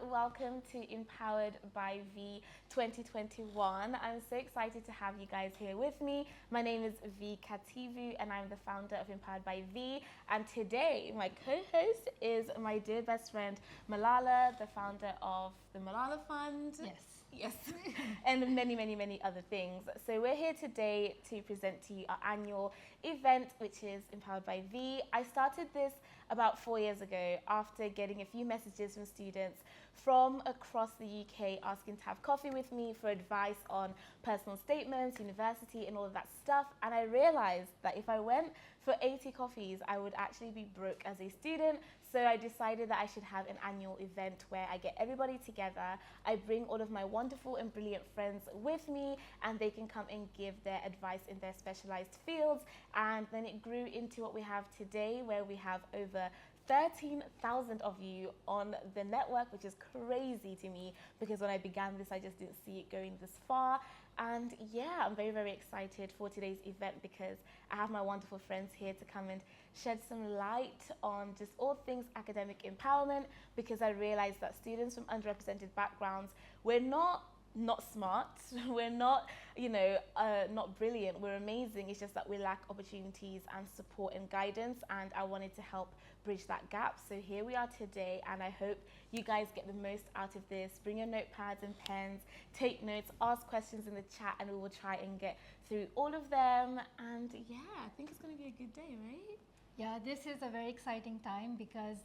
welcome to Empowered by Vee 2021. I'm so excited to have you guys here with me. My name is Kativhu and I'm the founder of Empowered by Vee. And today, my co-host is my dear best friend, Malala, the founder of the Malala Fund. Yes, and many other things. So we're here today to present to you our annual event, which is Empowered by Vee. I started this about 4 years ago after getting a few messages from students from across the UK asking to have coffee with me for advice on personal statements, university, and all of that stuff. And I realized that if I went for 80 coffees, I would actually be broke as a student. So I decided that I should have an annual event where I get everybody together. I bring all of my wonderful and brilliant friends with me, and they can come and give their advice in their specialized fields. And then it grew into what we have today, where we have over 13,000 of you on the network, which is crazy to me because when I began this, I just didn't see it going this far. And yeah, I'm very excited for today's event because I have my wonderful friends here to come and shed some light on just all things academic empowerment, because I realized that students from underrepresented backgrounds, we're not smart, we're not, not brilliant, we're amazing. It's just that we lack opportunities and support and guidance, and I wanted to help bridge that gap. So here we are today, and I hope you guys get the most out of this. Bring your notepads and pens, take notes, ask questions in the chat, and we will try and get through all of them. And yeah, I think it's going to be a good day, right? Yeah, this is a very exciting time because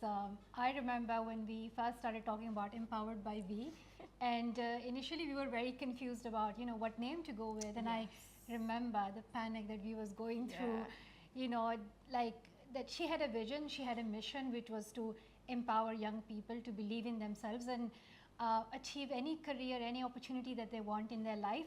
I remember when we first started talking about Empowered by Vee, and initially we were very confused about, what name to go with. And yes. I remember the panic that we was going through, like that she had a vision, she had a mission, which was to empower young people to believe in themselves and achieve any career, any opportunity that they want in their life.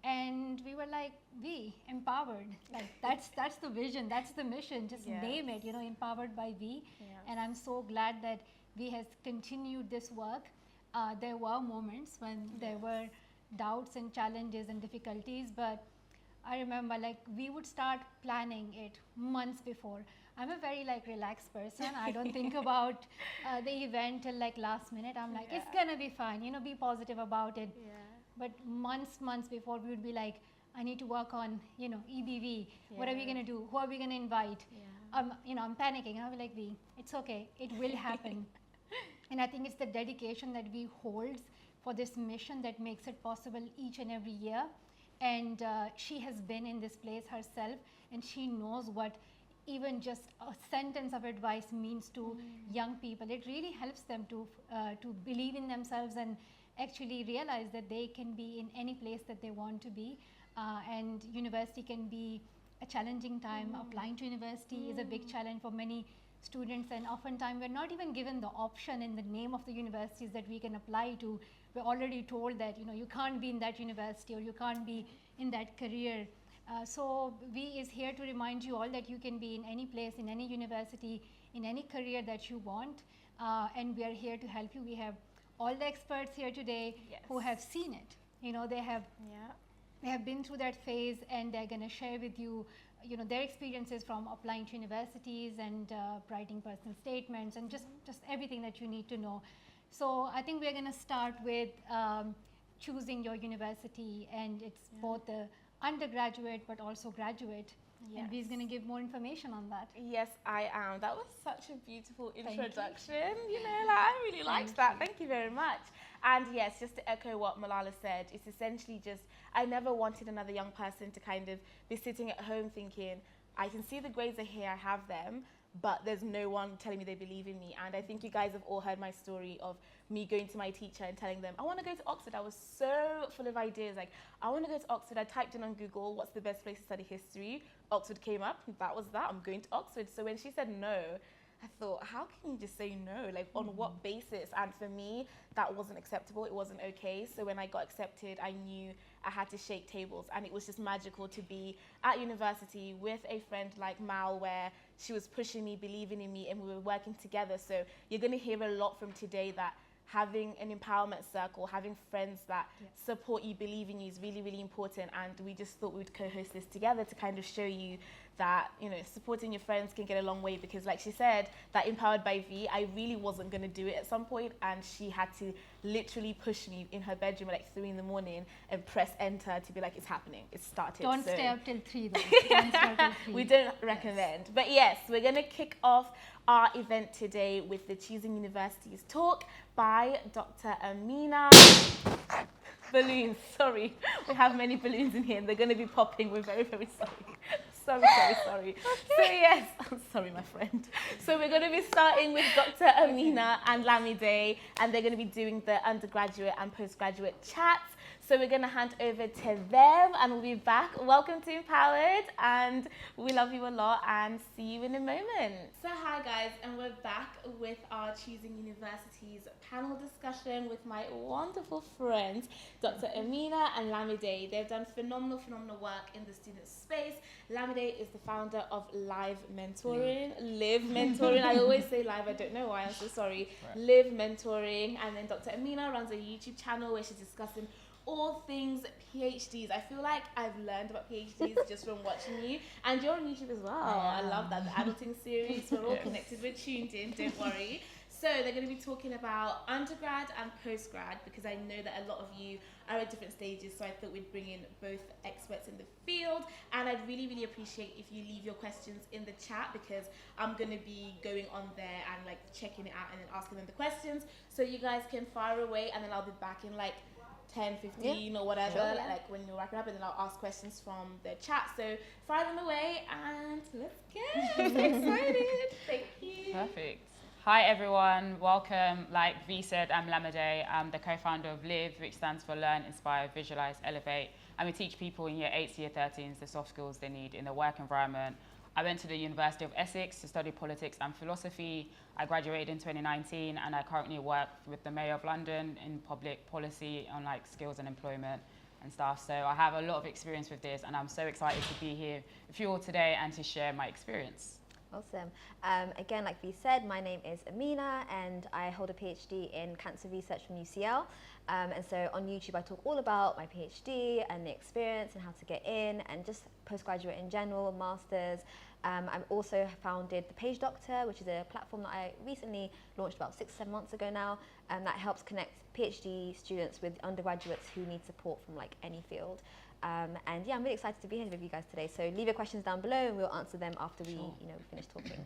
And we were like, we empowered, like that's the vision, that's the mission, just yes. name it, Empowered by Vee. Yes. And I'm so glad that Vee has continued this work. There were moments when there were doubts and challenges and difficulties, but I remember we would start planning it months before. I'm a very relaxed person. I don't think about the event till last minute. I'm like, it's gonna be fine, be positive about it. Yeah. But months before, we would be like, I need to work on, EBV. What are we going to do? Who are we going to invite? Yeah. I'm panicking. And I'll be like, Vee, it's okay. It will happen. And I think it's the dedication that Vee holds for this mission that makes it possible each and every year. And she has been in this place herself, and she knows what even just a sentence of advice means to young people. It really helps them to believe in themselves and actually realize that they can be in any place that they want to be, and university can be a challenging time. Applying to university is a big challenge for many students, and oftentimes we're not even given the option in the name of the universities that we can apply to. We're already told that you can't be in that university or you can't be in that career. So Vee is here to remind you all that you can be in any place, in any university, in any career that you want, and we are here to help you. We have all the experts here today who have seen it. They have been through that phase, and they're going to share with you, their experiences from applying to universities and writing personal statements and just everything that you need to know. So I think we're going to start with choosing your university, and it's both the undergraduate but also graduate. Yes. And Vee's going to give more information on that. Yes, I am. That was such a beautiful introduction. I really liked that. Thank you very much. And yes, just to echo what Malala said, it's essentially just, I never wanted another young person to kind of be sitting at home thinking, I can see the grades are here, I have them, but there's no one telling me they believe in me. And I think you guys have all heard my story of me going to my teacher and telling them, I want to go to Oxford. I was so full of ideas. I want to go to Oxford. I typed in on Google, what's the best place to study history? Oxford came up. That was that. I'm going to Oxford. So when she said no, I thought, how can you just say no? On what basis? And for me, that wasn't acceptable. It wasn't okay. So when I got accepted, I knew I had to shake tables. And it was just magical to be at university with a friend like Mal, where she was pushing me, believing in me, and we were working together. So you're going to hear a lot from today that having an empowerment circle, having friends that support you, believe in you is really important. And we just thought we would co-host this together to kind of show you that, you know, supporting your friends can get a long way, because like she said, that Empowered by Vee, I really wasn't going to do it at some point, and she had to literally push me in her bedroom at like 3 in the morning and press enter to be like, it's happening, it's started. Don't So stay up till 3 though. Don't stay up till 3. we don't recommend. But yes, we're going to kick off our event today with the Choosing Universities talk by Dr. Amina. Balloons, sorry. We have many balloons in here and they're going to be popping. We're very, very sorry. Sorry. Okay. So yes, I'm sorry, my friend. So we're going to be starting with Dr. Amina and Lamide, and they're going to be doing the undergraduate and postgraduate chats. So we're going to hand over to them and we'll be back. Welcome to Empowered, and we love you a lot and see you in a moment. So hi guys, and we're back with our Choosing Universities panel discussion with my wonderful friends, Dr. Amina and Lamide. They've done phenomenal work in the student space. Lamide is the founder of Live Mentoring. Live Mentoring. I always say live, I don't know why, I'm so sorry. Right. Live Mentoring. And then Dr. Amina runs a YouTube channel where she's discussing all things PhDs. I feel like I've learned about PhDs just from watching you, and you're on YouTube as well. I love that, the adulting series. We're all connected, we're tuned in, don't worry. So they're going to be talking about undergrad and postgrad, because I know that a lot of you are at different stages, so I thought we'd bring in both experts in the field. And I'd really appreciate if you leave your questions in the chat, because I'm going to be going on there and like checking it out and then asking them the questions, so you guys can fire away, and then I'll be back in like 10, 15 or whatever, like when you're wrapping up, and then I'll ask questions from the chat. So fire them away and let's go. I'm so excited. Thank you. Perfect. Hi everyone, welcome. Like V said, I'm Lamide. I'm the co-founder of LIVE, which stands for Learn, Inspire, Visualize, Elevate. And we teach people in year 8 to year 13s the soft skills they need in the work environment. I went to the University of Essex to study politics and philosophy. I graduated in 2019, and I currently work with the Mayor of London in public policy on like skills and employment and stuff. So I have a lot of experience with this, and I'm so excited to be here with you all today and to share my experience. Awesome. Again, like we said, my name is Amina, and I hold a PhD in cancer research from UCL. And so on YouTube, I talk all about my PhD and the experience and how to get in, and just postgraduate in general, masters. I've also founded the Page Doctor, which is a platform that I recently launched about 6-7 months ago now, and that helps connect PhD students with undergraduates who need support from like any field. And yeah, I'm really excited to be here with you guys today. So leave your questions down below and we'll answer them after we finish talking.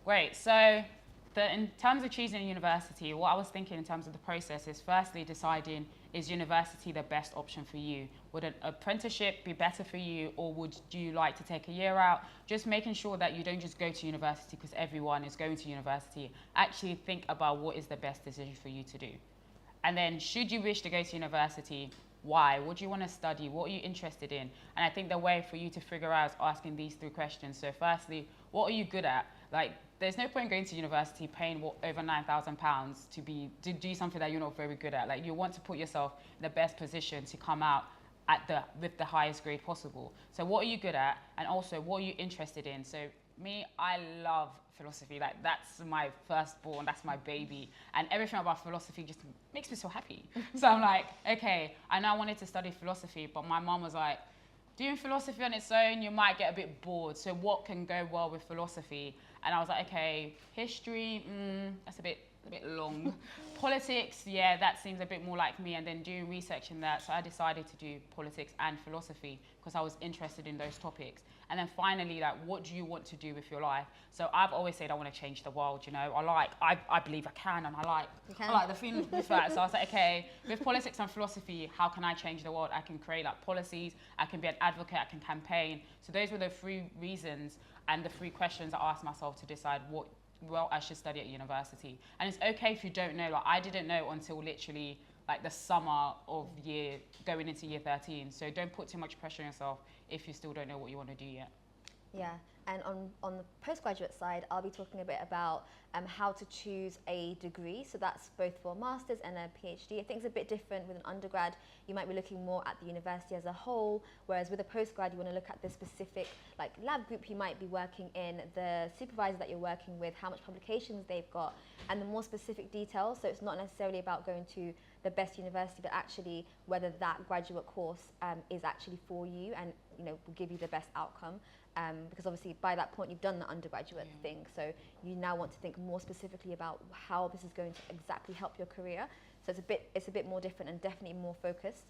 Great. So in terms of choosing a university, what I was thinking in terms of the process is firstly deciding, is university the best option for you? Would an apprenticeship be better for you, or would you like to take a year out? Just making sure that you don't just go to university because everyone is going to university. Actually think about what is the best decision for you to do. And then should you wish to go to university, why? What do you want to study? What are you interested in? And I think the way for you to figure out is asking these 3 questions. So firstly, what are you good at? Like, there's no point going to university paying over £9,000 to do something that you're not very good at. Like, you want to put yourself in the best position to come out with the highest grade possible. So what are you good at? And also, what are you interested in? So me, I love philosophy. Like, that's my firstborn, that's my baby. And everything about philosophy just makes me so happy. So I'm like, okay, I know I wanted to study philosophy, but my mom was like, doing philosophy on its own, you might get a bit bored. So what can go well with philosophy? And I was like, okay, history, that's a bit long. Politics, yeah, that seems a bit more like me. And then doing research in that, so I decided to do politics and philosophy because I was interested in those topics. And then finally, like, what do you want to do with your life? So I've always said I want to change the world, you know. I believe I can, and I like the feeling with that. So I was like, okay, with politics and philosophy, how can I change the world? I can create like policies, I can be an advocate, I can campaign. So those were the 3 reasons and the 3 questions I asked myself to decide what I should study at university. And it's okay if you don't know. Like, I didn't know until literally like the summer of going into year 13. So don't put too much pressure on yourself if you still don't know what you want to do yet. Yeah, and on the postgraduate side, I'll be talking a bit about how to choose a degree. So that's both for a master's and a PhD. I think it's a bit different with an undergrad. You might be looking more at the university as a whole, whereas with a postgrad, you want to look at the specific like lab group you might be working in, the supervisor that you're working with, how much publications they've got, and the more specific details. So it's not necessarily about going to the best university, but actually whether that graduate course is actually for you and will give you the best outcome. because obviously by that point you've done the undergraduate thing, so you now want to think more specifically about how this is going to exactly help your career. So it's a bit more different and definitely more focused,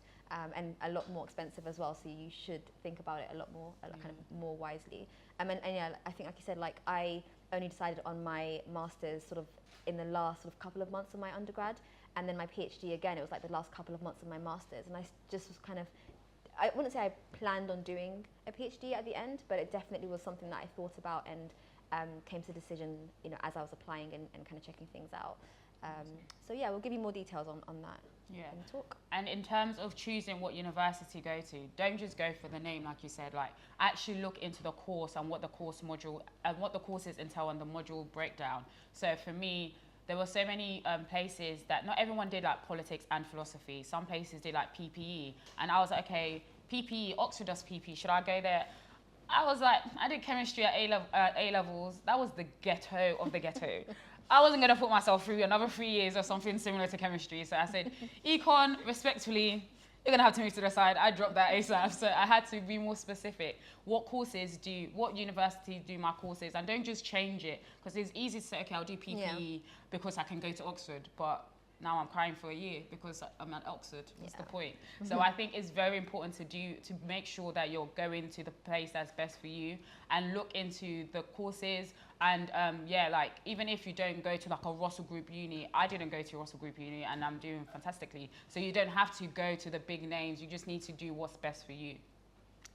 and a lot more expensive as well. So you should think about it a lot more, kind of more wisely. And yeah, I think like you said, like I only decided on my master's sort of in the last sort of couple of months of my undergrad, and then my PhD again, it was like the last couple of months of my master's, and I just was kind of, I wouldn't say I planned on doing a PhD at the end, but it definitely was something that I thought about and came to the decision, you know, as I was applying and kind of checking things out. So yeah, we'll give you more details on that in the talk. And in terms of choosing what university to go to, don't just go for the name, like you said. Like, actually look into the course and what the course module and what the courses entail and the module breakdown. So for me, there were so many places that not everyone did like politics and philosophy. Some places did like PPE, and I was like, okay, PPE, Oxford does PPE. Should I go there? I was like, I did chemistry at A levels. That was the ghetto of the ghetto. I wasn't going to put myself through another 3 years or something similar to chemistry. So I said, econ, respectfully, you're going to have to move to the side. I dropped that ASAP. So I had to be more specific. What universities do my courses? And don't just change it. Because it's easy to say, okay, I'll do PPE because I can go to Oxford. But now I'm crying for a year because I'm at Oxford. What's the point? So I think it's very important to make sure that you're going to the place that's best for you and look into the courses. And like even if you don't go to like a Russell Group uni, I didn't go to Russell Group uni and I'm doing fantastically. So you don't have to go to the big names. You just need to do what's best for you.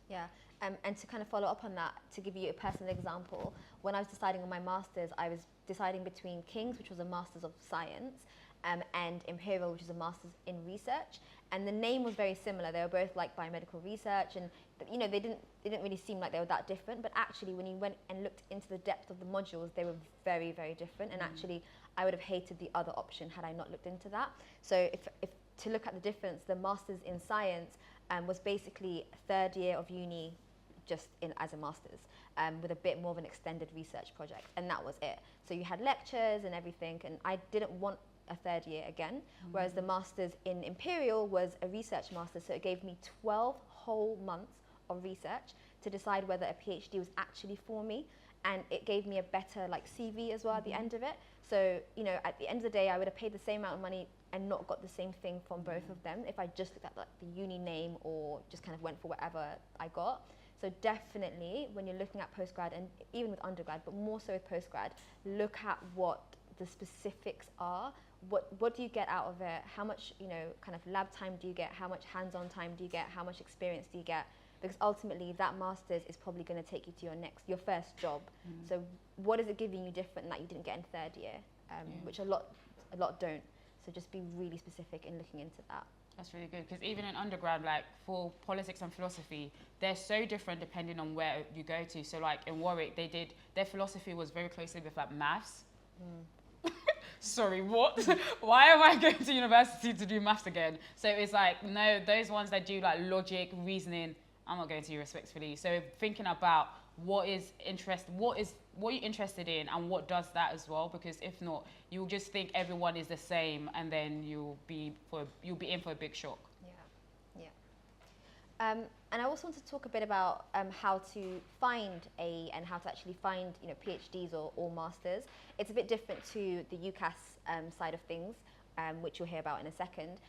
Yeah. And to kind of follow up on that, to give you a personal example, when I was deciding on my master's, I was deciding between King's, which was a Master's of Science, and Imperial, which is a Master's in Research, and the name was very similar. They were both like biomedical research, and you know they didn't really seem like they were that different. But actually, when you went and looked into the depth of the modules, they were very, very different. And actually, I would have hated the other option had I not looked into that. So if to look at the difference, the Master's in Science was basically third year of uni, just as a master's, with a bit more of an extended research project, and that was it. So you had lectures and everything, and I didn't want a third year again, whereas the master's in Imperial was a research master, so it gave me 12 whole months of research to decide whether a PhD was actually for me, and it gave me a better like CV as well at the end of it. So you know, at the end of the day, I would have paid the same amount of money and not got the same thing from both of them if I just looked at like the uni name or just kind of went for whatever I got. So definitely, when you're looking at postgrad, and even with undergrad, but more so with postgrad, look at what the specifics are. What do you get out of it? How much, you know, kind of lab time do you get? How much hands-on time do you get? How much experience do you get? Because ultimately, that master's is probably going to take you to your first job. So what is it giving you different that you didn't get in third year? Which a lot don't. So just be really specific in looking into that. That's really good, because even in undergrad, like for politics and philosophy, they're so different depending on where you go to. So like in Warwick, their philosophy was very closely with like maths. Sorry, what? Why am I going to university to do maths again? So it's like, no, those ones that do like logic, reasoning, I'm not going to you respectfully. So thinking about what you're interested in and what does that as well, because if not, you'll just think everyone is the same, and then you'll be in for a big shock. And I also want to talk a bit about how to find and how to actually find, you know, PhDs or masters. It's a bit different to the UCAS side of things, which you'll hear about in a second.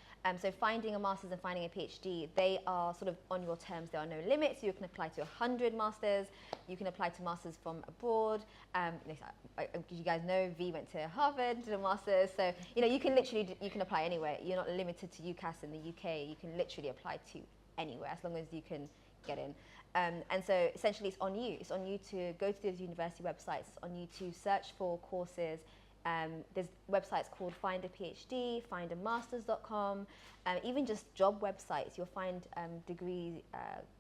So finding a master's and finding a PhD, they are sort of on your terms. There are no limits. You can apply to 100 masters. You can apply to masters from abroad. You guys know V went to Harvard, did a master's. So you know you can apply anywhere. You're not limited to UCAS in the UK. You can literally apply to anywhere as long as you can get in. And so essentially it's on you. It's on you to go to those university websites. It's on you to search for courses. There's websites called Find a PhD, findamasters.com, even just job websites. You'll find degree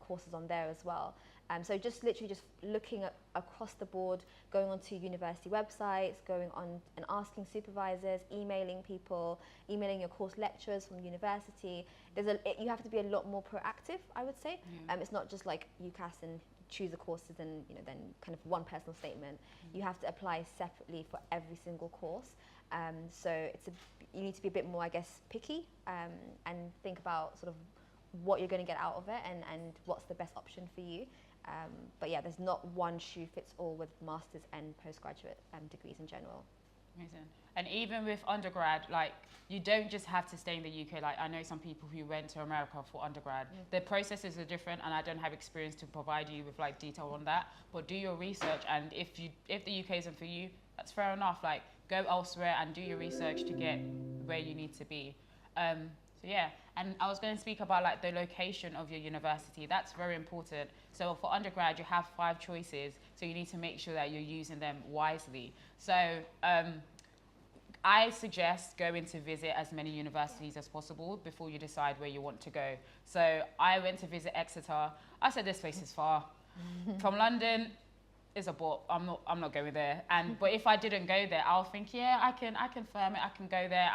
courses on there as well. So just literally just looking across the board, going onto university websites, going on and asking supervisors, emailing people, emailing your course lecturers from the university. You have to be a lot more proactive, I would say. It's not just like UCAS and choose the courses and then kind of one personal statement. You have to apply separately for every single course. So you need to be a bit more, I guess, picky and think about sort of what you're going to get out of it and what's the best option for you. But yeah, there's not one shoe fits all with masters and postgraduate degrees in general. Amazing. And even with undergrad, like, you don't just have to stay in the UK. Like, I know some people who went to America for undergrad. The processes are different, and I don't have experience to provide you with like detail on that. But do your research, and if the UK isn't for you, that's fair enough. Like, go elsewhere and do your research to get where you need to be. So yeah, and I was going to speak about like the location of your university. That's very important. So for undergrad, you have 5 choices, so you need to make sure that you're using them wisely. So I suggest going to visit as many universities as possible before you decide where you want to go. So I went to visit Exeter. I said, this place is far. From London, is a bot. I'm not going there. But if I didn't go there, I'll think, yeah, I can firm it. I can go there.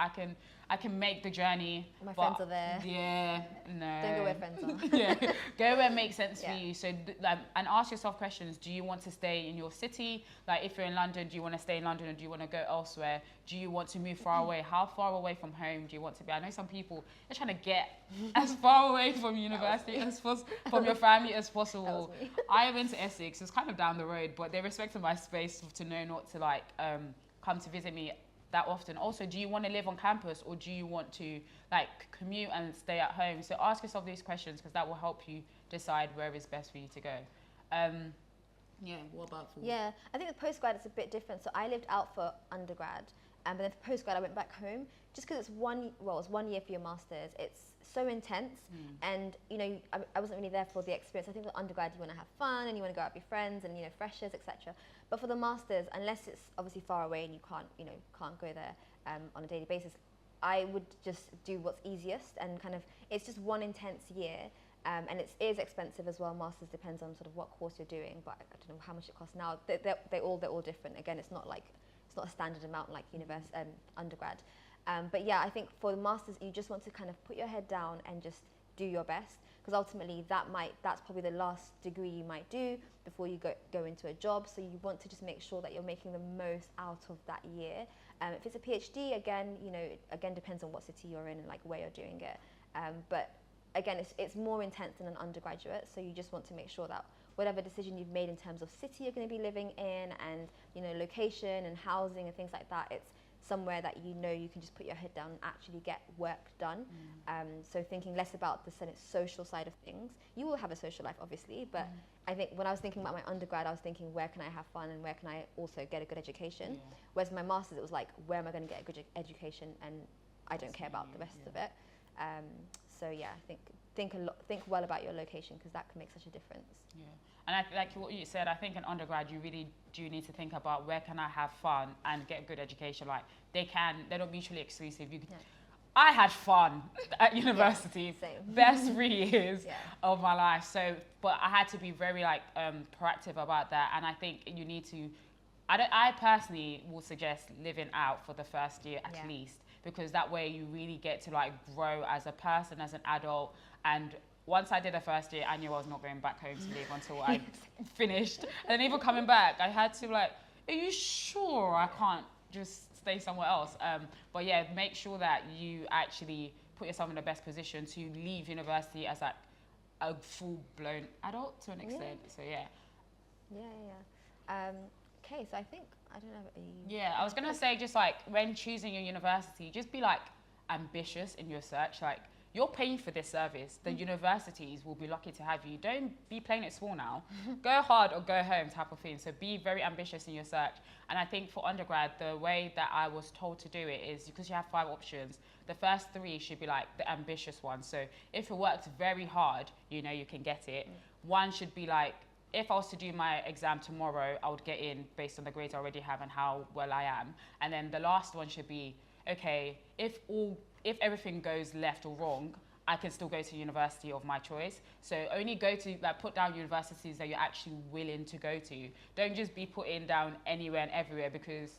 I can make the journey. My friends are there. Yeah, no. Don't go where friends are. Yeah, go where it makes sense for you. So, and ask yourself questions. Do you want to stay in your city? Like, if you're in London, do you want to stay in London, or do you want to go elsewhere? Do you want to move far away? How far away from home do you want to be? I know some people are trying to get as far away from university as possible, from your family as possible. I went to Essex. It's kind of down the road, but they respected my space to know not to like come to visit me that often. Also, do you want to live on campus, or do you want to like commute and stay at home? So ask yourself these questions, because that will help you decide where is best for you to go. Yeah, what about for Yeah, I think with postgrad it's a bit different. So I lived out for undergrad, but then for postgrad I went back home, just because it's 1 year for your masters. It's so intense, and you know, I wasn't really there for the experience. I think for undergrad you want to have fun and you want to go out with your friends and, you know, freshers, etc. But for the masters, unless it's obviously far away and you can't go there on a daily basis, I would just do what's easiest, and kind of, it's just one intense year. And it is expensive as well. Masters depends on sort of what course you're doing, but I don't know how much it costs now. They're all different. Again, it's not a standard amount like undergrad. But yeah, I think for the masters, you just want to kind of put your head down and just do your best, because ultimately that's probably the last degree you might do before you go into a job. So you want to just make sure that you're making the most out of that year. If it's a PhD, again, depends on what city you're in and like where you're doing it. But again, it's more intense than an undergraduate, so you just want to make sure that whatever decision you've made in terms of city you're going to be living in, and, you know, location and housing and things like that, it's somewhere that you know you can just put your head down and actually get work done. So thinking less about the social side of things. You will have a social life, obviously, but I think when I was thinking about my undergrad, I was thinking, where can I have fun and where can I also get a good education? Whereas my masters, it was like, where am I going to get a good education, and I don't care about the rest of it. So yeah, I think well about your location, because that can make such a difference. Yeah, and like what you said, I think in undergrad you really do need to think about where can I have fun and get good education. Like, they're not mutually exclusive. I had fun at university, best 3 years of my life. So, but I had to be very like proactive about that, and I think you need to. I personally will suggest living out for the first year at least, because that way you really get to like grow as a person, as an adult. And once I did the first year, I knew I was not going back home to live until I finished. And then even coming back, I had to like, are you sure I can't just stay somewhere else? But yeah, make sure that you actually put yourself in the best position to leave university as like a full-blown adult to an extent. So yeah. Okay, so I think, I don't know. Yeah, I was going to say, just like when choosing your university, just be like ambitious in your search. Like, you're paying for this service. The universities will be lucky to have you. Don't be playing it small now. Go hard or go home type of thing. So be very ambitious in your search. And I think for undergrad, the way that I was told to do it is, because you have 5 options, the first 3 should be like the ambitious ones. So if you worked very hard, you know you can get it. One should be like, if I was to do my exam tomorrow, I would get in based on the grades I already have and how well I am. And then the last one should be, okay, if everything goes left or wrong, I can still go to university of my choice. So only go to, like, put down universities that you're actually willing to go to. Don't just be putting down anywhere and everywhere, because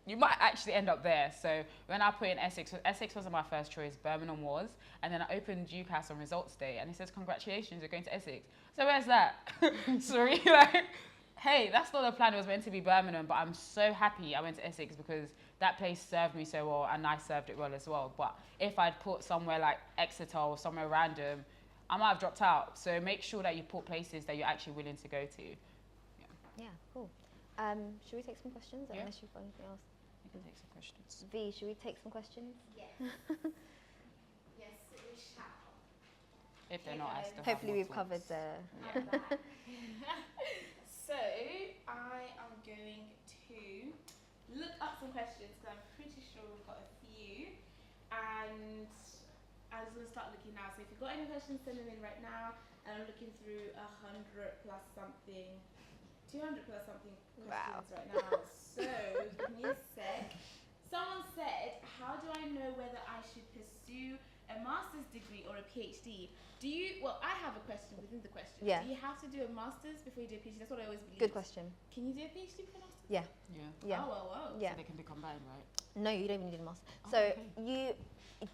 you might actually end up there. So when I put in Essex wasn't my first choice, Birmingham was. And then I opened UCAS on results day and it says, congratulations, you're going to Essex. So where's that? Sorry, like, hey, that's not the plan. It was meant to be Birmingham, but I'm so happy I went to Essex, because that place served me so well and I served it well as well. But if I'd put somewhere like Exeter or somewhere random, I might have dropped out. So make sure that you put places that you're actually willing to go to. Yeah, cool. Should we take some questions? Yeah. Unless you've got anything else. You can take some questions. V, should we take some questions? Yes. Yes, we shall. If they're not, I still have Hopefully more we've covered thoughts. the... I'm back. So I am going to look up some questions because I'm pretty sure we've got a few, and I'm just gonna start looking now. So if you've got any questions, send them in right now. And I'm looking through 100 plus something, 200 plus something questions right now. So give me a sec. Someone said, how do I know whether I should pursue a master's degree or a PhD? Well, I have a question within the question. Yeah. Do you have to do a master's before you do a PhD? That's what I always believe. Good question. Can you do a PhD before a master's? Yeah. Yeah. Yeah. Oh, wow. Yeah. So they can be combined, right? No, you don't even need a master's. Oh, So okay. you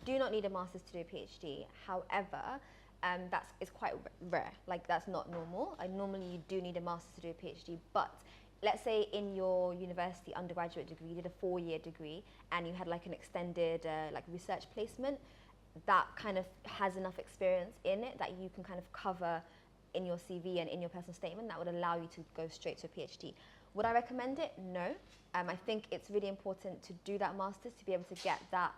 do not need a master's to do a PhD. However, it's quite rare. Like, that's not normal. Normally you do need a master's to do a PhD, but let's say in your university undergraduate degree, you did a 4-year degree and you had like an extended like research placement, that kind of has enough experience in it that you can kind of cover in your CV and in your personal statement that would allow you to go straight to a PhD. Would I recommend it? No. I think it's really important to do that master's to be able to get that,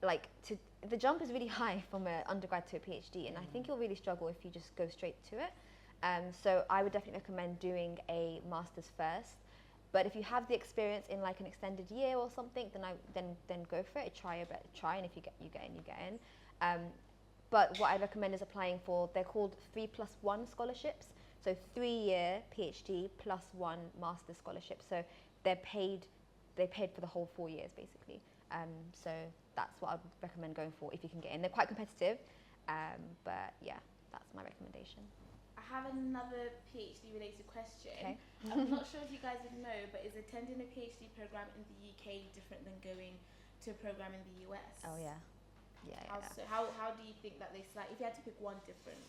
the jump is really high from an undergrad to a PhD, and I think you'll really struggle if you just go straight to it. So I would definitely recommend doing a master's first. But if you have the experience in like an extended year or something, then go for it. Try, and if you get in, you get in. But what I recommend is applying for, they're called 3+1 scholarships. So 3-year PhD plus 1 master's scholarship. So they're paid for the whole 4 years basically. So that's what I'd recommend going for if you can get in. They're quite competitive, but yeah, that's my recommendation. I have another PhD related question. Okay. I'm not sure if you guys would know, but is attending a PhD program in the UK different than going to a program in the US? Oh yeah. How do you think that they if you had to pick one difference?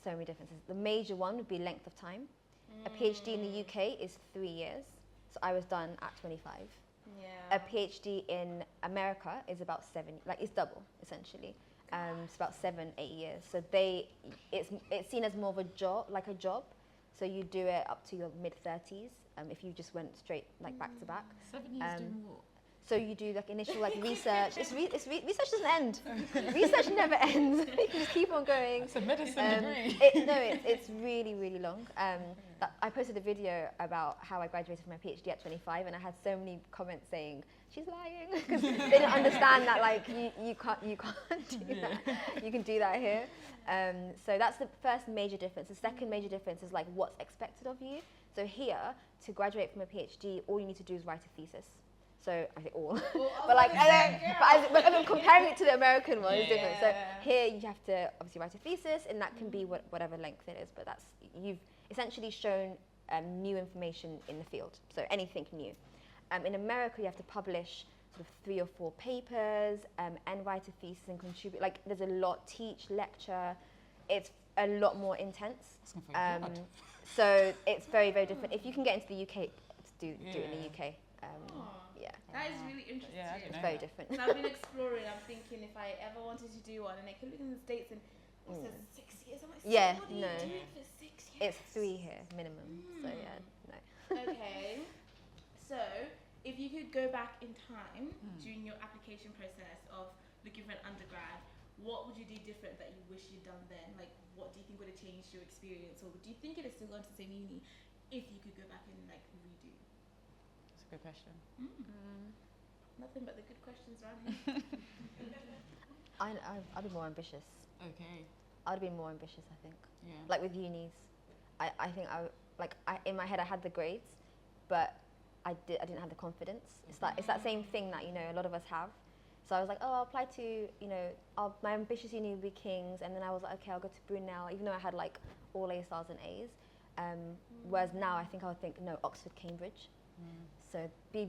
So many differences. The major one would be length of time. A PhD in the UK is 3 years, so I was done at 25. Yeah. A PhD in America is about 7, like it's double essentially. It's about 7-8 years. So it's seen as more of a job, So you do it up to your mid-30s. If you just went straight like back to back. 7 years doing what? So you do like initial like research. Research doesn't end. Research never ends. You can just keep on going. It's a medicine degree. It's really, really long. I posted a video about how I graduated from my PhD at 25, and I had so many comments saying she's lying because they didn't understand that like you can't do that. You can do that here. So that's the first major difference. The second major difference is like what's expected of you. So here, to graduate from a PhD, all you need to do is write a thesis. So I think all, but I'm comparing it to the American one, it's different. So here you have to obviously write a thesis, and that can be whatever length it is. But you've essentially shown new information in the field, so anything new. In America, you have to publish sort of 3 or 4 papers and write a thesis and contribute. Like there's a lot, teach, lecture. It's a lot more intense. So it's very, very different. If you can get into the UK, do it in the UK. Yeah. That is really interesting. Yeah, It's very different. So I've been exploring. I'm thinking if I ever wanted to do one, and I could live in the States, and it says 6 years. I'm like, Yeah, what do you no. do for 6 years? It's 3 here minimum. So yeah, no. Okay. So if you could go back in time during your application process of looking for an undergrad, what would you do different that you wish you'd done then? Like, what do you think would have changed your experience, or do you think you'd have still gone to the same uni if you could go back and like redo? That's a good question. Nothing but the good questions around here. I'd be more ambitious. Okay. I'd be more ambitious, I think. Yeah. Like with unis, I think in my head I had the grades, but I didn't have the confidence. It's that same thing that a lot of us have. So I was like, oh, I'll apply to my ambitious uni would be King's, and then I was like, okay, I'll go to Brunel, even though I had like all A stars and A's. Whereas now I think I would think no, Oxford, Cambridge. So be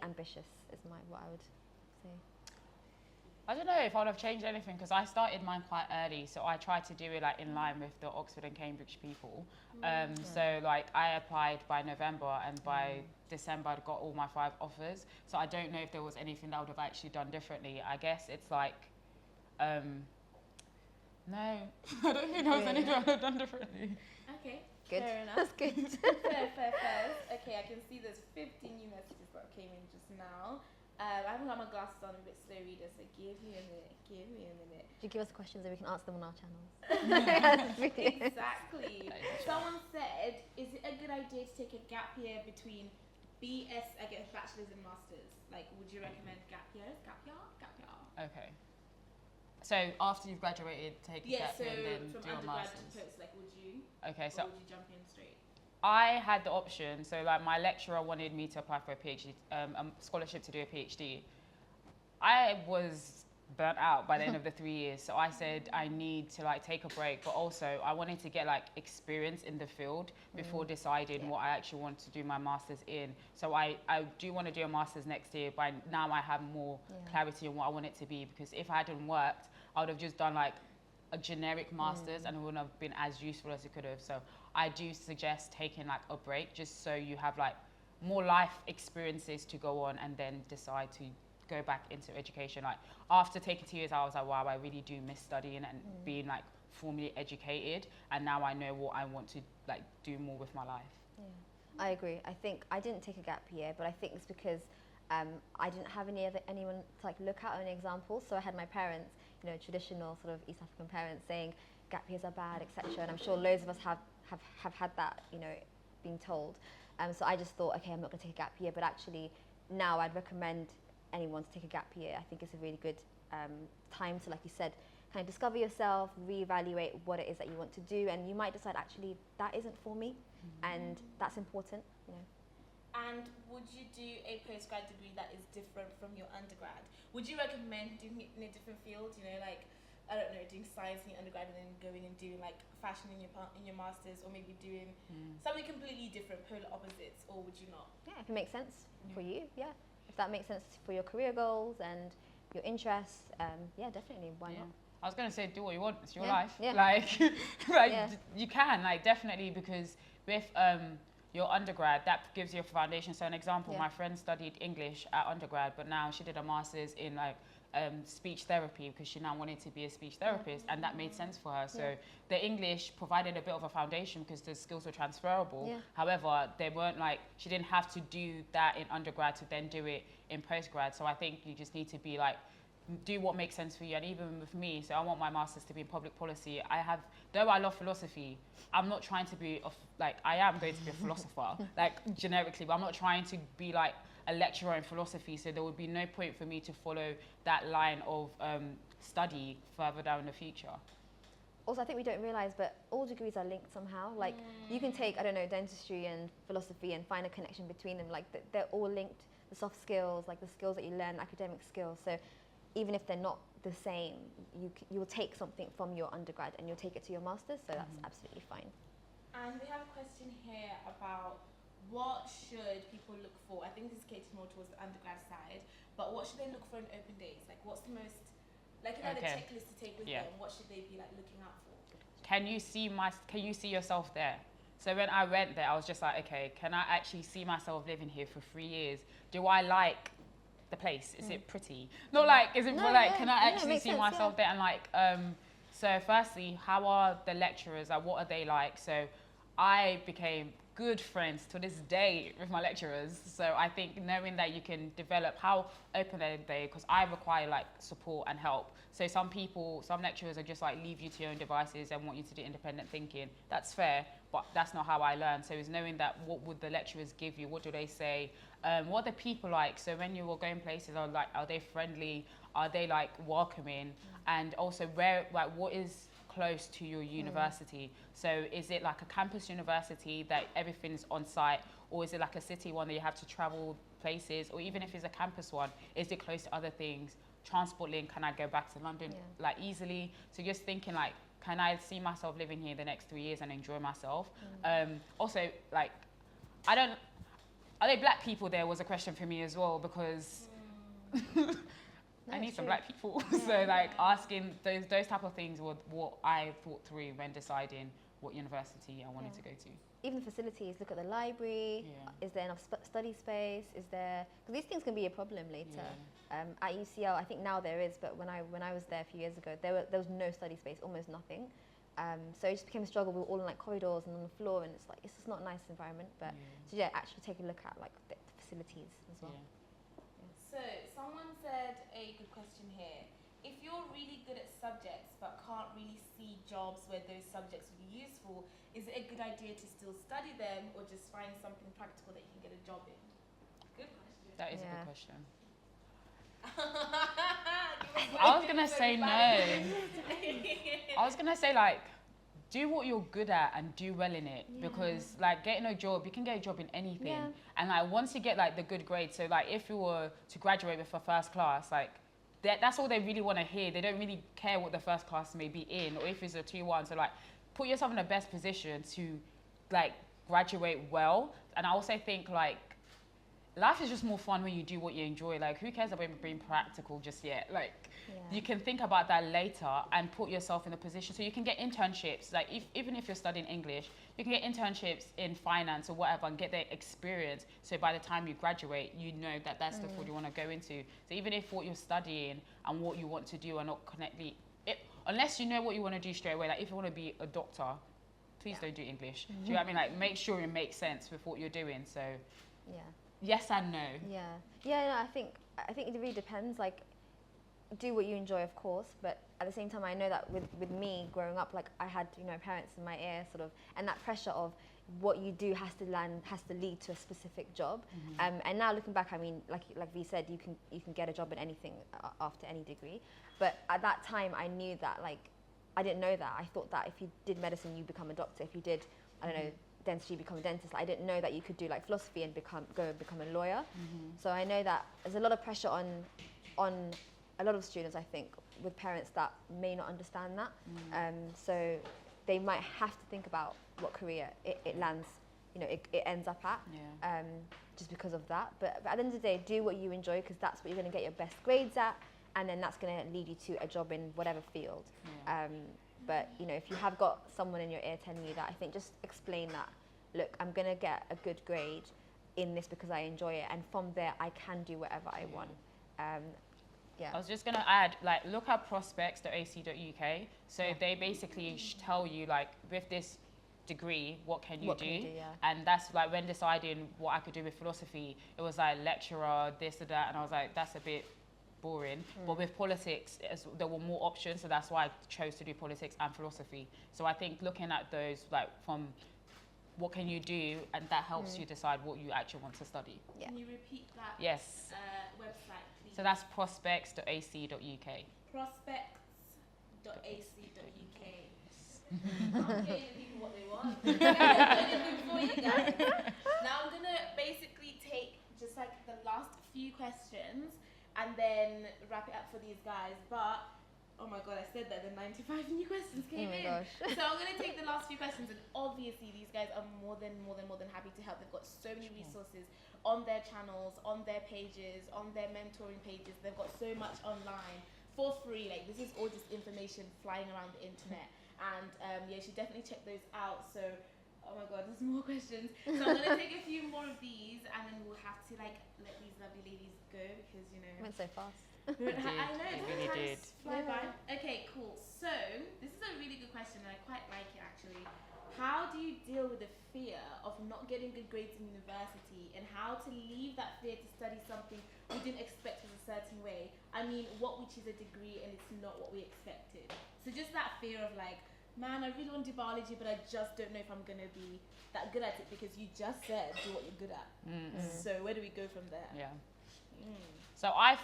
ambitious is what I would say. I don't know if I would have changed anything because I started mine quite early, so I tried to do it like in line with the Oxford and Cambridge people. So like I applied by November, and by December I'd got all my 5 offers. So I don't know if there was anything that I would have actually done differently. I guess it's like No, I don't think there was anything I would have done differently. Okay. Good. Fair enough. That's good. fair. Okay, I can see there's 15 new messages that came in just now. I haven't got my glasses on, I'm a bit slow reader, so give me a minute. Do you give us questions and we can answer them on our channels? Exactly. Someone said, is it a good idea to take a gap year between BS, I guess, bachelor's and masters? Like, would you recommend gap years? Gap year? Okay. So after you've graduated, take a gap year and then from do a undergrad master's. to post, like, would you? Okay, Or so would you jump in straight? I had the option. So like my lecturer wanted me to apply for a PhD, a scholarship to do a PhD. I was burnt out by the end of the 3 years, so I said I need to like take a break, but also I wanted to get like experience in the field before deciding what I actually want to do my master's in. So I do want to do a master's next year, but now I have more clarity on what I want it to be, because if I hadn't worked, I would have just done like a generic master's and it wouldn't have been as useful as it could have. So I do suggest taking like a break, just so you have like more life experiences to go on and then decide to go back into education. Like after taking 2 years, I was like, wow, I really do miss studying and being like formally educated, and now I know what I want to like do more with my life. Yeah, I agree. I think I didn't take a gap year, but I think it's because I didn't have anyone to like look at, any examples. So I had my parents, you know, traditional sort of East African parents saying gap years are bad, etc. And I'm sure loads of us have had that, you know, being told. So I just thought, okay, I'm not going to take a gap year, but actually now I'd recommend anyone to take a gap year. I think it's a really good time to, like you said, kind of discover yourself, reevaluate what it is that you want to do, and you might decide actually that isn't for me, and that's important, you know. And would you do a postgrad degree that is different from your undergrad? Would you recommend doing it in a different field? You know, like, I don't know, doing science in your undergrad and then going and doing like fashion in your masters, or maybe doing something completely different, polar opposites, or would you not? Yeah, if it makes sense for you, yeah. If that makes sense for your career goals and your interests, yeah, definitely, why not? I was going to say, do what you want, it's your Yeah, life. yeah. Like, you can, like, definitely, because with your undergrad, that gives you a foundation. So an example, my friend studied English at undergrad, but now she did a master's in like speech therapy, because she now wanted to be a speech therapist, and that made sense for her. So the English provided a bit of a foundation because the skills were transferable. However, they weren't like, she didn't have to do that in undergrad to then do it in postgrad. So I think you just need to be like, do what makes sense for you. And even with me, so I want my master's to be in public policy. Though I love philosophy, I'm not trying to be I am going to be a philosopher, like generically, but I'm not trying to be like a lecturer in philosophy. So there would be no point for me to follow that line of study further down in the future. Also, I think we don't realise, but all degrees are linked somehow. Like, you can take, I don't know, dentistry and philosophy and find a connection between them. Like, they're all linked. The soft skills, like the skills that you learn, academic skills. So even if they're not the same, you will take something from your undergrad and you'll take it to your master's. So that's absolutely fine. And we have a question here about what should people look for? I think this is catered more towards the undergrad side, but what should they look for in open days? Like, what's the most, like, the checklist to take with them? What should they be like looking out for? Can you see yourself there? So when I went there, I was just like, okay, can I actually see myself living here for 3 years? Do I like the place? Is it pretty? Not like, is it can I actually see myself there? And like, so firstly, how are the lecturers? Like, what are they like? So I became good friends to this day with my lecturers. So I think knowing that you can develop, how open are they? Because I require like support and help. So some lecturers are just like leave you to your own devices and want you to do independent thinking. That's fair, but that's not how I learn. So it's knowing that what would the lecturers give you? What do they say? What are the people like? So when you were going places, are they friendly? Are they like welcoming? And also what is close to your university? So is it like a campus university that everything's on site, or is it like a city one that you have to travel places? Or even if it's a campus one, is it close to other things? Transport link, can I go back to London like easily? So just thinking like, can I see myself living here the next 3 years and enjoy myself? Also, like, are there black people there was a question for me as well, because I need some black people. So like asking those type of things were what I thought through when deciding what university I wanted to go to. Even facilities, look at the library. Is there enough study space? Is there, because these things can be a problem later. At UCL, I think now there is, but when I was there a few years ago, there was no study space, almost nothing. So it just became a struggle. We were all in like corridors and on the floor, and it's like it's just not a nice environment. But so yeah, actually take a look at like the facilities as well. So someone said a good question here. If you're really good at subjects but can't really see jobs where those subjects would be useful, is it a good idea to still study them or just find something practical that you can get a job in? Good question. That is a good question. I was gonna say no. I was gonna say like, do what you're good at and do well in it, because like getting a job, you can get a job in anything, and like once you get like the good grade, so like if you were to graduate with a first class, like that's all they really want to hear. They don't really care what the first class may be in, or if it's a 2-1. So like put yourself in the best position to like graduate well. And I also think like life is just more fun when you do what you enjoy. Like who cares about being practical just yet? Like you can think about that later and put yourself in a position so you can get internships. Like even if you're studying English, you can get internships in finance or whatever and get the experience. So by the time you graduate, you know that that's the field you want to go into. So even if what you're studying and what you want to do are not connectly, unless you know what you want to do straight away. Like if you want to be a doctor, please don't do English. Do you know what I mean? Like make sure it makes sense with what you're doing. So yes and no. No, I think it really depends. Like, do what you enjoy, of course, but at the same time, I know that with me growing up, like I had parents in my ear, sort of, and that pressure of what you do has to lead to a specific job. And now looking back, I mean, like Vee said, you can get a job in anything after any degree. But at that time, I knew that I didn't know that. I thought that if you did medicine, you become a doctor. If you did, I don't know, dentistry, become a dentist. I didn't know that you could do like philosophy and become a lawyer. So I know that there's a lot of pressure on a lot of students, I think, with parents that may not understand that. So they might have to think about what career it lands, it ends up at, just because of that. But at the end of the day, do what you enjoy, because that's what you're going to get your best grades at, and then that's going to lead you to a job in whatever field. But if you have got someone in your ear telling you that, I think just explain that. Look, I'm going to get a good grade in this because I enjoy it, and from there I can do whatever I want. I was just going to add, like, look at prospects.ac.uk. So they basically tell you, like, with this degree, what can you do? And that's like when deciding what I could do with philosophy, it was like lecturer, this or that, and I was like, that's a bit boring. But with politics, there were more options, so that's why I chose to do politics and philosophy. So I think looking at those, like, from what can you do, and that helps you decide what you actually want to study. Can you repeat that website, please? So that's prospects.ac.uk. Prospects.ac.uk. I'm getting people what they want. For you guys. Now I'm gonna basically take just like the last few questions and then wrap it up for these guys. But oh my god, I said that the 95 new questions came in. Gosh. So I'm gonna take the last few questions, and obviously these guys are more than happy to help. They've got so many resources on their channels, on their pages, on their mentoring pages. They've got so much online for free. Like, this is all just information flying around the internet. And you should definitely check those out. So, oh my god, there's more questions. So I'm gonna take a few more of these, and then we'll have to like let these lovely ladies go, because It went so fast. I know, it really did. Fly by. Okay, cool. So this is a really good question, and I quite like it actually. How do you deal with the fear of not getting good grades in university, and how to leave that fear to study something we didn't expect was a certain way? I mean, what which is a degree and it's not what we expected. So just that fear of like, man, I really want to do biology, but I just don't know if I'm going to be that good at it, because you just said do what you're good at. So where do we go from there? So I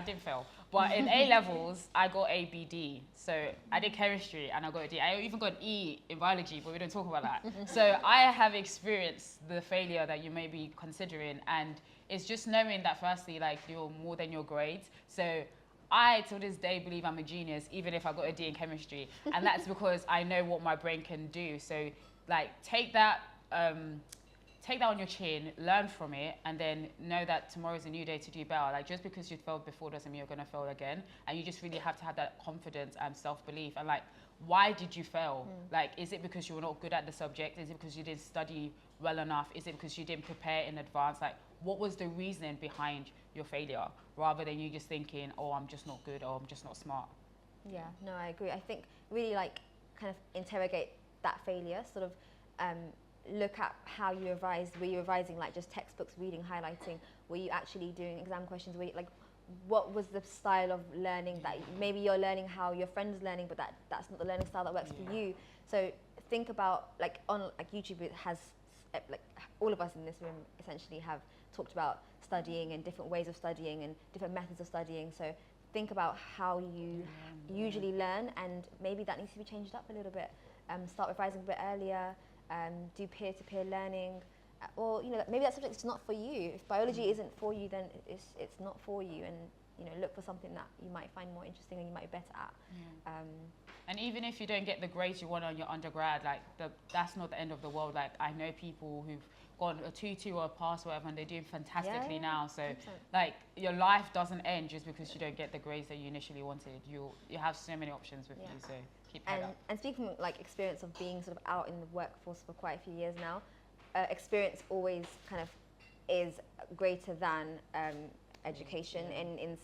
didn't fail, but in A levels I got A, B, D. So I did chemistry and I got a D. I even got an E in biology, but we don't talk about that. So I have experienced the failure that you may be considering, and it's just knowing that firstly, like, you're more than your grades. So I, to this day, believe I'm a genius, even if I got a D in chemistry, and that's because I know what my brain can do. So, like, take that on your chin, learn from it, and then know that tomorrow's a new day to do better. Like, just because you failed before doesn't mean you're going to fail again. And you just really have to have that confidence and self-belief. And like, why did you fail? Like, is it because you were not good at the subject? Is it because you didn't study well enough? Is it because you didn't prepare in advance? Like, what was the reasoning behind your failure, rather than you just thinking, oh, I'm just not good, or I'm just not smart. Yeah, no, I agree. I think really like kind of interrogate that failure, sort of look at how you revised. Were you revising like just textbooks, reading, highlighting? Were you actually doing exam questions? Were you, like, what was the style of learning that maybe you're learning how your friend is learning, but that's not the learning style that works for you. So think about like on like YouTube, it has like all of us in this room essentially have talked about studying and different ways of studying and different methods of studying. So think about how you usually learn, and maybe that needs to be changed up a little bit. Start revising a bit earlier, do peer-to-peer learning, or you know, maybe that subject is not for you. If biology isn't for you, then it's not for you, and you know, look for something that you might find more interesting and you might be better at. And even if you don't get the grades you want on your undergrad, like that's not the end of the world. Like I know people who've gotten a 2-2 or a pass or whatever, and they're doing fantastically now. So 100%. like your life doesn't end just because you don't get the grades that you initially wanted. You have so many options with you, so keep head up. And speaking of like experience of being sort of out in the workforce for quite a few years now, experience always kind of is greater than education in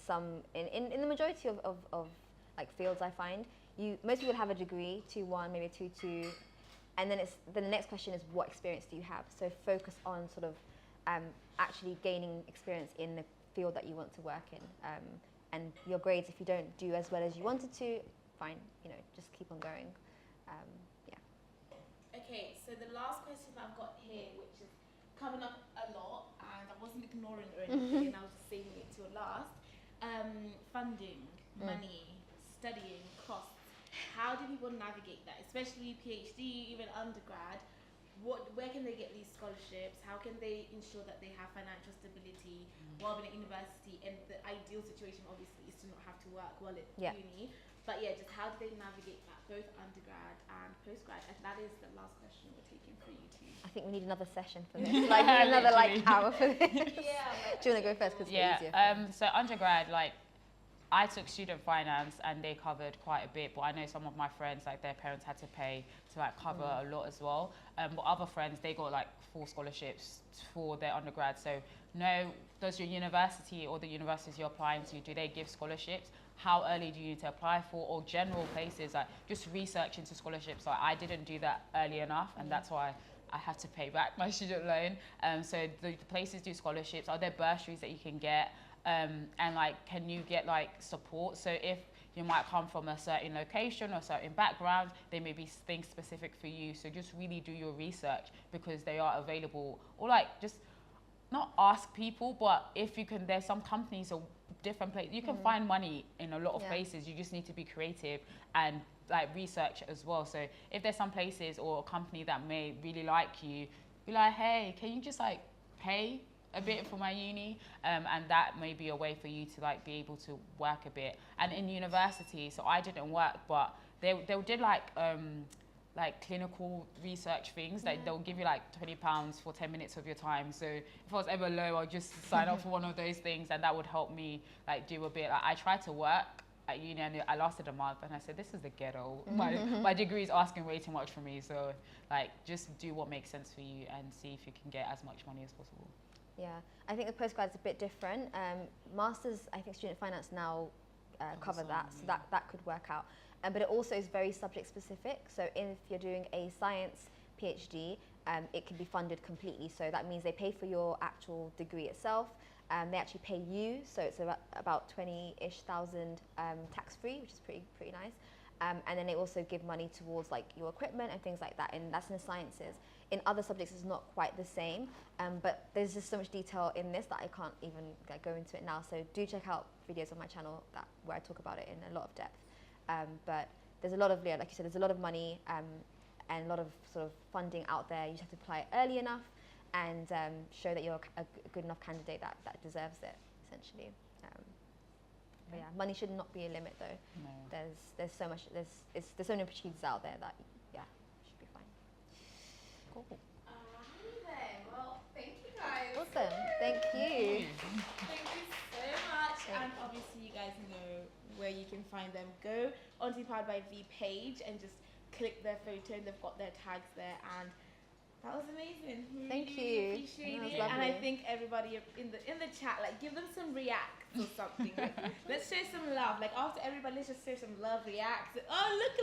the majority of like fields. I find most people have a degree, 2-1, maybe a 2-2, and then the next question is what experience do you have? So focus on sort of actually gaining experience in the field that you want to work in, and your grades, if you don't do as well as you wanted to, fine, you know, just keep on going. Okay, so the last question that I've got here, which is coming up a lot, and I wasn't ignoring or anything, and I was just saving it till last. Funding, money, studying, costs. How do people navigate that, especially PhD, even undergrad? Where can they get these scholarships? How can they ensure that they have financial stability while being at university? And the ideal situation, obviously, is to not have to work while at uni. But yeah, just how do they navigate that, both undergrad and postgrad? And that is the last question we're taking for you two. I think we need another session for this. Like another like hour for this. Yeah. Do you want to go first? Because it's easier. So undergrad, like I took student finance and they covered quite a bit, but I know some of my friends, like their parents had to pay to like cover a lot as well. But other friends, they got like full scholarships for their undergrad. So does your university or the universities you're applying to, do they give scholarships? How early do you need to apply for? Or general places, like just research into scholarships. Like I didn't do that early enough, and that's why I had to pay back my student loan. So the places do scholarships. Are there bursaries that you can get? And like, can you get like support? So if you might come from a certain location or certain background, there may be things specific for you. So just really do your research, because they are available. Or like just not ask people, but if you can, there's some companies or different places, you can find money in a lot of places. You just need to be creative and like research as well. So if there's some places or a company that may really like you, be like, hey, can you just like pay a bit for my uni? And that may be a way for you to like be able to work a bit. And in university, so I didn't work, but they did like clinical research things. Like they'll give you like £20 for 10 minutes of your time. So if I was ever low, I'll just sign up for one of those things, and that would help me like do a bit. Like, I tried to work at uni and I lasted a month, and I said, this is the ghetto. My degree is asking way too much from me. So like just do what makes sense for you and see if you can get as much money as possible. Yeah, I think the postgrad is a bit different. Masters, I think student finance now cover that, so that could work out. But it also is very subject specific. So if you're doing a science PhD, it can be funded completely. So that means they pay for your actual degree itself. They actually pay you, so it's about 20-ish thousand tax free, which is pretty nice. And then they also give money towards like your equipment and things like that, and that's in the sciences. In other subjects, it's not quite the same, but there's just so much detail in this that I can't even go into it now. So do check out videos on my channel where I talk about it in a lot of depth. But there's a lot of, like you said, there's a lot of money and a lot of sort of funding out there. You just have to apply early enough and show that you're a good enough candidate that deserves it, essentially. But yeah, money should not be a limit though. No. There's so much, there's so many opportunities out there that should be fine. Cool. Then, well, thank you guys. Awesome. Thank you. Thank you so much. And obviously you guys know where you can find them. Go onto the Empowered by Vee page and just click their photo. They've got their tags there, and That was amazing. We Thank really you. Appreciate That was it. And I lovely. think everybody in the chat, like, give them some reacts or something. Like, let's show some love. Like, after everybody, let's just show some love reacts. Oh, look!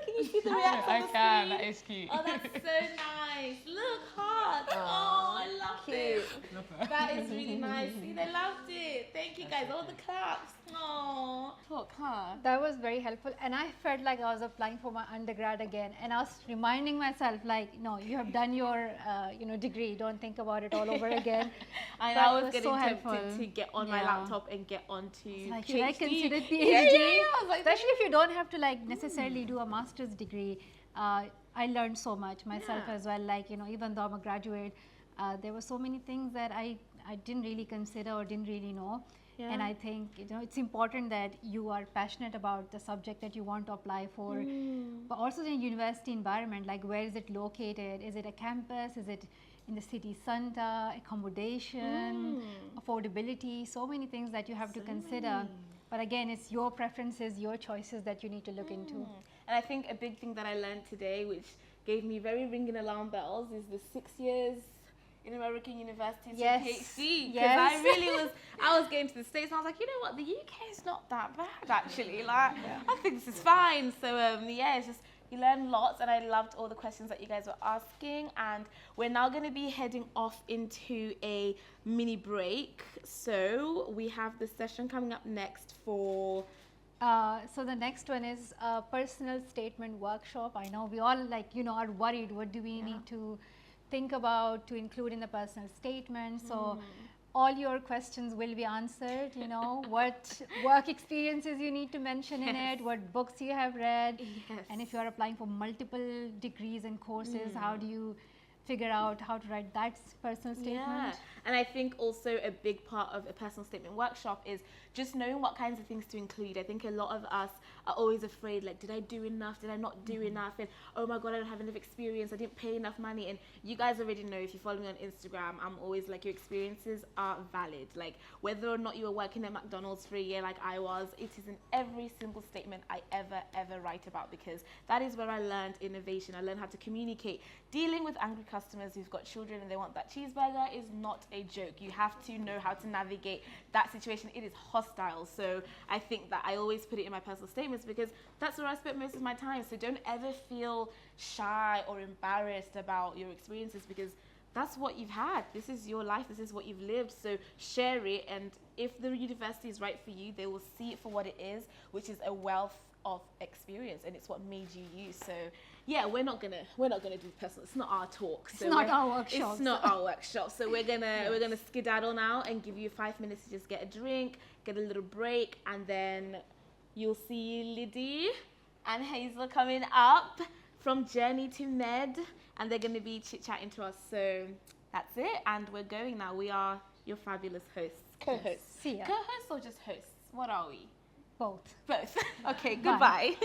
Can you see the reacts on I the can. screen? That is cute. Oh, that's so nice. Look, hearts. Oh, I love Cute. it. That is really nice. See, they loved it. Thank you, guys. All the claps. Oh, talk, huh? That was very helpful, and I felt like I was applying for my undergrad again, and I was reminding myself, like, no, you have done your, degree. Don't think about it all over again. I That was was getting so tempted helpful. to get on my Yeah. laptop and get onto Like, PhD. should I consider PhD? Yeah. I was like, Especially if you don't have to like necessarily do a master's degree. I learned so much myself Yeah. as well. Like, even though I'm a graduate, there were so many things that I didn't really consider or didn't really know. Yeah. And I think it's important that you are passionate about the subject that you want to apply for, but also the university environment. Like, where is it located? Is it a campus? Is it in the city center? Accommodation, affordability, so many things that you have to consider. But again, it's your preferences, your choices that you need to look into. And I think a big thing that I learned today, which gave me very ringing alarm bells, is the 6 years in American university to Yes. PhD. Because Yes. I was going to the States and I was like, you know what, the UK is not that bad actually. Like, I think this is fine. So it's just, you learn lots, and I loved all the questions that you guys were asking. And we're now going to be heading off into a mini break. So we have the session coming up next for... So the next one is a personal statement workshop. I know we all are worried. What do we need to think about to include in the personal statement? So all your questions will be answered. What work experiences you need to mention in it, what books you have read, and if you are applying for multiple degrees and courses, how do you figure out how to write that personal statement? Yeah, and I think also a big part of a personal statement workshop is just knowing what kinds of things to include. I think a lot of us are always afraid, like, did I do enough? Did I not do enough? And oh my God, I don't have enough experience. I didn't pay enough money. And you guys already know, if you follow me on Instagram, I'm always like, your experiences are valid. Like, whether or not you were working at McDonald's for a year like I was, it is in every single statement I ever write about, because that is where I learned innovation. I learned how to communicate. Dealing with angry customers who've got children and they want that cheeseburger is not a joke. You have to know how to navigate that situation. It is hostile. So I think that I always put it in my personal statements because that's where I spent most of my time. So don't ever feel shy or embarrassed about your experiences, because that's what you've had. This is your life. This is what you've lived. So share it. And if the university is right for you, they will see it for what it is, which is a wealth of experience, and it's what made you you. So yeah, we're not gonna do personal. It's not our talk. So It's not our workshop. It's not our workshop. So we're gonna skedaddle now and give you 5 minutes to just get a drink, get a little break, and then you'll see Liddy and Hazel coming up from Journey to Med, and they're gonna be chit-chatting to us. So that's it, and we're going now. We are your fabulous hosts, co-hosts. See ya. Co-hosts or just hosts? What are we? Both. Both. Okay, goodbye.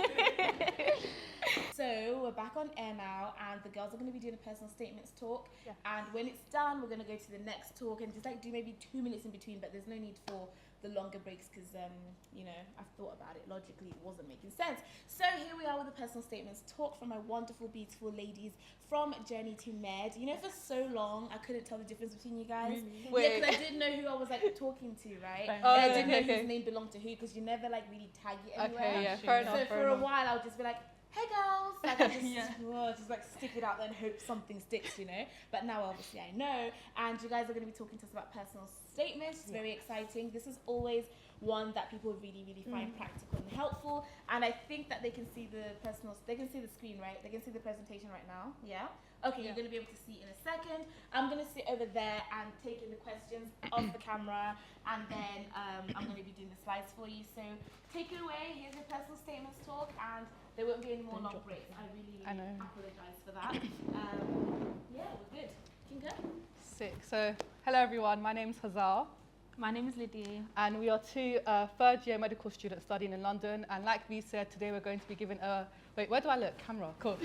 So we're back on air now, and the girls are going to be doing a personal statements talk. Yeah. And when it's done, we're going to go to the next talk and just like do maybe 2 minutes in between, but there's no need for the longer breaks because, I've thought about it. Logically, it wasn't making sense. So here we are with the personal statements talk from my wonderful, beautiful ladies from Journey to Med. For so long, I couldn't tell the difference between you guys. Wait. Yeah, because I didn't know who I was like talking to, right? Oh, And I didn't know okay. whose name belonged to who, because you never like really tag it anywhere. Okay, yeah, fair enough. So fair for a enough. while, I would just be like, "Hey girls," like I just like stick it out there and hope something sticks, But now obviously I know, and you guys are going to be talking to us about personal statements. It's very exciting. This is always one that people really, really find practical and helpful. And I think that they can see the screen, right? They can see the presentation right now. Yeah. Okay, you're going to be able to see in a second. I'm going to sit over there and take in the questions off the camera, and then I'm going to be doing the slides for you. So take it away. Here's your personal statements talk, and there won't be any more long breaks. I really apologize for that. Yeah, we're good. You can go. Sick. So, hello everyone, my name's Hazar, My name is Lydia. and we are two third-year medical students studying in London. And like Vee said, today we're going to be given a... Wait, where do I look? Camera, cool.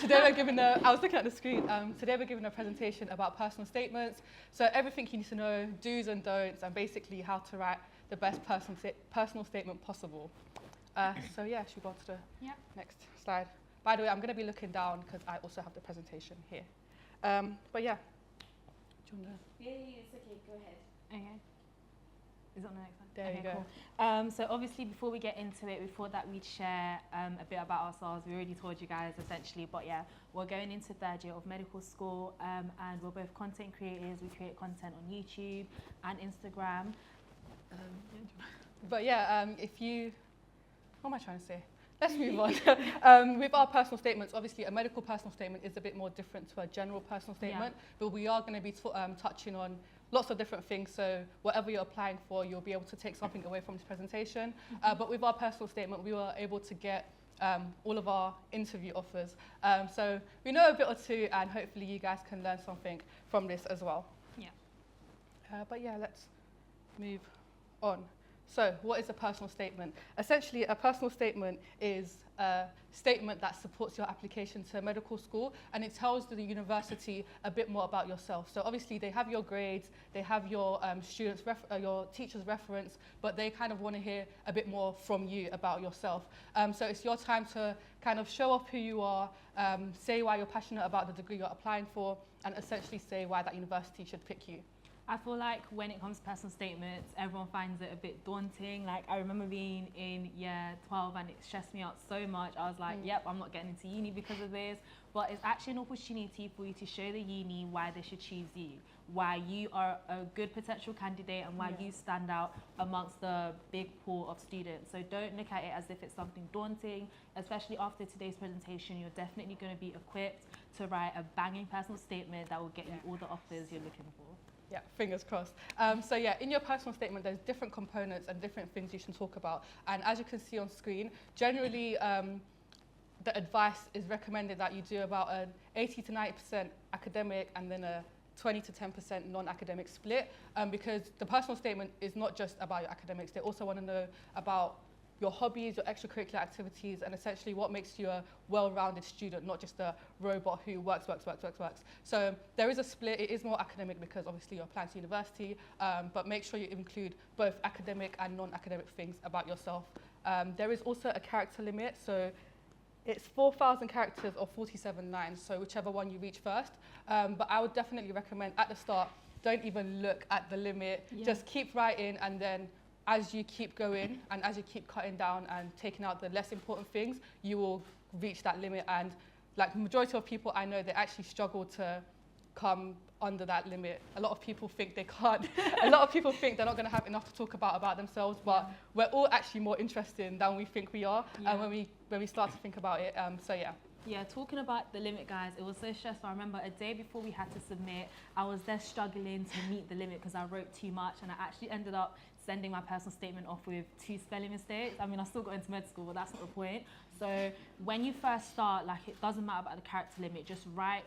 Today we're giving a... I was looking at the screen. Today we're giving a presentation about personal statements. So everything you need to know, do's and don'ts, and basically how to write the best personal statement possible. So yeah, should we go on to the next slide? By the way, I'm going to be looking down because I also have the presentation here. But yeah, do you want to? Yeah, it's okay. Go ahead. Okay. Is it on the next one? There okay, you go. Cool. So obviously before we get into it, we thought that we'd share a bit about ourselves. We already told you guys essentially, but yeah, we're going into third year of medical school and we're both content creators. We create content on YouTube and Instagram. But yeah, what am I trying to say? Let's move on. With our personal statements, obviously a medical personal statement is a bit more different to a general personal statement, but we are going to be touching on lots of different things. So whatever you're applying for, you'll be able to take something away from this presentation. But with our personal statement, we were able to get all of our interview offers. So we know a bit or two, and hopefully you guys can learn something from this as well. Yeah. But yeah, let's move on. So what is a personal statement? Essentially, a personal statement is a statement that supports your application to medical school, and it tells the university a bit more about yourself. So obviously they have your grades, they have your your teacher's reference, but they kind of want to hear a bit more from you about yourself. So it's your time to kind of show off who you are, say why you're passionate about the degree you're applying for, and essentially say why that university should pick you. I feel like when it comes to personal statements, everyone finds it a bit daunting. Like I remember being in year 12 and it stressed me out so much. I was like, yep, I'm not getting into uni because of this. But it's actually an opportunity for you to show the uni why they should choose you, why you are a good potential candidate and why you stand out amongst the big pool of students. So don't look at it as if it's something daunting, especially after today's presentation. You're definitely going to be equipped to write a banging personal statement that will get you all the offers you're looking for. Yeah, fingers crossed. So yeah, in your personal statement, there's different components and different things you should talk about. And as you can see on screen, generally the advice is recommended that you do about an 80 to 90% academic and then a 20 to 10% non-academic split, because the personal statement is not just about your academics. They also want to know about your hobbies, your extracurricular activities, and essentially what makes you a well-rounded student, not just a robot who works. So there is a split. It is more academic because obviously you're applying to university, but make sure you include both academic and non-academic things about yourself. There is also a character limit, so it's 4,000 characters or 47 lines, so whichever one you reach first. But I would definitely recommend at the start, don't even look at the limit, just keep writing, and then as you keep going and as you keep cutting down and taking out the less important things, you will reach that limit. And like the majority of people I know, they actually struggle to come under that limit. A lot of people think they can't. A lot of people think they're not going to have enough to talk about themselves, but we're all actually more interesting than we think we are when we start to think about it. So yeah. Yeah, talking about the limit, guys, it was so stressful. I remember a day before we had to submit, I was there struggling to meet the limit because I wrote too much, and I actually ended up sending my personal statement off with 2 spelling mistakes. I mean, I still got into med school, but that's not the point. So when you first start, like, it doesn't matter about the character limit, just write.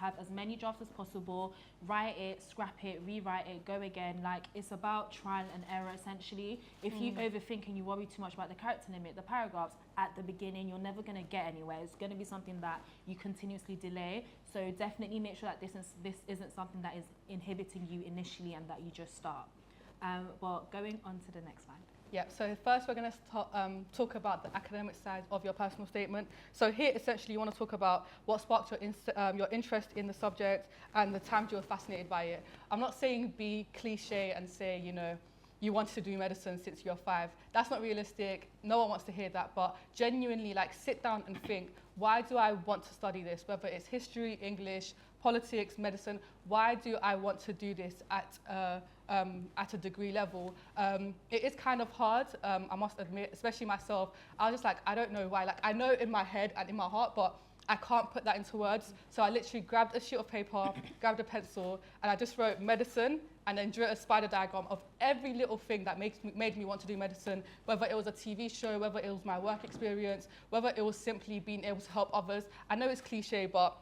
Have as many drafts as possible, write it, scrap it, rewrite it, go again. Like, it's about trial and error, essentially. If you overthink and you worry too much about the character limit, the paragraphs at the beginning, you're never gonna get anywhere. It's gonna be something that you continuously delay. So definitely make sure that this isn't something that is inhibiting you initially and that you just start. Well, going on to the next slide. Yeah, so first we're going to talk about the academic side of your personal statement. So here, essentially, you want to talk about what sparked your interest in the subject and the times you were fascinated by it. I'm not saying be cliche and say, you know, you wanted to do medicine since you're 5. That's not realistic. No one wants to hear that. But genuinely, like, sit down and think, why do I want to study this? Whether it's history, English, politics, medicine, why do I want to do this at a degree level? It is kind of hard, I must admit, especially myself. I was just like, I don't know why. Like, I know in my head and in my heart, but I can't put that into words. So I literally grabbed a sheet of paper, grabbed a pencil, and I just wrote medicine, and then drew a spider diagram of every little thing that made me want to do medicine, whether it was a TV show, whether it was my work experience, whether it was simply being able to help others. I know it's cliche, but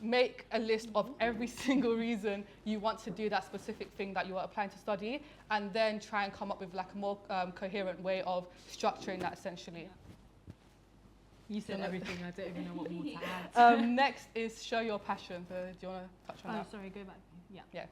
make a list of every single reason you want to do that specific thing that you are applying to study, and then try and come up with like a more coherent way of structuring that, essentially. You said everything. I don't even know what more to add. Next is show your passion. So do you want to touch on that? Oh, sorry, go back. Yeah.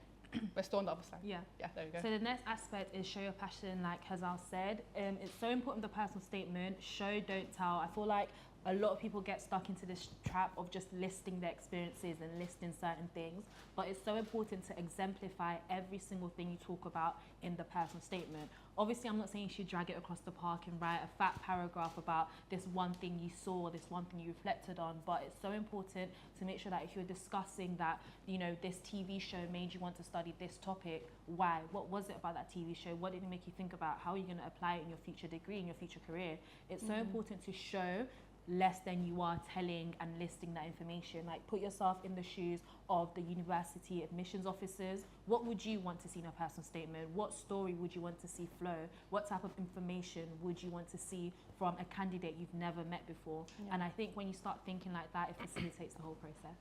We're still on the other side. Yeah. Yeah, there we go. So the next aspect is show your passion, like Hazal said. It's so important, the personal statement, show, don't tell. I feel like a lot of people get stuck into this trap of just listing their experiences and listing certain things, but it's so important to exemplify every single thing you talk about in the personal statement. Obviously, I'm not saying you should drag it across the park and write a fat paragraph about this one thing you saw, this one thing you reflected on, but it's so important to make sure that if you're discussing that, you know, this TV show made you want to study this topic, why? What was it about that TV show? What did it make you think about? How are you going to apply it in your future degree, in your future career? It's so important to show less than you are telling and listing that information. Like, put yourself in the shoes of the university admissions officers. What would you want to see in a personal statement? What story would you want to see flow? What type of information would you want to see from a candidate you've never met before? And I think when you start thinking like that, it facilitates the whole process.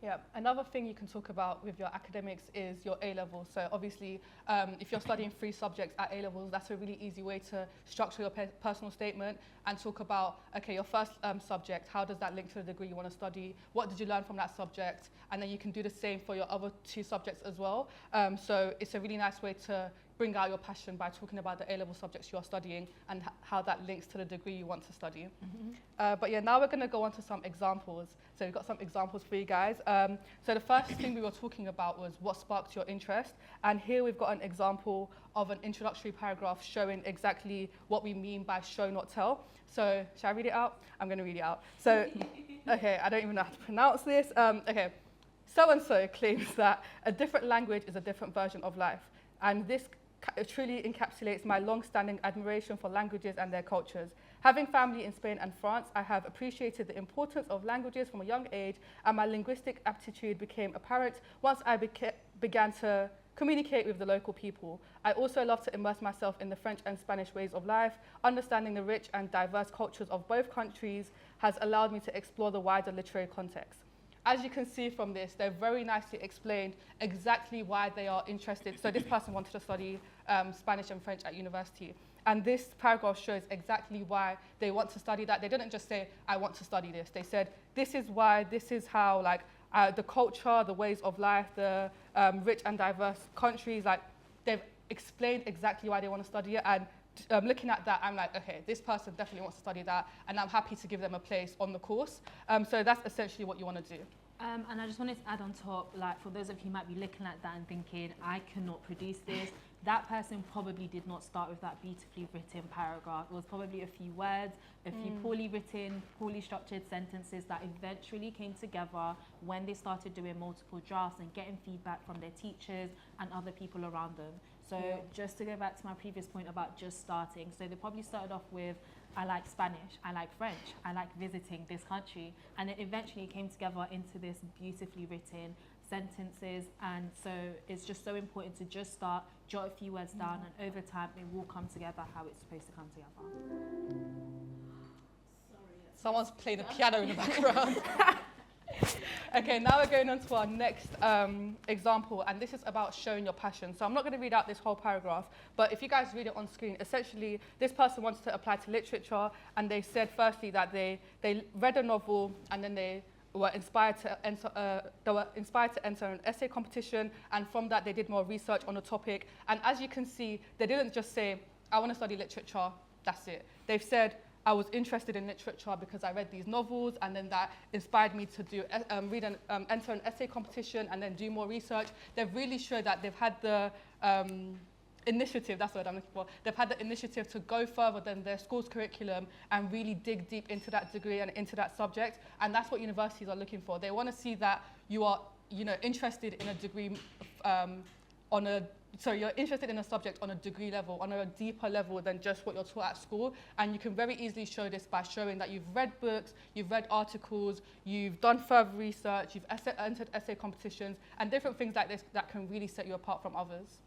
Yeah, another thing you can talk about with your academics is your A-levels. So obviously, if you're studying 3 subjects at A-levels, that's a really easy way to structure your personal statement and talk about, okay, your first subject, how does that link to the degree you want to study? What did you learn from that subject? And then you can do the same for your other 2 subjects as well. So it's a really nice way to bring out your passion by talking about the A-level subjects you are studying and how that links to the degree you want to study. But yeah, now we're going to go on to some examples. So we've got some examples for you guys. So the first thing we were talking about was what sparked your interest. And here we've got an example of an introductory paragraph showing exactly what we mean by show, not tell. So shall I read it out? I'm going to read it out. So, okay, I don't even know how to pronounce this. Okay, so-and-so claims that a different language is a different version of life. And this truly encapsulates my long-standing admiration for languages and their cultures. Having family in Spain and France, I have appreciated the importance of languages from a young age, and my linguistic aptitude became apparent once I began to communicate with the local people. I also love to immerse myself in the French and Spanish ways of life. Understanding the rich and diverse cultures of both countries has allowed me to explore the wider literary context. As you can see from this, they've very nicely explained exactly why they are interested. So this person wanted to study Spanish and French at university. And this paragraph shows exactly why they want to study that. They didn't just say, I want to study this. They said, this is why, this is how, like, the culture, the ways of life, the rich and diverse countries, like, they've explained exactly why they want to study it. And looking at that, I'm like, okay, this person definitely wants to study that, and I'm happy to give them a place on the course. So that's essentially what you want to do. And I just wanted to add on top, like, for those of you who might be looking at that and thinking, I cannot produce this, that person probably did not start with that beautifully written paragraph. It was probably a few words, a few poorly written, poorly structured sentences that eventually came together when they started doing multiple drafts and getting feedback from their teachers and other people around them. So just to go back to my previous point about just starting, so they probably started off with, I like Spanish, I like French, I like visiting this country, and it eventually came together into this beautifully written sentences. And so it's just so important to just start, jot a few words down, and over time it will come together how it's supposed to come together. Someone's playing the piano in the background. Okay, now we're going on to our next example, and this is about showing your passion. So I'm not going to read out this whole paragraph, but if you guys read it on screen, essentially this person wanted to apply to literature, and they said firstly that they read a novel, and then they were inspired to enter an essay competition, and from that they did more research on the topic. And as you can see, they didn't just say, I want to study literature, that's it. They've said, I was interested in literature because I read these novels, and then that inspired me to do enter an essay competition and then do more research. They've really showed that they've had the initiative, that's what I'm looking for. They've had the initiative to go further than their school's curriculum and really dig deep into that degree and into that subject. And that's what universities are looking for. They want to see that you are, interested in a degree you're interested in a subject on a degree level, on a deeper level than just what you're taught at school. And you can very easily show this by showing that you've read books, you've read articles, you've done further research, you've entered essay competitions, and different things like this that can really set you apart from others.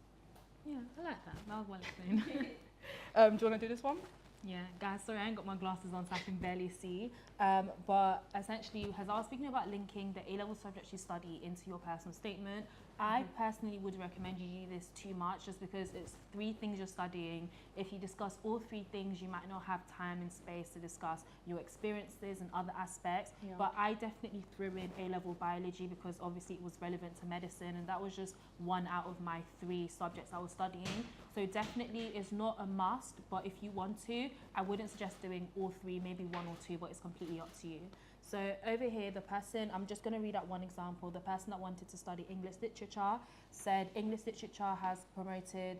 Yeah, I like that. That was well explained. Do you want to do this one? Yeah, guys, sorry I ain't got my glasses on so I can barely see. But essentially, as I was speaking about linking the A-level subjects you study into your personal statement, I personally would recommend you do this too much, just because it's 3 things you're studying. If you discuss all 3 things, you might not have time and space to discuss your experiences and other aspects. Yeah. But I definitely threw in A-level biology because obviously it was relevant to medicine, and that was just 1 out of my 3 subjects I was studying. So definitely it's not a must, but if you want to, I wouldn't suggest doing all 3, maybe 1 or 2, but it's completely up to you. So over here, the person, I'm just going to read out one example. The person that wanted to study English literature said English literature has promoted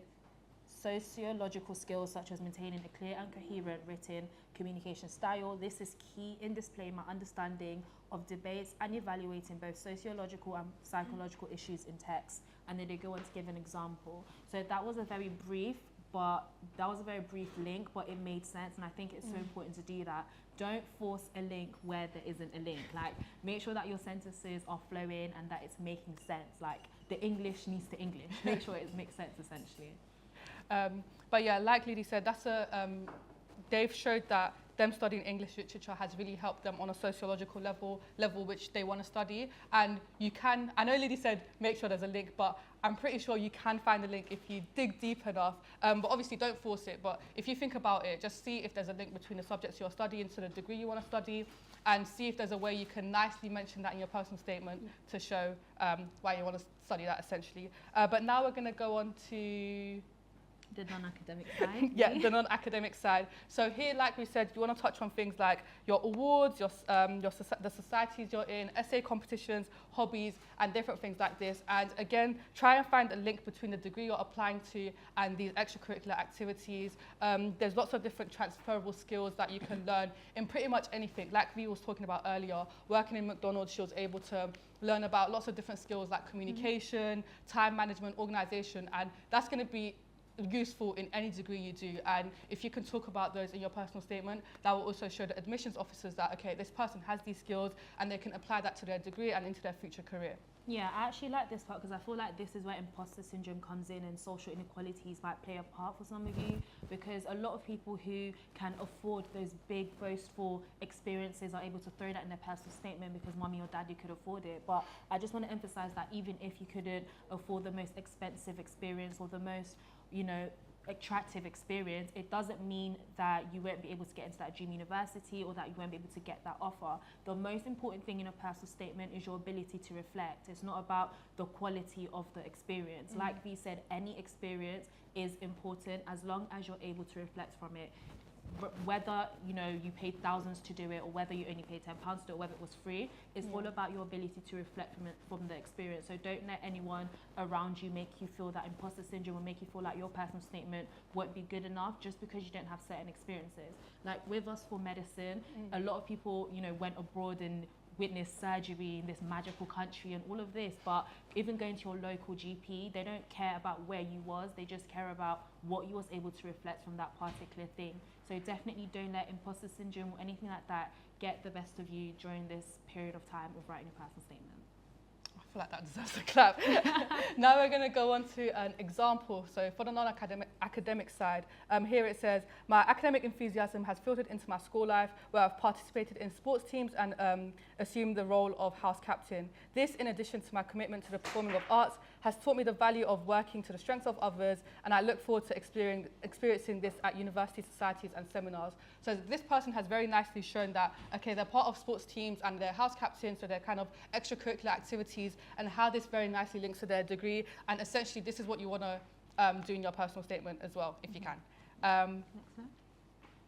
sociological skills such as maintaining a clear and coherent written communication style. This is key in displaying my understanding of debates and evaluating both sociological and psychological issues in text. And then they go on to give an example. So that was a very brief link, but it made sense, and I think it's so important to do that. Don't force a link where there isn't a link. Like, make sure that your sentences are flowing and that it's making sense. Like, the English needs to English. Make sure it makes sense, essentially. But yeah, like Lily said, that's they've showed that them studying English literature has really helped them on a sociological level which they want to study. And you can, I know Lily said make sure there's a link, but I'm pretty sure you can find a link if you dig deep enough. But obviously don't force it. But if you think about it, just see if there's a link between the subjects you're studying to the degree you want to study, and see if there's a way you can nicely mention that in your personal statement to show why you want to study that, essentially. But now we're going to go on to The non-academic side. yeah, the non-academic side. So here, like we said, you want to touch on things like your awards, the societies you're in, essay competitions, hobbies, and different things like this. And again, try and find a link between the degree you're applying to and these extracurricular activities. There's lots of different transferable skills that you can learn in pretty much anything. Like we was talking about earlier, working in McDonald's, she was able to learn about lots of different skills like communication, time management, organization, and that's going to be useful in any degree you do. And if you can talk about those in your personal statement, that will also show the admissions officers that, okay, this person has these skills and they can apply that to their degree and into their future career. Yeah, I actually like this part because I feel like this is where imposter syndrome comes in and social inequalities might play a part for some of you, because a lot of people who can afford those big boastful experiences are able to throw that in their personal statement because mommy or daddy could afford it. But I just want to emphasize that even if you couldn't afford the most expensive experience or the most, you know, attractive experience, it doesn't mean that you won't be able to get into that dream university or that you won't be able to get that offer. The most important thing in a personal statement is your ability to reflect. It's not about the quality of the experience. Like we said, any experience is important as long as you're able to reflect from it. Whether, you know, you paid thousands to do it or whether you only paid £10 to do it, whether it was free, it's all about your ability to reflect from the experience. So don't let anyone around you make you feel that imposter syndrome or make you feel like your personal statement won't be good enough just because you don't have certain experiences. Like with us for medicine, a lot of people, you know, went abroad and witnessed surgery in this magical country and all of this, but even going to your local GP, they don't care about where you was, they just care about what you was able to reflect from that particular thing. So definitely don't let imposter syndrome or anything like that get the best of you during this period of time of writing your personal statement. I feel like that deserves a clap. Now we're going to go on to an example. So for the non-academic side, here it says, my academic enthusiasm has filtered into my school life where I've participated in sports teams and assumed the role of house captain. This, in addition to my commitment to the performing of arts, has taught me the value of working to the strengths of others, and I look forward to experiencing this at university societies and seminars. So this person has very nicely shown that, okay, they're part of sports teams and they're house captains, so they're kind of extracurricular activities, and how this very nicely links to their degree. And essentially, this is what you want to do in your personal statement as well, if you can.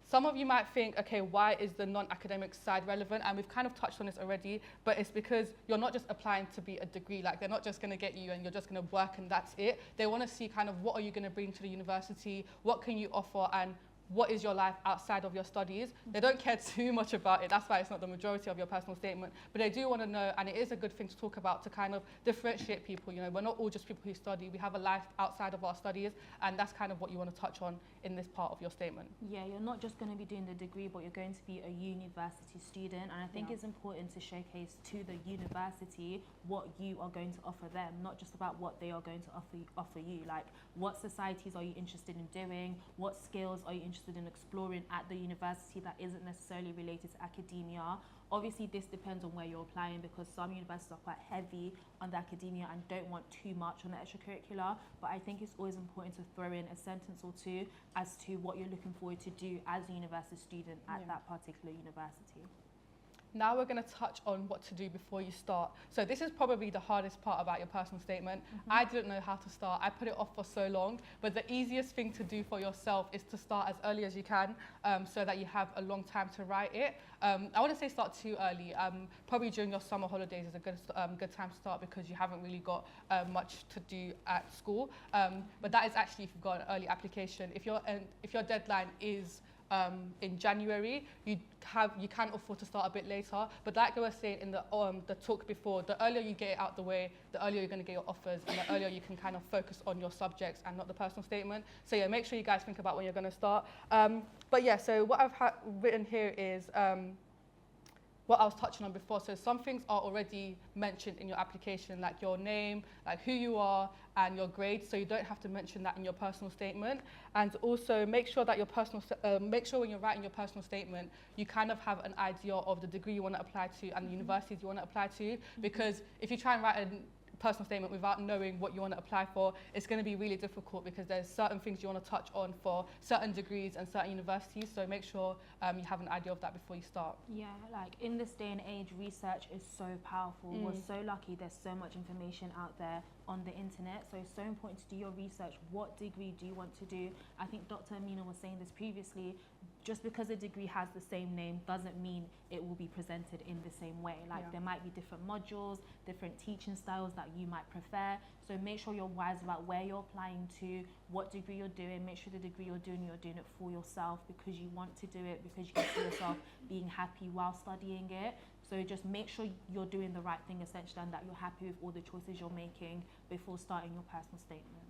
Some of you might think, okay, why is the non-academic side relevant? And we've kind of touched on this already, but it's because you're not just applying to be a degree. Like, they're not just going to get you and you're just going to work and that's it. They want to see kind of what are you going to bring to the university, what can you offer, and what is your life outside of your studies. They don't care too much about it. That's why it's not the majority of your personal statement. But they do want to know, and it is a good thing to talk about to kind of differentiate people. You know, we're not all just people who study. We have a life outside of our studies, and that's kind of what you want to touch on in this part of your statement. Yeah, you're not just going to be doing the degree, but you're going to be a university student. And I think Yeah. it's important to showcase to the university what you are going to offer them, not just about what they are going to offer you. Like, what societies are you interested in doing? What skills are you interested in exploring at the university that isn't necessarily related to academia? Obviously, this depends on where you're applying, because some universities are quite heavy on the academia and don't want too much on the extracurricular. But I think it's always important to throw in a sentence or two as to what you're looking forward to do as a university student at that particular university. Now we're going to touch on what to do before you start. So this is probably the hardest part about your personal statement. I didn't know how to start. I put it off for so long. But the easiest thing to do for yourself is to start as early as you can, so that you have a long time to write it. I wouldn't say start too early. Probably during your summer holidays is a good time to start, because you haven't really got much to do at school. But that is actually if you've got an early application. If your deadline is in January, you can afford to start a bit later. But like I was saying in the talk before, the earlier you get it out the way, the earlier you're going to get your offers, and the earlier you can kind of focus on your subjects and not the personal statement. So yeah, make sure you guys think about when you're going to start. But yeah, so what I've written here is what I was touching on before. So some things are already mentioned in your application, like your name, like who you are, and your grade. So you don't have to mention that in your personal statement. And also make sure that when you're writing your personal statement, you kind of have an idea of the degree you want to apply to and the universities you want to apply to. Because if you try and write a personal statement without knowing what you want to apply for, it's going to be really difficult, because there's certain things you want to touch on for certain degrees and certain universities. So make sure you have an idea of that before you start. Yeah, like in this day and age, research is so powerful. We're so lucky there's so much information out there on the internet. So it's so important to do your research. What degree do you want to do? I think Dr. Amina was saying this previously. Just because a degree has the same name doesn't mean it will be presented in the same way. Like there might be different modules, different teaching styles that you might prefer. So make sure you're wise about where you're applying to, what degree you're doing. Make sure the degree you're doing it for yourself, because you want to do it, because you can see yourself being happy while studying it. So just make sure you're doing the right thing essentially, and that you're happy with all the choices you're making before starting your personal statement.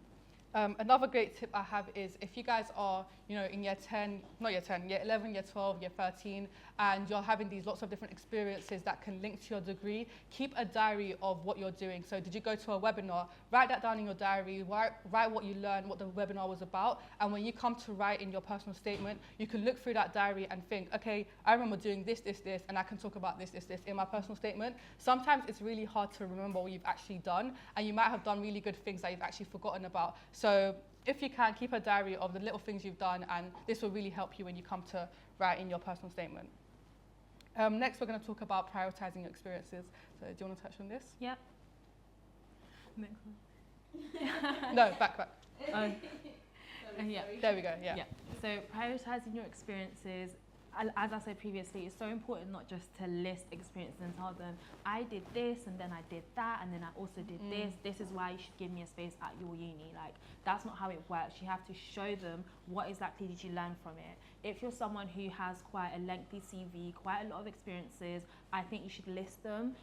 Another great tip I have is, if you guys are, in year 11, year 12, year 13, and you're having these lots of different experiences that can link to your degree, keep a diary of what you're doing. So did you go to a webinar? Write that down in your diary, write what you learned, what the webinar was about. And when you come to write in your personal statement, you can look through that diary and think, okay, I remember doing this, and I can talk about this in my personal statement. Sometimes it's really hard to remember what you've actually done, and you might have done really good things that you've actually forgotten about. So if you can, keep a diary of the little things you've done, and this will really help you when you come to write in your personal statement. Next, we're going to talk about prioritizing your experiences. So do you want to touch on this? Yep. Next one. No, back. Yeah. There we go, yeah. So prioritizing your experiences, as I said previously, it's so important not just to list experiences and tell them, I did this and then I did that and then I also did this. This is why you should give me a space at your uni. Like, that's not how it works. You have to show them what exactly did you learn from it. If you're someone who has quite a lengthy CV, quite a lot of experiences, I think you should list them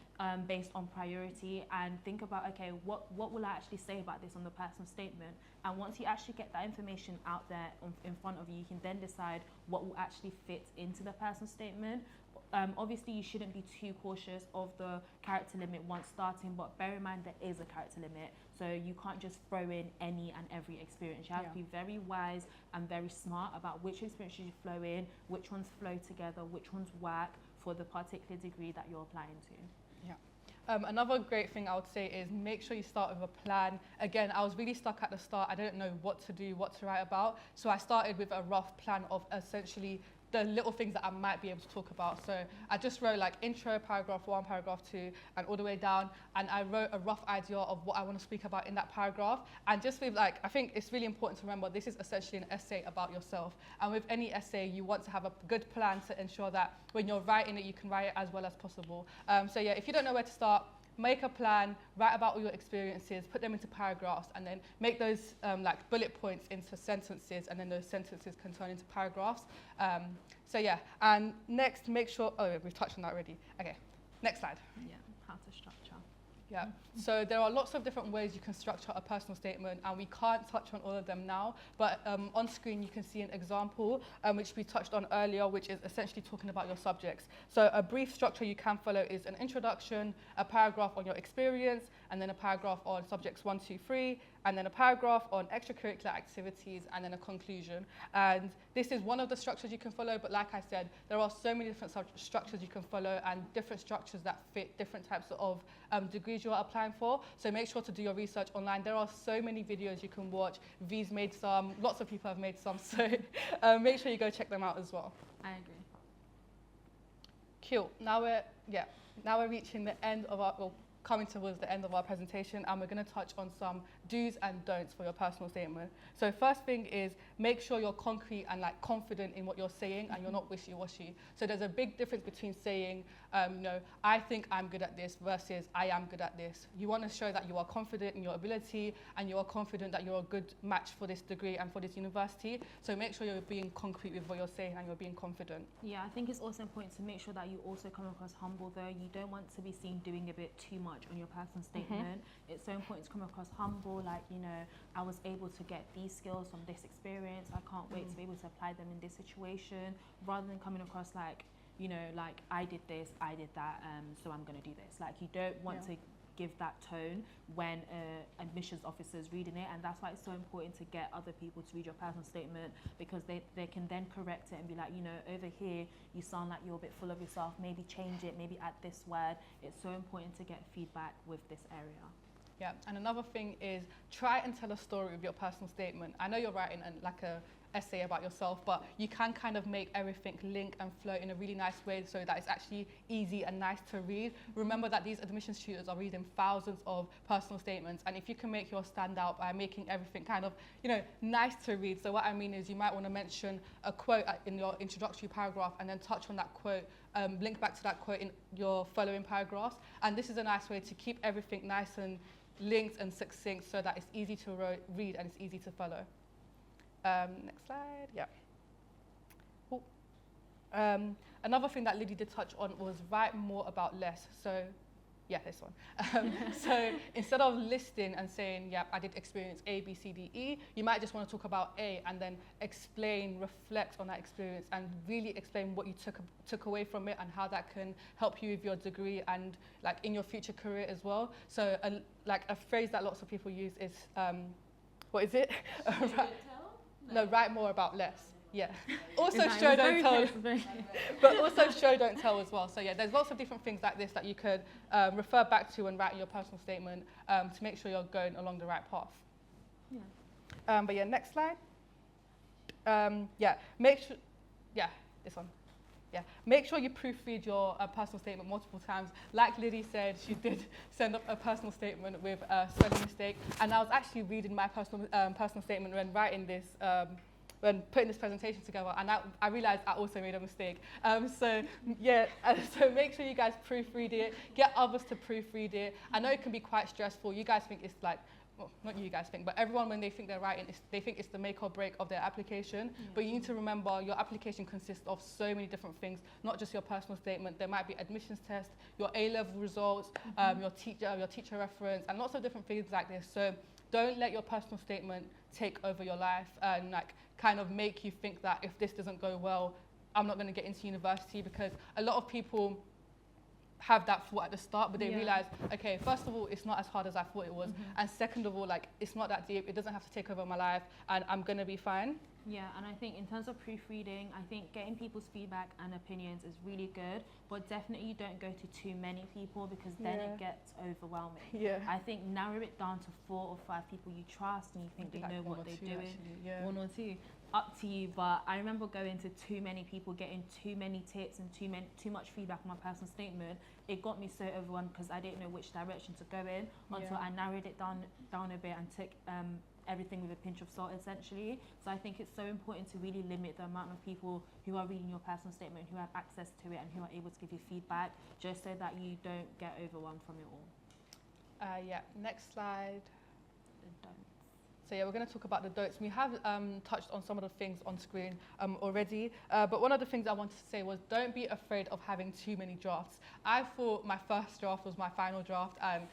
based on priority, and think about, okay, what will I actually say about this on the personal statement? And once you actually get that information out there in front of you, you can then decide what will actually fit into the personal statement. Obviously, you shouldn't be too cautious of the character limit once starting, but bear in mind there is a character limit. So you can't just throw in any and every experience. You have to be very wise and very smart about which experience you flow in, which ones flow together, which ones work for the particular degree that you're applying to. Another great thing I would say is make sure you start with a plan. Again, I was really stuck at the start. I didn't know what to do, what to write about. So I started with a rough plan of essentially the little things that I might be able to talk about. So I just wrote like intro, paragraph 1, paragraph 2, and all the way down. And I wrote a rough idea of what I want to speak about in that paragraph. And just with I think it's really important to remember this is essentially an essay about yourself. And with any essay, you want to have a good plan to ensure that when you're writing it, you can write it as well as possible. So yeah, if you don't know where to start, make a plan, write about all your experiences, put them into paragraphs, and then make those bullet points into sentences, and then those sentences can turn into paragraphs. So yeah, and next, make sure, we've touched on that already. Okay, next slide. Yeah, how to structure Yeah, so there are lots of different ways you can structure a personal statement, and we can't touch on all of them now, but on screen you can see an example which we touched on earlier, which is essentially talking about your subjects. So a brief structure you can follow is an introduction, a paragraph on your experience, and then a paragraph on subjects 1, 2, 3, and then a paragraph on extracurricular activities, and then a conclusion. And this is one of the structures you can follow, but like I said, there are so many different structures you can follow and different structures that fit different types of degrees you are applying for. So make sure to do your research online. There are so many videos you can watch. Vee's made some, lots of people have made some, so make sure you go check them out as well. I agree. Cool. Now we're reaching the end of our, well, coming towards the end of our presentation, and we're going to touch on some do's and don'ts for your personal statement. So first thing is make sure you're concrete and like confident in what you're saying, and you're not wishy-washy. So there's a big difference between saying, I think I'm good at this versus I am good at this. You want to show that you are confident in your ability, and you are confident that you're a good match for this degree and for this university. So make sure you're being concrete with what you're saying and you're being confident. Yeah, I think it's also important to make sure that you also come across humble, though. You don't want to be seen doing a bit too much on your personal statement. It's so important to come across humble, like, I was able to get these skills from this experience. I can't wait to be able to apply them in this situation, rather than coming across like, like I did this, I did that, so I'm going to do this. Like, you don't want to give that tone when admissions officers reading it, and that's why it's so important to get other people to read your personal statement, because they can then correct it and be like, over here you sound like you're a bit full of yourself, maybe change it, maybe add this word. It's so important to get feedback with this area. Yeah, and another thing is try and tell a story with your personal statement. I know you're writing like a essay about yourself, but you can kind of make everything link and flow in a really nice way so that it's actually easy and nice to read. Remember that these admissions tutors are reading thousands of personal statements, and if you can make yours stand out by making everything kind of, nice to read. So what I mean is you might want to mention a quote in your introductory paragraph and then touch on that quote, link back to that quote in your following paragraphs. And this is a nice way to keep everything nice and linked and succinct so that it's easy to read and it's easy to follow. Next slide, yeah. Another thing that Liddy did touch on was write more about less. So, yeah, this one. So instead of listing and saying, yeah, I did experience A, B, C, D, E, you might just want to talk about A and then explain, reflect on that experience and really explain what you took away from it and how that can help you with your degree and like in your future career as well. So like a phrase that lots of people use is, what is it? No, write more about less. Yeah. Also show, don't tell. But also show, don't tell as well. So yeah, there's lots of different things like this that you could refer back to when writing your personal statement to make sure you're going along the right path. Yeah. But yeah, next slide. This one. Yeah, make sure you proofread your personal statement multiple times. Like Liddy said, she did send up a personal statement with a spelling mistake, and I was actually reading my personal statement when writing this, when putting this presentation together, and I realized I also made a mistake. So make sure you guys proofread it, get others to proofread it. I know it can be quite stressful. You guys think it's like, well, not you guys think, but everyone when they think they're writing, they think it's the make or break of their application. But you need to remember your application consists of so many different things, not just your personal statement. There might be admissions test, your A-level results, your teacher reference, and lots of different things like this. So don't let your personal statement take over your life and like kind of make you think that if this doesn't go well, I'm not going to get into university, because a lot of people have that thought at the start, but they realize, okay, first of all, it's not as hard as I thought it was, and second of all, like, it's not that deep, it doesn't have to take over my life, and I'm gonna be fine. Yeah, and I think in terms of proofreading, I think getting people's feedback and opinions is really good, but definitely you don't go to too many people, because then it gets overwhelming. Yeah. I think narrow it down to 4 or 5 people you trust and you think they know what they're doing. Actually, 1 or 2. Up to you, but I remember going to too many people, getting too many tips and too much feedback on my personal statement. It got me so overwhelmed because I didn't know which direction to go in until I narrowed it down a bit and took everything with a pinch of salt, essentially. So I think it's so important to really limit the amount of people who are reading your personal statement, who have access to it and who are able to give you feedback, just so that you don't get overwhelmed from it all. Next slide. So yeah, we're going to talk about the don'ts. We have touched on some of the things on screen already, but one of the things I wanted to say was don't be afraid of having too many drafts. I thought my first draft was my final draft, and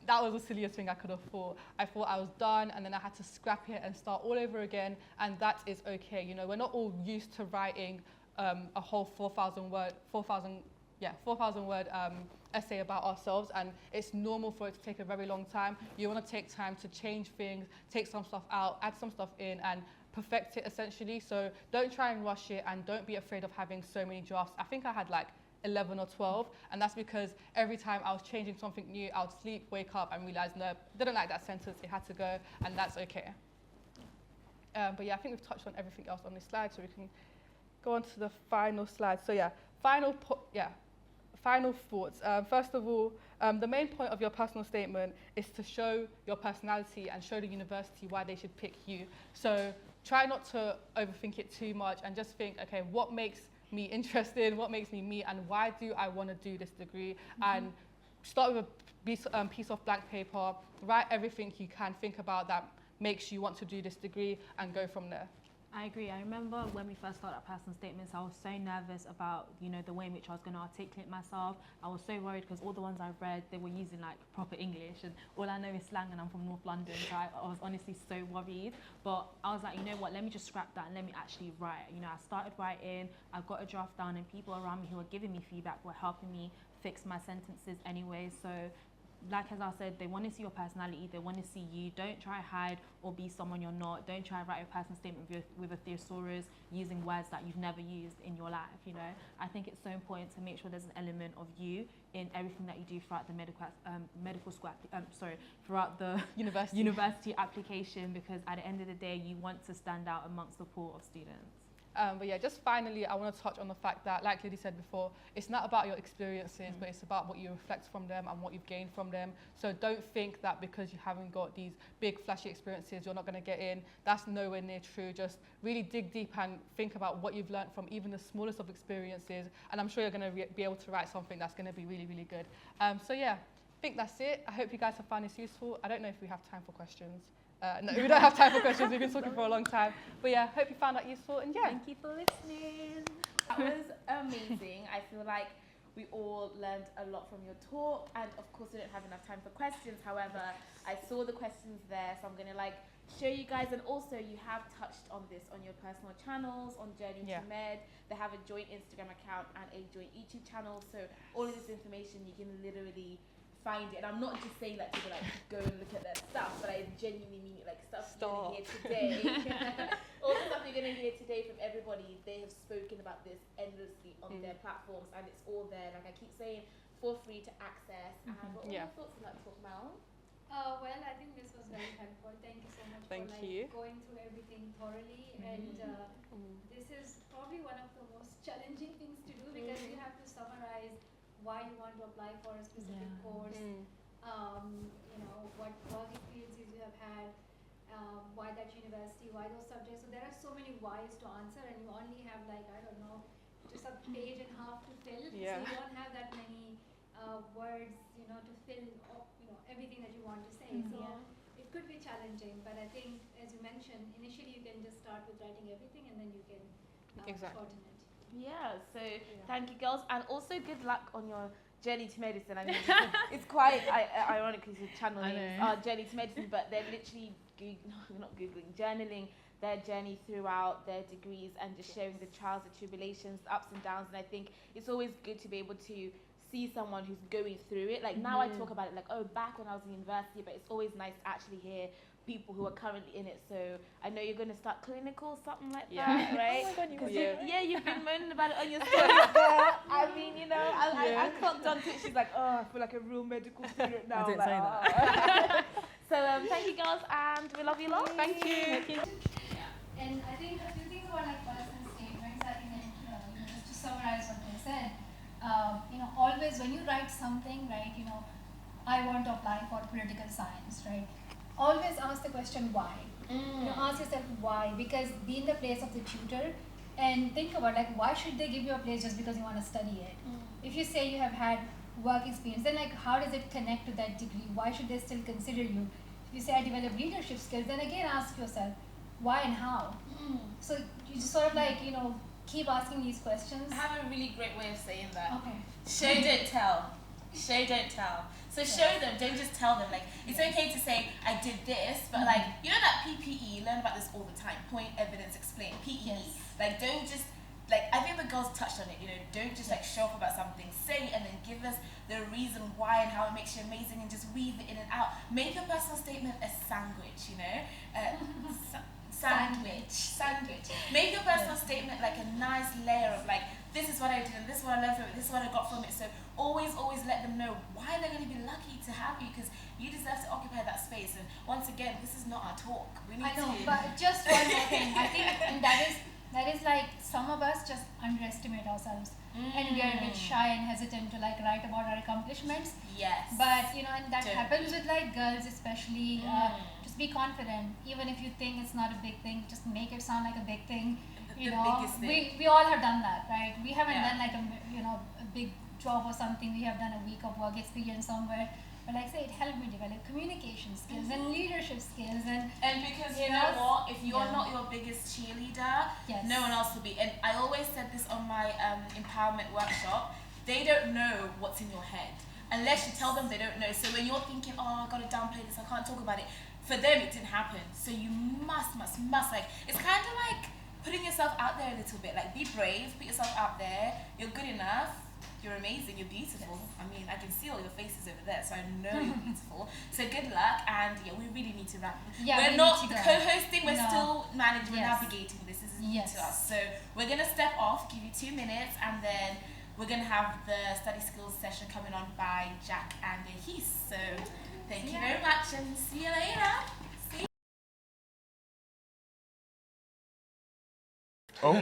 that was the silliest thing I could have thought. I thought I was done, and then I had to scrap it and start all over again, and that is okay. You know, we're not all used to writing a whole 4,000 word essay about ourselves, and it's normal for it to take a very long time. You want to take time to change things, take some stuff out, add some stuff in, and perfect it essentially. So don't try and rush it, and don't be afraid of having so many drafts. I think I had like 11 or 12, and that's because every time I was changing something new, I would sleep, wake up, and realize, no, didn't like that sentence, it had to go, and that's okay. But yeah, I think we've touched on everything else on this slide, so we can go on to the final slide. So yeah, final thoughts. First of all, the main point of your personal statement is to show your personality and show the university why they should pick you. So try not to overthink it too much, and just think, okay, what makes me interested, what makes me me, and why do I want to do this degree? And start with a piece of blank paper, write everything you can think about that makes you want to do this degree, and go from there. I agree. I remember when we first started our personal statements, I was so nervous about, you know, the way in which I was going to articulate myself. I was so worried because all the ones I've read, they were using like proper English, and all I know is slang, and I'm from North London, so I was honestly so worried. But I was like, you know what, let me just scrap that and let me actually write. You know, I started writing, I got a draft down, and people around me who were giving me feedback were helping me fix my sentences anyway. So like as I said, they want to see your personality, they want to see you. Don't try hide or be someone you're not. Don't try write a personal statement with a thesaurus using words that you've never used in your life, you know. I think it's so important to make sure there's an element of you in everything that you do throughout the throughout the university application, because at the end of the day, you want to stand out amongst the pool of students. But yeah, just finally, I want to touch on the fact that, like Lily said before, it's not about your experiences, but it's about what you reflect from them and what you've gained from them. So don't think that because you haven't got these big flashy experiences, you're not going to get in. That's nowhere near true. Just really dig deep and think about what you've learned from even the smallest of experiences, and I'm sure you're going to be able to write something that's going to be really, really good. So yeah, I think that's it. I hope you guys have found this useful. I don't know if we have time for questions. No, we don't have time for questions. We've been talking for a long time. But yeah, hope you found that useful. And yeah. Thank you for listening. That was amazing. I feel like we all learned a lot from your talk. And of course, we don't have enough time for questions. However, I saw the questions there, so I'm going to show you guys. And also, you have touched on this on your personal channels, on Journey to Med. They have a joint Instagram account and a joint YouTube channel. So all of this information, you can literally find it. And I'm not just saying that to go and look at their stuff, but I genuinely mean it, stuff you're going to hear today. All the stuff you're going to hear today from everybody, they have spoken about this endlessly on their platforms, and it's all there. Like I keep saying, for free to access. And what are your thoughts on that talk, Mel? Well, I think this was very helpful. Thank you so much for going through everything thoroughly. And this is probably one of the most challenging things to do, because you have to summarize why you want to apply for a specific course, you know, what work experiences you have had, why that university, why those subjects. So there are so many whys to answer, and you only have I don't know, just a page and a half to fill. So you don't have that many words, you know, to fill everything that you want to say. So it could be challenging, but I think, as you mentioned, initially you can just start with writing everything, and then you can shorten it. Yeah, so thank you, girls, and also good luck on your journey to medicine. I mean, it's quite ironic because your channel names are Journey to Medicine, but they're literally journaling their journey throughout their degrees and just sharing the trials, the tribulations, the ups and downs. And I think it's always good to be able to see someone who's going through it. Now I talk about it back when I was in university, but it's always nice to actually hear people who are currently in it. So I know you're going to start clinical, something like that, right? Oh my God, you've been moaning about it on your stories, girl. I mean, you know, I clocked onto it. She's like, I feel like a real medical student now. I didn't say that. So thank you, girls, and we love you lot. Thank you. And I think a few things about personal statements. I think just to summarize what they said, always when you write something, right, I want to apply for political science, right? Always ask the question why. Ask yourself why, because be in the place of the tutor and think about why should they give you a place just because you want to study it. If you say you have had work experience, then how does it connect to that degree? Why should they still consider you? If you say I develop leadership skills, then again ask yourself why and how. So you just sort of keep asking these questions. I have a really great way of saying that. Okay. Show, don't tell. Show, don't tell. So show them, don't just tell them. Like, it's okay to say, I did this, but like, you know that PPE, you learn about this all the time. Point, evidence, explain. PE. Like, don't just, like, I think the girls touched on it, you know, don't just like show up about something, say it and then give us the reason why and how it makes you amazing and just weave it in and out. Make your personal statement a sandwich, you know? Sandwich. Make your personal statement like a nice layer of like, this is what I did and this is what I learned from it, this is what I got from it. So always let them know why they're going to be lucky to have you, because you deserve to occupy that space. And once again, this is not our talk. We need but just one more thing. I think, and that is like some of us just underestimate ourselves, and we are a bit shy and hesitant to like write about our accomplishments. Yes. But you know, and that happens with like girls especially. Just be confident, even if you think it's not a big thing. Just make it sound like a big thing. You know, we all have done that, right? We haven't done like a big job or something. We have done a week of work experience somewhere. But like I say, it helped me develop communication skills and leadership skills, and because you know what, if you're not your biggest cheerleader, no one else will be. And I always said this on my empowerment workshop, they don't know what's in your head unless you tell them. They don't know. So when you're thinking, oh, I gotta downplay this, I can't talk about it, for them it didn't happen. So you must like, it's kind of like putting yourself out there a little bit. Like, be brave, put yourself out there. You're good enough. You're amazing, you're beautiful. I mean, I can see all your faces over there, so I know you're beautiful. So good luck, and we really need to wrap. We're not co-hosting, we're still managing, we're navigating this. This is new to us. So we're gonna step off, give you 2 minutes, and then we're gonna have the study skills session coming on by Jack and Ahis. So thank you very much, and see you later. Oh,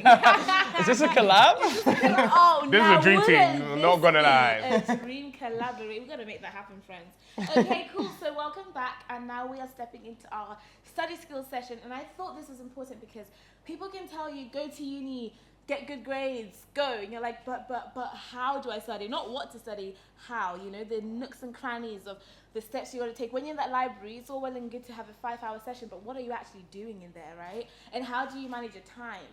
is this a collab? Oh, this is a dream team, I'm not gonna lie. A dream collaborate. We're gonna make that happen, friends. Okay, cool. So welcome back, and now we are stepping into our study skills session. And I thought this was important because people can tell you, go to uni, get good grades, go. And you're like, but how do I study? Not what to study, how. You know, the nooks and crannies of the steps you got to take. When you're in that library, it's all well and good to have a 5-hour session, but what are you actually doing in there, right? And how do you manage your time?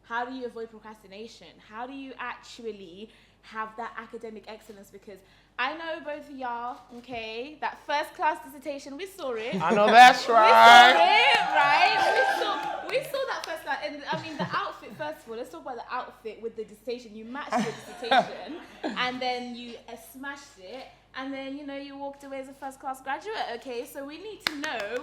How do you avoid procrastination? How do you actually have that academic excellence? Because I know both of y'all, okay, that first class dissertation, we saw it. I know that's right. We saw it, right? We saw that first class. And I mean, the outfit, first of all, let's talk about the outfit with the dissertation. You matched the dissertation, and then you smashed it. And then, you know, you walked away as a first class graduate, okay? So we need to know,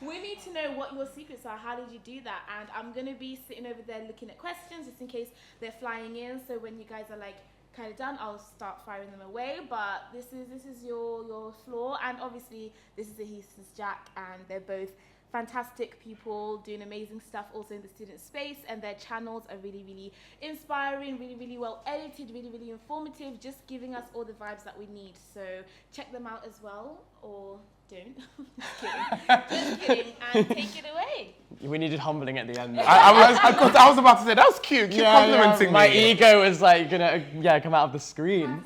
we need to know what your secrets are. How did you do that? And I'm gonna be sitting over there looking at questions just in case they're flying in. So when you guys are like kind of done, I'll start firing them away. But this is your floor. And obviously this is Ahis, this is Jack, and they're both fantastic people doing amazing stuff also in the student space, and their channels are really, really inspiring, really, really well edited, really, really informative, just giving us all the vibes that we need. So check them out as well, or don't. Just kidding, and take it away. We needed humbling at the end. I was about to say, that was cute. Keep complimenting me. My ego was like gonna come out of the screen.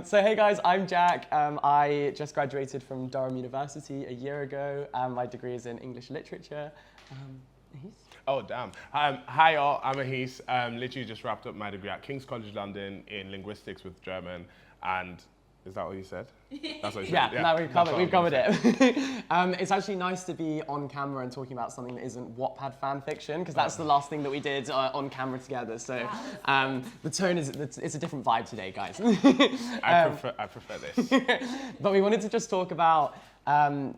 So hey guys, I'm Jack. I just graduated from Durham University a year ago. My degree is in English literature. Ahis? Oh, damn. Hi all, I'm Ahis. Literally just wrapped up my degree at King's College London in linguistics with German. And is that what you said? That's what you said. Yeah, no, we've covered it. It's actually nice to be on camera and talking about something that isn't Wattpad fan fiction, because that's the last thing that we did on camera together. So the tone it's a different vibe today, guys. I prefer this. But we wanted to just talk about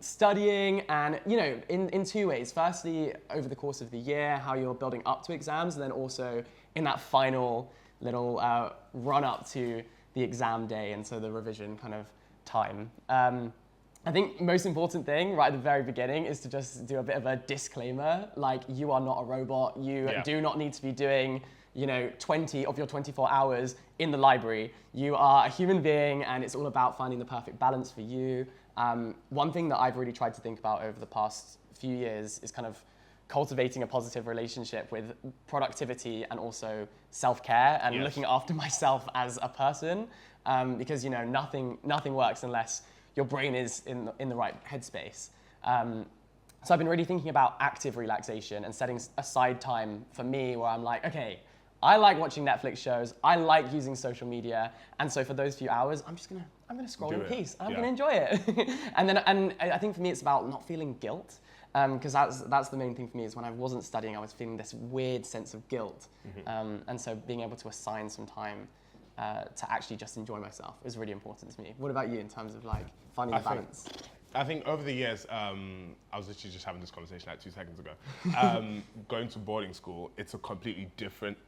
studying, and you know, in two ways. Firstly, over the course of the year, how you're building up to exams, and then also in that final little run up to the exam day, and so the revision kind of time. I think most important thing right at the very beginning is to just do a bit of a disclaimer, like you are not a robot. You do not need to be doing 20 of your 24 hours in the library. You are a human being, and it's all about finding the perfect balance for you. One thing that I've really tried to think about over the past few years is kind of cultivating a positive relationship with productivity and also self-care and looking after myself as a person, because nothing works unless your brain is in the right headspace. So I've been really thinking about active relaxation and setting aside time for me where I'm like, okay, I like watching Netflix shows. I like using social media. And so for those few hours, I'm gonna scroll in peace. I'm gonna enjoy it. and I think for me, it's about not feeling guilt. Because that's the main thing for me is when I wasn't studying, I was feeling this weird sense of guilt. And so being able to assign some time to actually just enjoy myself is really important to me. What about you in terms of like finding the balance? I think over the years, I was literally just having this conversation like 2 seconds ago. Going to boarding school, it's a completely different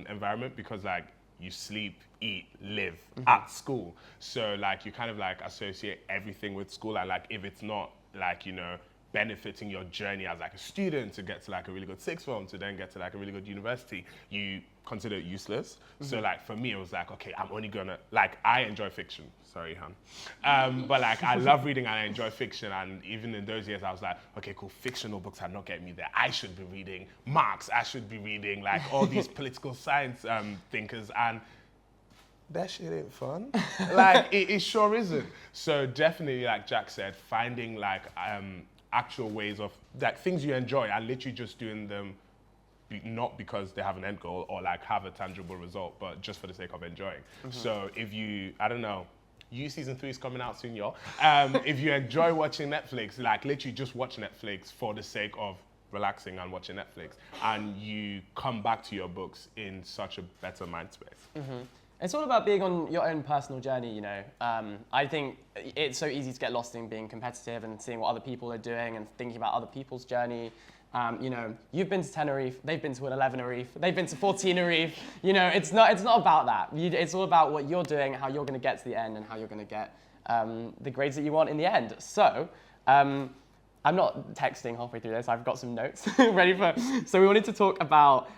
environment because like you sleep, eat, live at school. So like you kind of like associate everything with school, and like if it's not like, you know, benefiting your journey as like a student to get to like a really good sixth form to then get to like a really good university, you consider it useless. So like for me, it was like, okay, I'm only gonna, like I enjoy fiction, sorry Han. But like I love reading and I enjoy fiction, and even in those years I was like, okay cool, fictional books are not getting me there. I should be reading Marx, I should be reading like all these political science thinkers, and that shit ain't fun. Like it sure isn't. So definitely like Jack said, finding like actual ways of like things you enjoy and literally just doing them not because they have an end goal or like have a tangible result, but just for the sake of enjoying. So if you, I don't know, season 3 is coming out soon, y'all. If you enjoy watching Netflix, like literally just watch Netflix for the sake of relaxing and watching Netflix, and you come back to your books in such a better mind space. It's all about being on your own personal journey, you know. I think it's so easy to get lost in being competitive and seeing what other people are doing and thinking about other people's journey. You know, you've been to Tenerife, they've been to an 11 they've been to 14 You know, it's not about that. It's all about what you're doing, how you're going to get to the end, and how you're going to get the grades that you want in the end. So, I'm not texting halfway through this. I've got some notes ready for. So we wanted to talk about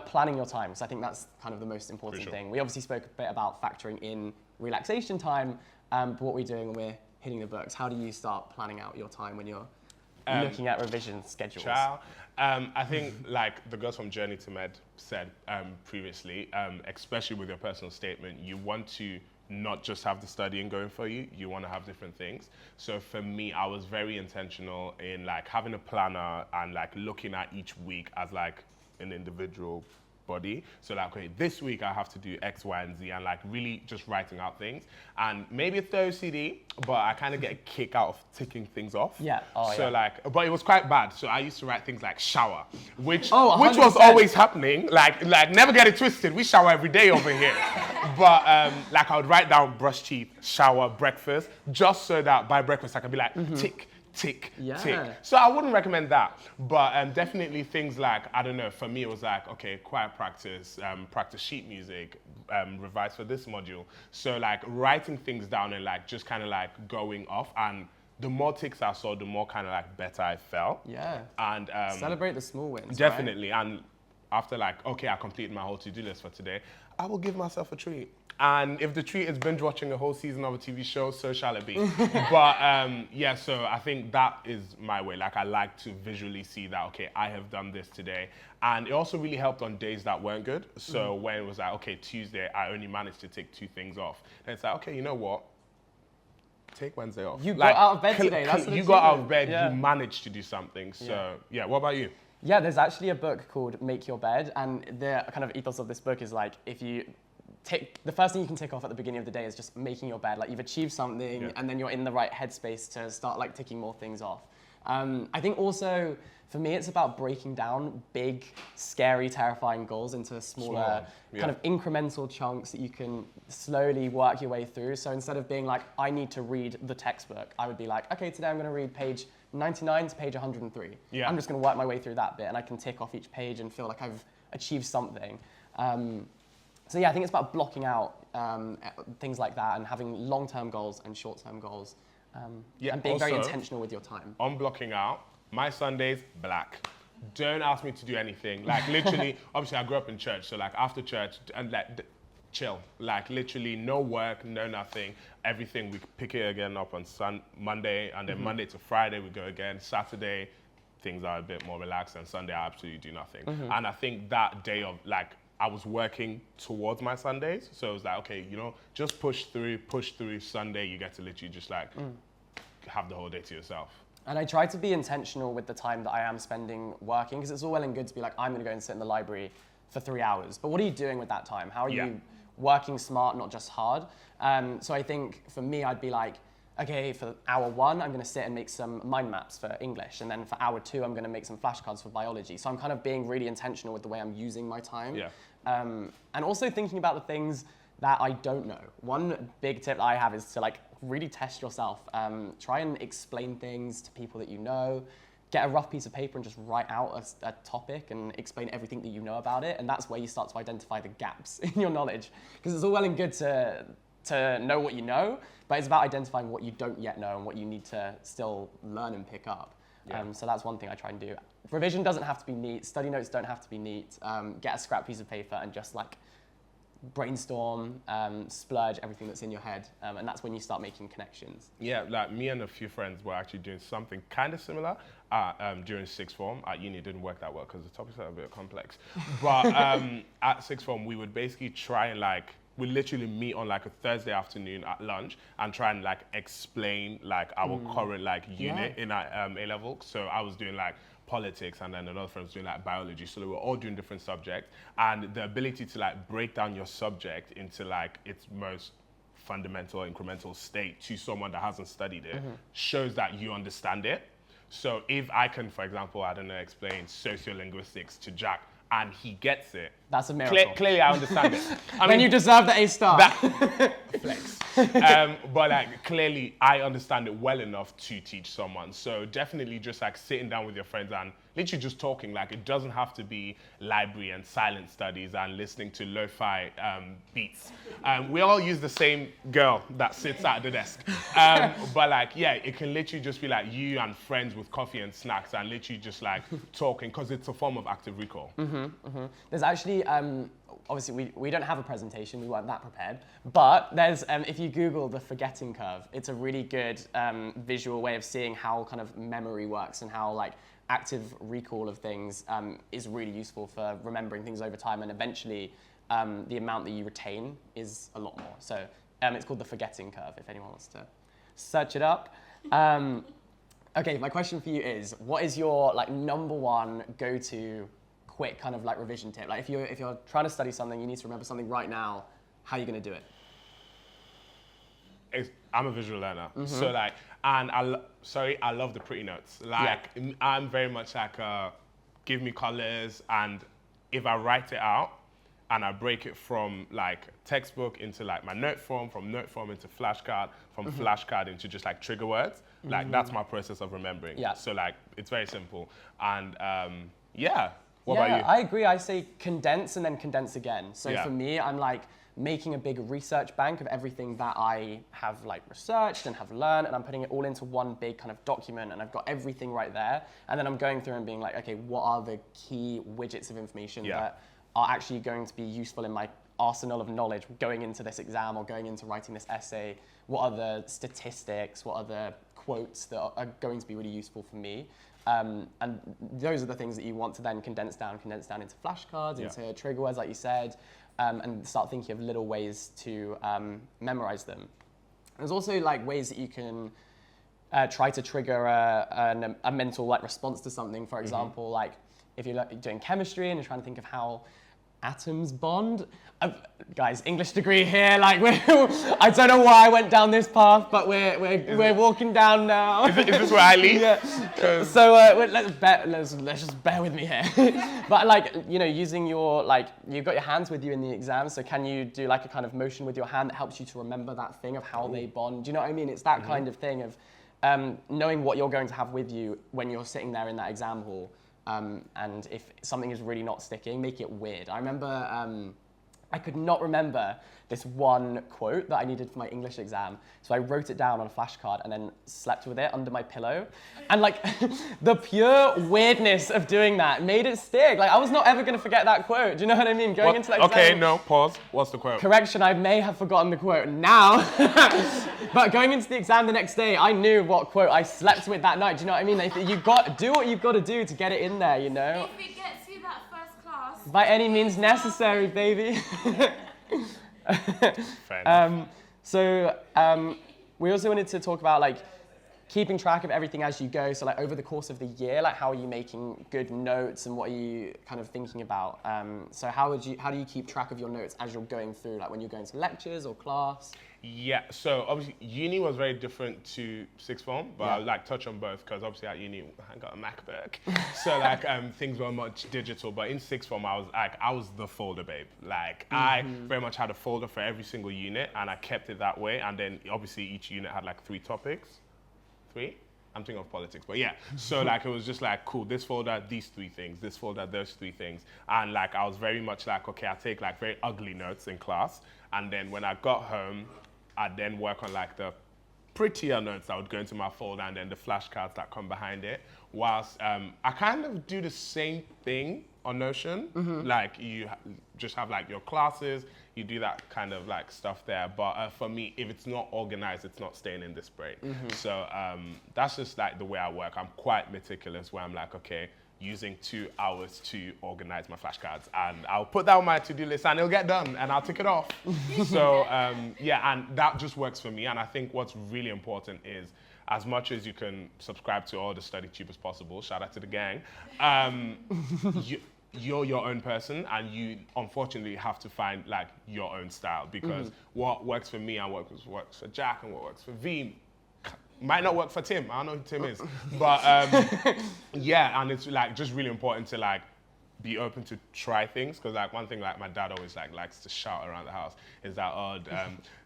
planning your time. So I think that's kind of the most important thing. We obviously spoke a bit about factoring in relaxation time, but what we're doing when we're hitting the books. How do you start planning out your time when you're looking at revision schedules? I think like the girls from Journey to Med said previously, especially with your personal statement, you want to not just have the studying going for you, you want to have different things. So for me, I was very intentional in like having a planner and like looking at each week as like an individual body. So like, okay, this week I have to do X, Y, and Z, and like really just writing out things. And maybe it's the OCD, but I kind of get a kick out of ticking things off. Yeah. So like, but it was quite bad. So I used to write things like shower, which 100%. was always happening. Like never get it twisted. We shower every day over here. But like I would write down brush teeth, shower, breakfast, just so that by breakfast I could be like tick, tick, tick. So I wouldn't recommend that. But definitely things like, I don't know, for me it was like, okay, choir practice, practice sheet music, revise for this module. So like writing things down and like just kind of like going off, and the more ticks I saw, the more kind of like better I felt. Yeah. And celebrate the small wins. Definitely. Right? And after like, okay, I completed my whole to-do list for today, I will give myself a treat. And if the treat is binge watching a whole season of a TV show, so shall it be. But yeah, so I think that is my way. Like I like to visually see that, okay, I have done this today. And it also really helped on days that weren't good. So when it was like, okay, Tuesday, I only managed to take 2 things off. Then it's like, okay, you know what? Take Wednesday off. You like, got out of bed today. That's you got out of bed, you managed to do something. So yeah, what about you? Yeah, there's actually a book called Make Your Bed, and the kind of ethos of this book is like, if you the first thing you can tick off at the beginning of the day is just making your bed. Like you've achieved something, and then you're in the right headspace to start like ticking more things off. I think also for me, it's about breaking down big, scary, terrifying goals into smaller, kind of incremental chunks that you can slowly work your way through. So instead of being like, I need to read the textbook, I would be like, okay, today I'm going to read page 99 to page 103. I'm just going to work my way through that bit, and I can tick off each page and feel like I've achieved something. So yeah, I think it's about blocking out things like that and having long-term goals and short-term goals, and being also, very intentional with your time. On blocking out, my Sundays, black. Don't ask me to do anything. Like literally, obviously I grew up in church, so like after church, and like chill. Like literally no work, no nothing. Everything, we pick it again up on Monday, and then Monday to Friday we go again. Saturday, things are a bit more relaxed, and Sunday I absolutely do nothing. And I think that day of like, I was working towards my Sundays. So it was like, okay, you know, just push through Sunday, you get to literally just like have the whole day to yourself. And I try to be intentional with the time that I am spending working, because it's all well and good to be like, I'm going to go and sit in the library for 3 hours. But what are you doing with that time? How are Yeah. you working smart, not just hard? So I think for me, I'd be like, okay, for hour 1, I'm going to sit and make some mind maps for English. And then for hour 2, I'm going to make some flashcards for biology. So I'm kind of being really intentional with the way I'm using my time. Yeah. And also thinking about the things that I don't know. One big tip that I have is to like really test yourself. Try and explain things to people that you know. Get a rough piece of paper and just write out a topic and explain everything that you know about it. And that's where you start to identify the gaps in your knowledge. Because it's all well and good to know what you know, but it's about identifying what you don't yet know and what you need to still learn and pick up. Yeah. So that's one thing I try and do. Revision doesn't have to be neat. Study notes don't have to be neat. Get a scrap piece of paper and just like brainstorm, splurge everything that's in your head. And that's when you start making connections. Yeah, like me and a few friends were actually doing something kind of similar during sixth form. At uni, it didn't work that well because the topics are a bit complex. But at sixth form, we would basically try and like, we literally meet on like a Thursday afternoon at lunch and try and like explain like our current like unit in our A-level. So I was doing like politics and then another friend was doing like biology. So we were all doing different subjects, and the ability to like break down your subject into like its most fundamental incremental state to someone that hasn't studied it shows that you understand it. So if I can, for example, I don't know, explain sociolinguistics to Jack and he gets it, That's a miracle. clearly I understand it. I Then you deserve the A star. flex. But like clearly I understand it well enough to teach someone. So definitely just like sitting down with your friends and literally just talking. Like it doesn't have to be library and silent studies and listening to lo-fi beats. We all use the same girl that sits at the desk. But like, yeah, it can literally just be like you and friends with coffee and snacks and literally just like talking, because it's a form of active recall. There's actually, obviously we don't have a presentation, we weren't that prepared, but there's, if you Google the forgetting curve, it's a really good visual way of seeing how kind of memory works and how like active recall of things is really useful for remembering things over time, and eventually the amount that you retain is a lot more. So it's called the forgetting curve if anyone wants to search it up. Okay, my question for you is, what is your like #1 go-to quick kind of like revision tip? Like if you're trying to study something, you need to remember something right now, how are you going to do it? I'm a visual learner, so like, and I love the pretty notes. Like I'm very much like, give me colors, and if I write it out and I break it from like textbook into like my note form, from note form into flashcard, from flashcard into just like trigger words, like that's my process of remembering. Yeah. So like it's very simple, and yeah. What about you? I agree. I say condense and then condense again. So Yeah. for me, I'm like making a big research bank of everything that I have like researched and have learned, and I'm putting it all into one big kind of document, and I've got everything right there. And then I'm going through and being like, okay, what are the key widgets of information that are actually going to be useful in my arsenal of knowledge going into this exam or going into writing this essay? What are the statistics? What are the quotes that are going to be really useful for me? And those are the things that you want to then condense down into flashcards, into trigger words, like you said, and start thinking of little ways to memorize them. There's also like ways that you can try to trigger a mental like response to something. For example, like if you're doing chemistry and you're trying to think of how atoms bond. Guys, English degree here. Like I don't know why I went down this path, but we're walking down now. Is this where I leave? Yeah. So let's just bear with me here. But like using your you've got your hands with you in the exam. So can you do like a kind of motion with your hand that helps you to remember that thing of how they bond? Do you know what I mean? It's that kind of thing of knowing what you're going to have with you when you're sitting there in that exam hall. And if something is really not sticking, make it weird. I remember I could not remember this one quote that I needed for my English exam. So I wrote it down on a flashcard and then slept with it under my pillow. And like the pure weirdness of doing that made it stick. Like I was not ever going to forget that quote. Do you know what I mean? Going into that exam. Okay, no, pause. What's the quote? Correction, I may have forgotten the quote now. But going into the exam the next day, I knew what quote I slept with that night. Do you know what I mean? Like, you got do what you've got to do to get it in there, you know? If it gets you that first class. By any means necessary, baby. We also wanted to talk about like keeping track of everything as you go. So like over the course of the year, like how are you making good notes and what are you kind of thinking about? So how do you keep track of your notes as you're going through, like when you're going to lectures or class? Yeah, so obviously uni was very different to sixth form, but I'll like touch on both because obviously at uni I got a MacBook, so like things were much digital. But in sixth form I was the folder babe. Like I very much had a folder for every single unit, and I kept it that way. And then obviously each unit had like 3 topics. 3? I'm thinking of politics, but yeah. So like it was just like, cool, this folder, these 3 things, this folder, those 3 things. And like I was very much like, okay, I take like very ugly notes in class, and then when I got home, I'd then work on like the prettier notes that would go into my folder, and then the flashcards that come behind it. Whilst I kind of do the same thing on Notion. Like you just have like your classes, you do that kind of like stuff there. But for me, if it's not organized, it's not staying in this brain. So that's just like the way I work. I'm quite meticulous where I'm like, okay, using 2 hours to organize my flashcards, and I'll put that on my to-do list and it'll get done and I'll tick it off. So yeah, and that just works for me. And I think what's really important is, as much as you can subscribe to all the study tubers possible, shout out to the gang, you're your own person, and you unfortunately have to find like your own style, because what works for me and what works for Jack and what works for V might not work for Tim. I don't know who Tim is, but yeah, and it's like just really important to like be open to try things, because like one thing like my dad always like likes to shout around the house is that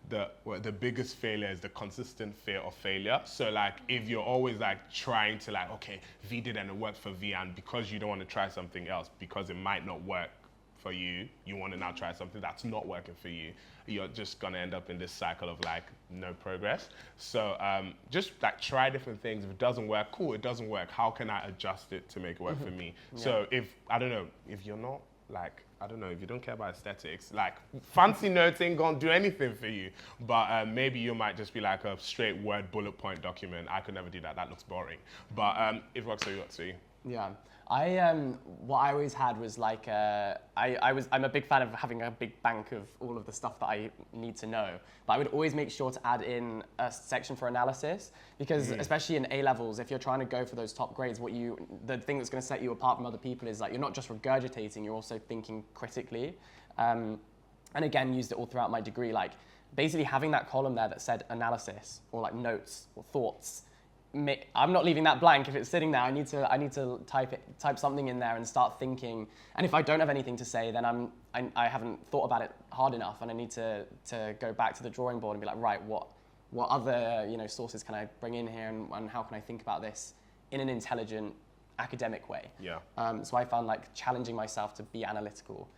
the biggest failure is the consistent fear of failure. So like if you're always like trying to like, okay, V did and it worked for V, and because you don't want to try something else because it might not work for you, you want to now try something that's not working for you, you're just going to end up in this cycle of like no progress. So just like try different things. If it doesn't work, cool, it doesn't work. How can I adjust it to make it work for me? So if, I don't know, if you're not like, I don't know, if you don't care about aesthetics, like fancy notes ain't gonna do anything for you. But maybe you might just be like a straight word bullet point document. I could never do that. That looks boring. But if it works for you, it works for you. Yeah. What I always had was like, I'm a big fan of having a big bank of all of the stuff that I need to know, but I would always make sure to add in a section for analysis, because especially in A-levels, if you're trying to go for those top grades, the thing that's going to set you apart from other people is like, you're not just regurgitating, you're also thinking critically. And again, used it all throughout my degree, like basically having that column there that said analysis or like notes or thoughts. I'm not leaving that blank. If it's sitting there, I need to type something in there and start thinking. And if I don't have anything to say, then I haven't thought about it hard enough, and I need to go back to the drawing board and be like, right, what other sources can I bring in here, and how can I think about this in an intelligent academic way? Yeah. So I found like challenging myself to be analytical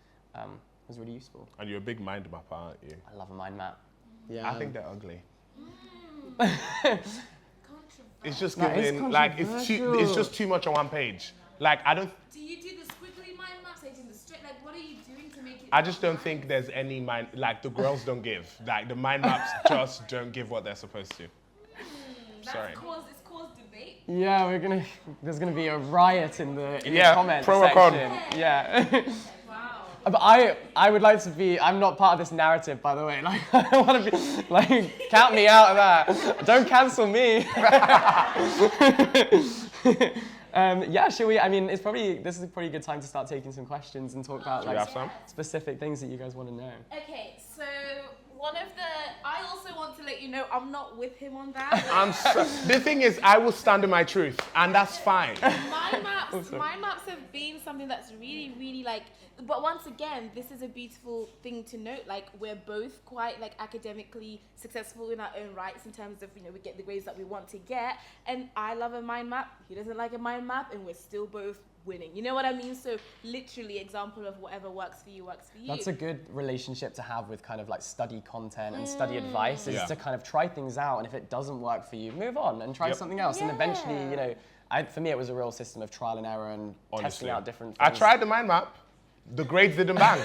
was really useful. And you're a big mind mapper, aren't you? I love a mind map. Yeah. I think they're ugly. It's just giving, like, it's just too much on one page. Like, I don't... Do you do the squiggly mind maps, like in the straight, like what are you doing to make it... I just don't think there's any mind, like the girls don't give. Like the mind maps just don't give what they're supposed to. Sorry. It's caused debate. Yeah, there's gonna be a riot in the comments pro section. Yeah. But I would like to be, I'm not part of this narrative, by the way. Like, I don't want to be, like, count me out of that. Don't cancel me. Yeah, shall we? I mean, this is a pretty good time to start taking some questions and talk about like specific things that you guys want to know. Okay, so I also want to let you know I'm not with him on that. The thing is, I will stand in my truth, and that's fine. Mind maps have been something that's really, really like, but once again, this is a beautiful thing to note. Like, we're both quite like academically successful in our own rights in terms of, we get the grades that we want to get. And I love a mind map. He doesn't like a mind map, and we're still both winning. You know what I mean? So literally, example of whatever works for you works for you. That's a good relationship to have with kind of like study content and study advice, is to kind of try things out, and if it doesn't work for you, move on and try something else. And eventually, for me, it was a real system of trial and error and testing out different things. I tried the mind map. The grades didn't bang.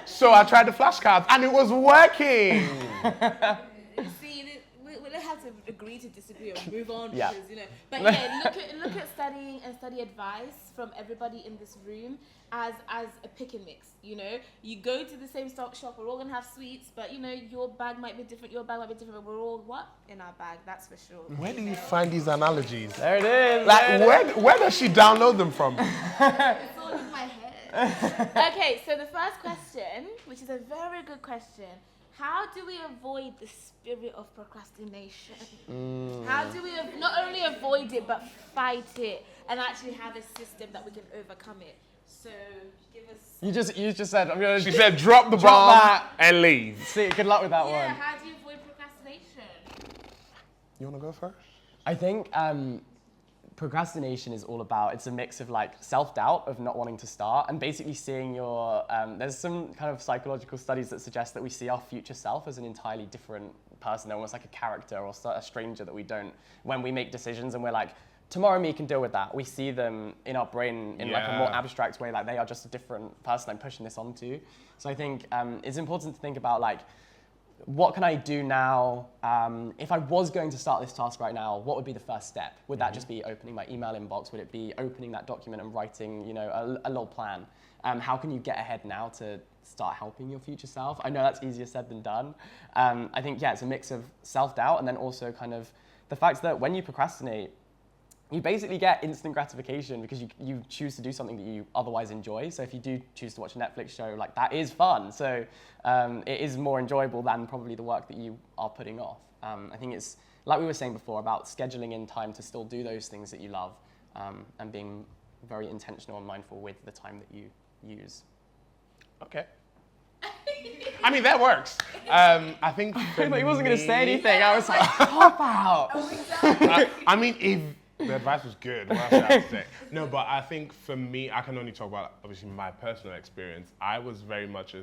So I tried the flashcards, and it was working. See, we'll have to agree agree to disagree or move on Yeah. because, you know. But yeah, look at studying and study advice from everybody in this room as a pick and mix, you know. You go to the same shop, we're all gonna have sweets, but you know, your bag might be different, but we're all what? In our bag, that's for sure. Where do you find these analogies? There it is. Like, where does she download them from? It's all in my head. Okay, so the first question, which is a very good question, how do we avoid the spirit of procrastination? How do we not only avoid it, but fight it and actually have a system that we can overcome it? So, give us... You just said, I'm going to... She said, drop the Drop bomb that. and leave. See, good luck with that Yeah, one. how do you avoid procrastination? You want to go first? I think procrastination is all about, it's a mix of like self-doubt of not wanting to start and basically seeing your, there's some kind of psychological studies that suggest that we see our future self as an entirely different person, almost like a character or a stranger that we don't, when we make decisions and we're like, tomorrow me can deal with that. We see them in our brain in like a more abstract way, like they are just a different person I'm pushing this onto. So I think it's important to think about like, what can I do now? If I was going to start this task right now, what would be the first step? Would that just be opening my email inbox? Would it be opening that document and writing, you know, a little plan? How can you get ahead now to start helping your future self? I know that's easier said than done. I think, yeah, it's a mix of self-doubt and then also kind of the fact that when you procrastinate, you basically get instant gratification because you choose to do something that you otherwise enjoy. So if you do choose to watch a Netflix show, like that is fun. So it is more enjoyable than probably the work that you are putting off. I think it's, like we were saying before, about scheduling in time to still do those things that you love and being very intentional and mindful with the time that you use. Okay. I mean, that works. I think But he wasn't going to say anything. I was like, pop out. I mean, if the advice was good, what else do I have to say? No, but I think for me, I can only talk about, obviously, my personal experience. I was very much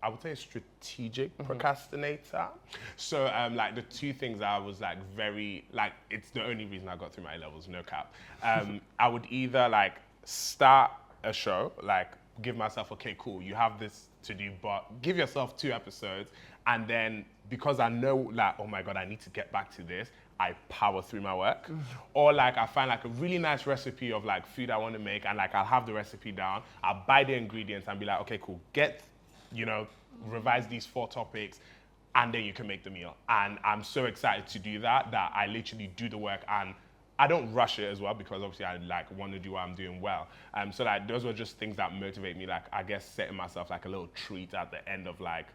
I would say a strategic procrastinator. So like the two things I was like very, like it's the only reason I got through my A-levels, no cap. I would either like start a show, like give myself, okay, cool, you have this to do, but give yourself 2 episodes. And then because I know like, oh my God, I need to get back to this, I power through my work. Or like I find like a really nice recipe of like food I want to make and like I'll have the recipe down, I'll buy the ingredients and be like, okay, cool, you know, revise these 4 topics and then you can make the meal. And I'm so excited to do that I literally do the work and I don't rush it as well because obviously I like want to do what I'm doing well. So like those were just things that motivate me, like I guess setting myself like a little treat at the end of like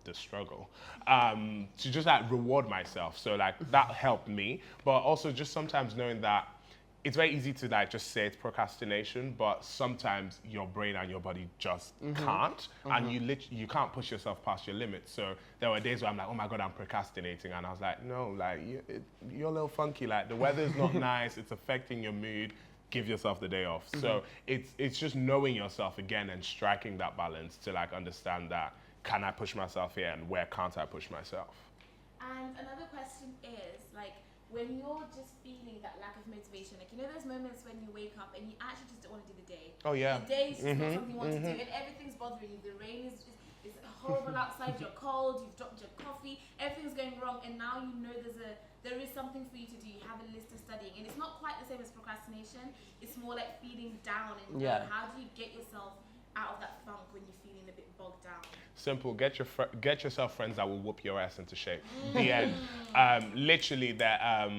the struggle to just like reward myself. So like that helped me, but also just sometimes knowing that it's very easy to like just say it's procrastination, but sometimes your brain and your body just can't, and you can't push yourself past your limits. So there were days where I'm like, oh my God, I'm procrastinating, and I was like, no, like you're a little funky. Like the weather's not nice, it's affecting your mood. Give yourself the day off. So it's just knowing yourself again and striking that balance to like understand that can I push myself here and where can't I push myself. And another question is like, when you're just feeling that lack of motivation, like, you know those moments when you wake up and you actually just don't want to do the day. Oh yeah. The day is just not something you want to do and everything's bothering you. The rain is horrible outside, you're cold, you've dropped your coffee, everything's going wrong, and now you know there is something for you to do. You have a list of studying, and it's not quite the same as procrastination. It's more like feeling down and how do you get yourself out of that funk when you're feeling a bit bogged down? Simple. Get yourself friends that will whoop your ass into shape. The end. Literally, that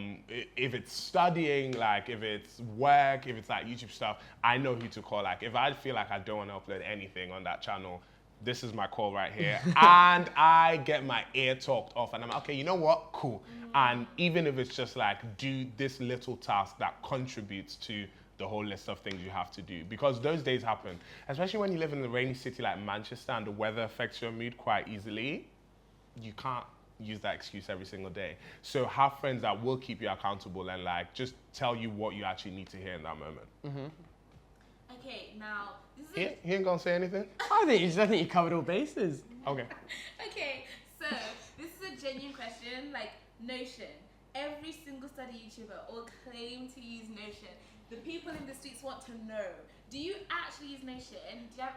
if it's studying, like if it's work, if it's like YouTube stuff, I know who to call. Like if I feel like I don't want to upload anything on that channel, this is my call right here, and I get my ear talked off, and I'm like, okay, you know what? Cool. And even if it's just like do this little task that contributes to the whole list of things you have to do, because those days happen, especially when you live in a rainy city like Manchester and the weather affects your mood quite easily. You can't use that excuse every single day. So have friends that will keep you accountable and like just tell you what you actually need to hear in that moment. Okay, now this is He ain't gonna say anything? I think you covered all bases. Okay. okay, so this is a genuine question, like Notion. every single study YouTuber all claim to use Notion. The people in the streets want to know, do you actually use Notion?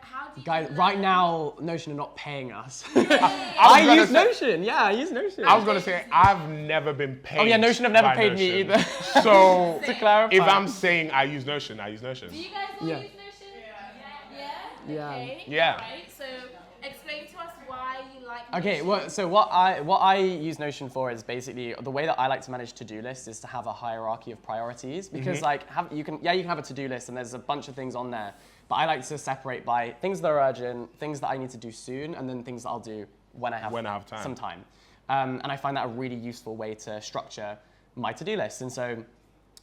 How do you Guys, learn? right now, Notion are not paying us. I I use Notion. Yeah, I use Notion. I was going to say, I've never been paid. Oh yeah, Notion have never by paid me Notion. either. So, To clarify. if I'm saying I use Notion, I use Notion. Do you guys all Yeah. use Notion? Yeah. Yeah. Okay. Yeah. Right. So explain to us why you like Okay, Notion. well, so what I use Notion for is basically the way that I like to manage to-do lists is to have a hierarchy of priorities because like you can have a to-do list and there's a bunch of things on there, but I like to separate by things that are urgent, things that I need to do soon, and then things that I'll do when I have time. some time. And I find that a really useful way to structure my to-do list. And so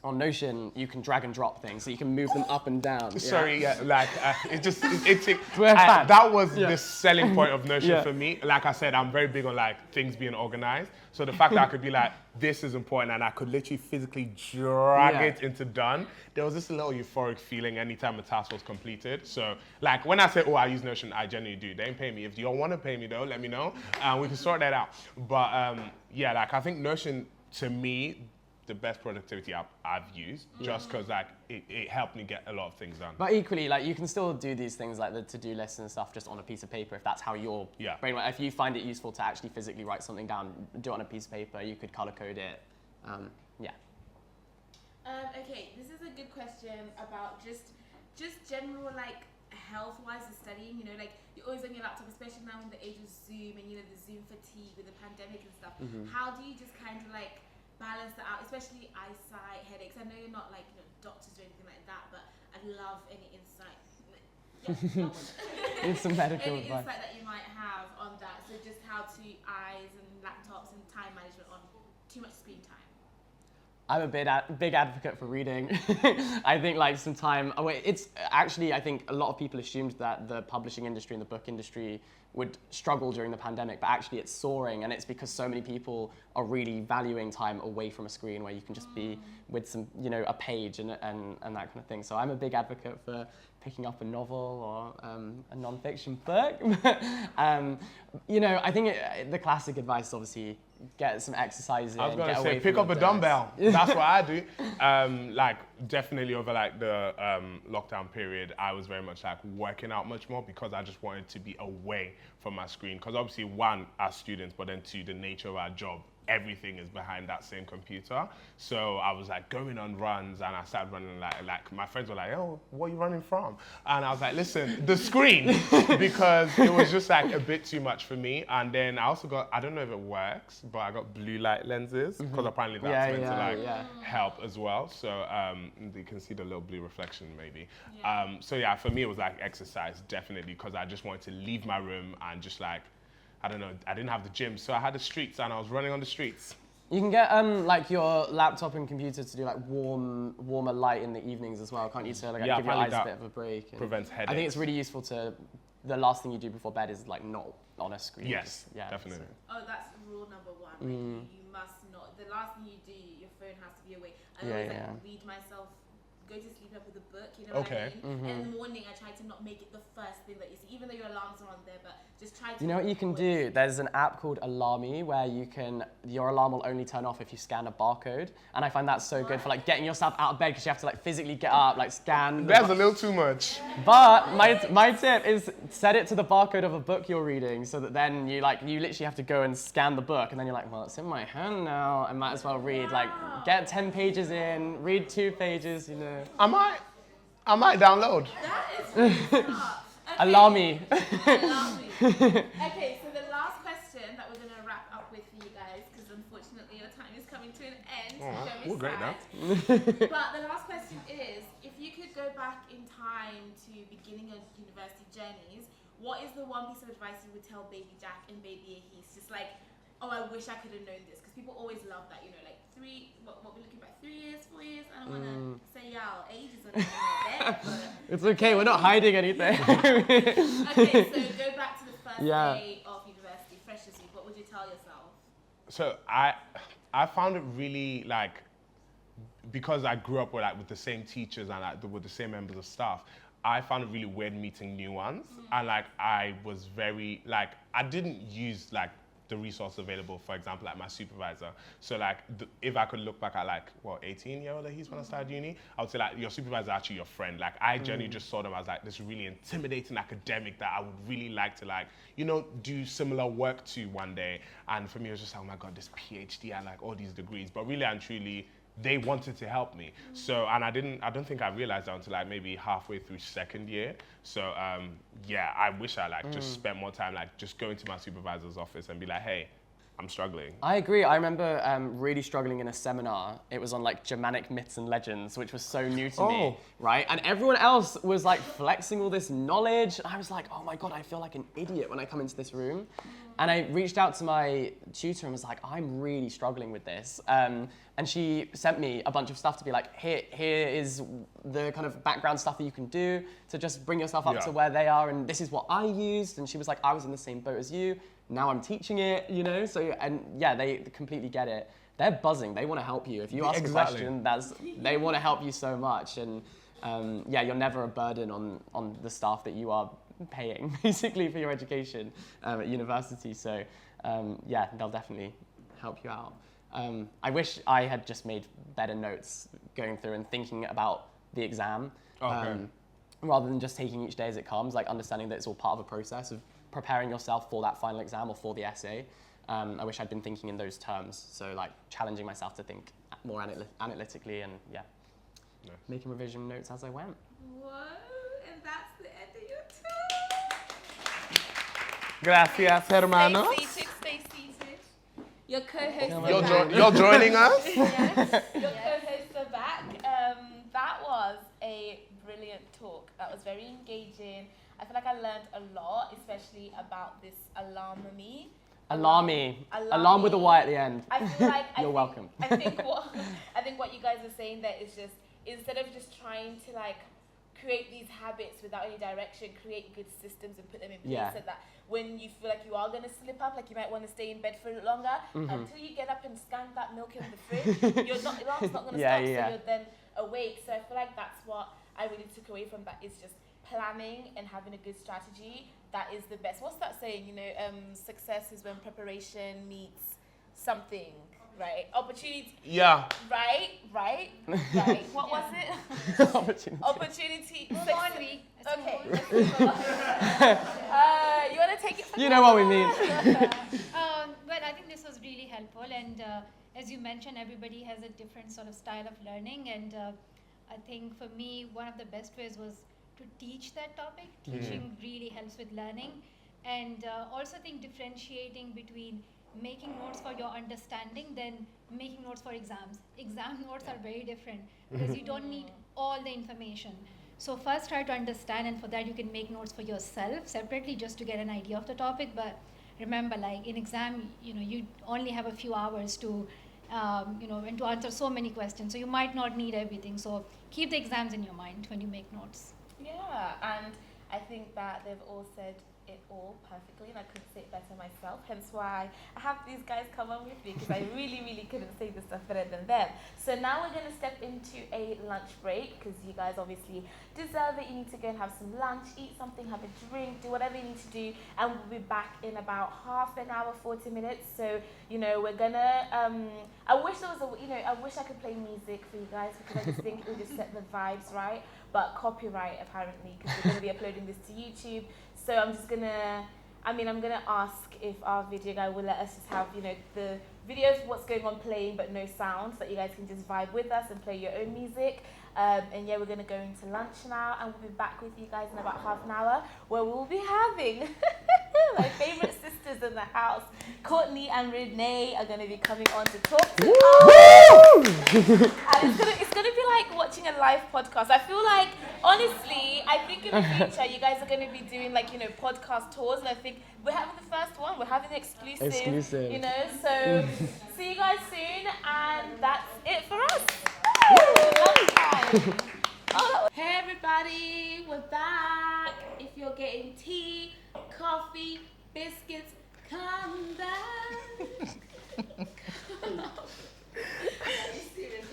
on Notion, you can drag and drop things, so you can move them up and down. Sorry, yeah, like We're fans. that was Yeah. the selling point of Notion Yeah. for me. Like I said, I'm very big on like things being organized. So the fact that I could be like, this is important, and I could literally physically drag Yeah. it into done. There was this little euphoric feeling anytime a task was completed. So like when I say, oh, I use Notion, I genuinely do. They ain't pay me. If you don't want to pay me though, let me know, and we can sort that out. But yeah, like I think Notion to me, the best productivity app I've used, just because like it helped me get a lot of things done. But equally, like you can still do these things like the to-do lists and stuff just on a piece of paper if that's how your Yeah. brain works. If you find it useful to actually physically write something down, do it on a piece of paper, you could color code it. Yeah. Okay, this is a good question about just general like health-wise of studying. You know, like you're always on your laptop, especially now in the age of Zoom and you know the Zoom fatigue with the pandemic and stuff. How do you just kind of like balance that out, especially eyesight, headaches? I know you're not like doctors or anything like that, but I'd love any insight. It's some medical Any advice. insight that you might have on that. So just how to eyes and laptops and time management on too much screen time. I'm a big advocate for reading. I think like some time, it's actually, I think a lot of people assumed that the publishing industry and the book industry would struggle during the pandemic, but actually it's soaring, and it's because so many people are really valuing time away from a screen where you can just be with some, a page and that kind of thing. So I'm a big advocate for picking up a novel or a non-fiction book. I think the classic advice is obviously get some exercise in. I was going to get say, away pick from up a the dumbbell. That's what I do. Like, definitely over like the lockdown period, I was very much like working out much more because I just wanted to be away from my screen. Because obviously, one, as students, but then two, the nature of our job, everything is behind that same computer. So I was like going on runs, and I started running like my friends were like, oh, what are you running from? And I was like, listen, the screen, because it was just like a bit too much for me. And then I also got, I don't know if it works, but I got blue light lenses because apparently that's meant to help as well. So you can see the little blue reflection maybe. Yeah. So yeah, for me it was like exercise, definitely, because I just wanted to leave my room and just like, I don't know, I didn't have the gym, so I had the streets and I was running on the streets. You can get like your laptop and computer to do like warmer light in the evenings as well, can't you? So like give your eyes a bit of a break. And prevents headaches. I think it's really useful to, the last thing you do before bed is like not on a screen. Yes, Yeah, definitely. Oh, that's rule number one. Like, you must not. The last thing you do, your phone has to be away. I always read myself, go to sleep up with a book. You know what I mean? And in the morning, I try to not make it the first thing that you see, even though your alarms are on there. But just try to. You know what you can do? There's an app called Alarmy where your alarm will only turn off if you scan a barcode, and I find that so good for like getting yourself out of bed because you have to like physically get up, like scan. That's a little too much. But my tip is set it to the barcode of a book you're reading, so that then you literally have to go and scan the book, and then you're like, well, it's in my hand now. I might as well read. Like, get 10 pages in, read 2 pages. I might download. That is really smart. Okay. Alarmy. Alarmy. Okay, so the last question that we're going to wrap up with for you guys, because unfortunately your time is coming to an end. We're great now. But the last question is, if you could go back in time to beginning of university journeys, what is the one piece of advice you would tell baby Jack and baby Ahis? Just like, oh, I wish I could have known this, because people always love that, like what we're looking at, 3 years, 4 years. I don't want to say y'all ages on it, but It's okay, we're not hiding anything. okay, so go back to the first day of university, freshers week. What would you tell yourself? So I found it really like, because I grew up with the same teachers and with the same members of staff, I found it really weird meeting new ones. And like I was very like, I didn't use like the resource available, for example, like my supervisor. So like, if I could look back at like, 18-year-old that he's when I started uni, I would say like, your supervisor is actually your friend. Like, I genuinely just saw them as like this really intimidating academic that I would really like to like, do similar work to one day. And for me, it was just like, oh my God, this PhD and like all these degrees. But really and truly, they wanted to help me. So, and I don't think I realized that until like maybe halfway through second year. So, yeah, I wish I like just spent more time like just going to my supervisor's office and be like, hey, I'm struggling. I agree. I remember really struggling in a seminar. It was on like Germanic myths and legends, which was so new to me, right? And everyone else was like flexing all this knowledge. I was like, oh my God, I feel like an idiot when I come into this room. And I reached out to my tutor and was like, I'm really struggling with this. And she sent me a bunch of stuff to be like, here is the kind of background stuff that you can do to just bring yourself up to where they are. And this is what I used. And she was like, I was in the same boat as you. Now I'm teaching it, So, and yeah, they completely get it. They're buzzing. They want to help you. If you ask a question, they want to help you so much. And yeah, you're never a burden on the staff that you are paying, basically, for your education at university. So, yeah, they'll definitely help you out. I wish I had just made better notes going through and thinking about the exam, rather than just taking each day as it comes, like understanding that it's all part of a process of preparing yourself for that final exam or for the essay. I wish I'd been thinking in those terms. So like challenging myself to think more analytically and making revision notes as I went. Whoa, and that's the end of your talk. Gracias, hermanos. Stay seated. Your co-hosts You're joining us? Yes, your co-hosts are back. That was a brilliant talk. That was very engaging. I feel like I learned a lot, especially about this alarm with a Y at the end. I feel like You're welcome. I think what you guys were saying there is just, instead of just trying to like create these habits without any direction, create good systems and put them in place so that when you feel like you are going to slip up, like you might want to stay in bed for a little longer, until you get up and scan that milk in the fridge, alarm's not going to stop, so you're then awake. So I feel like that's what I really took away from that, is just planning and having a good strategy. That is the best. What's that saying? Success is when preparation meets something, right? Opportunity. Yeah. Right. What was it? Opportunity. Move on, Vee. Okay. You want to take it from You know what we mean. Well, I think this was really helpful. And as you mentioned, everybody has a different sort of style of learning. And I think for me, one of the best ways was to teach that topic. Teaching really helps with learning. And also think differentiating between making notes for your understanding than making notes for exams. Exam notes are very different because you don't need all the information. So first try to understand, and for that you can make notes for yourself separately just to get an idea of the topic. But remember, like in exam, you only have a few hours to and to answer so many questions. So you might not need everything. So keep the exams in your mind when you make notes. Yeah, and I think that they've all said it all perfectly, and I couldn't say it better myself, hence why I have these guys come on with me, because I really couldn't say this stuff better than them. So now we're going to step into a lunch break, because you guys obviously deserve it. You need to go and have some lunch, eat something, have a drink, do whatever you need to do, and we'll be back in about half an hour, 40 minutes. So we're gonna I wish there was I wish I could play music for you guys, because I just think it would just set the vibes right, but copyright apparently, because we're going to be uploading this to YouTube. So I'm gonna ask if our video guy will let us just have, the video of what's going on playing, but no sound, so that you guys can just vibe with us and play your own music. And yeah, we're gonna go into lunch now, and we'll be back with you guys in about half an hour, where we'll be having my favorite sisters in the house, Courtney and Renee, are gonna be coming on to talk to us. And it's gonna be like watching a live podcast. I feel like, honestly, I think in the future you guys are gonna be doing podcast tours, and I think we're having the first one. We're having the exclusive. So see you guys soon, and that's it for us. Hey everybody, we're back. If you're getting tea, coffee, biscuits, come back.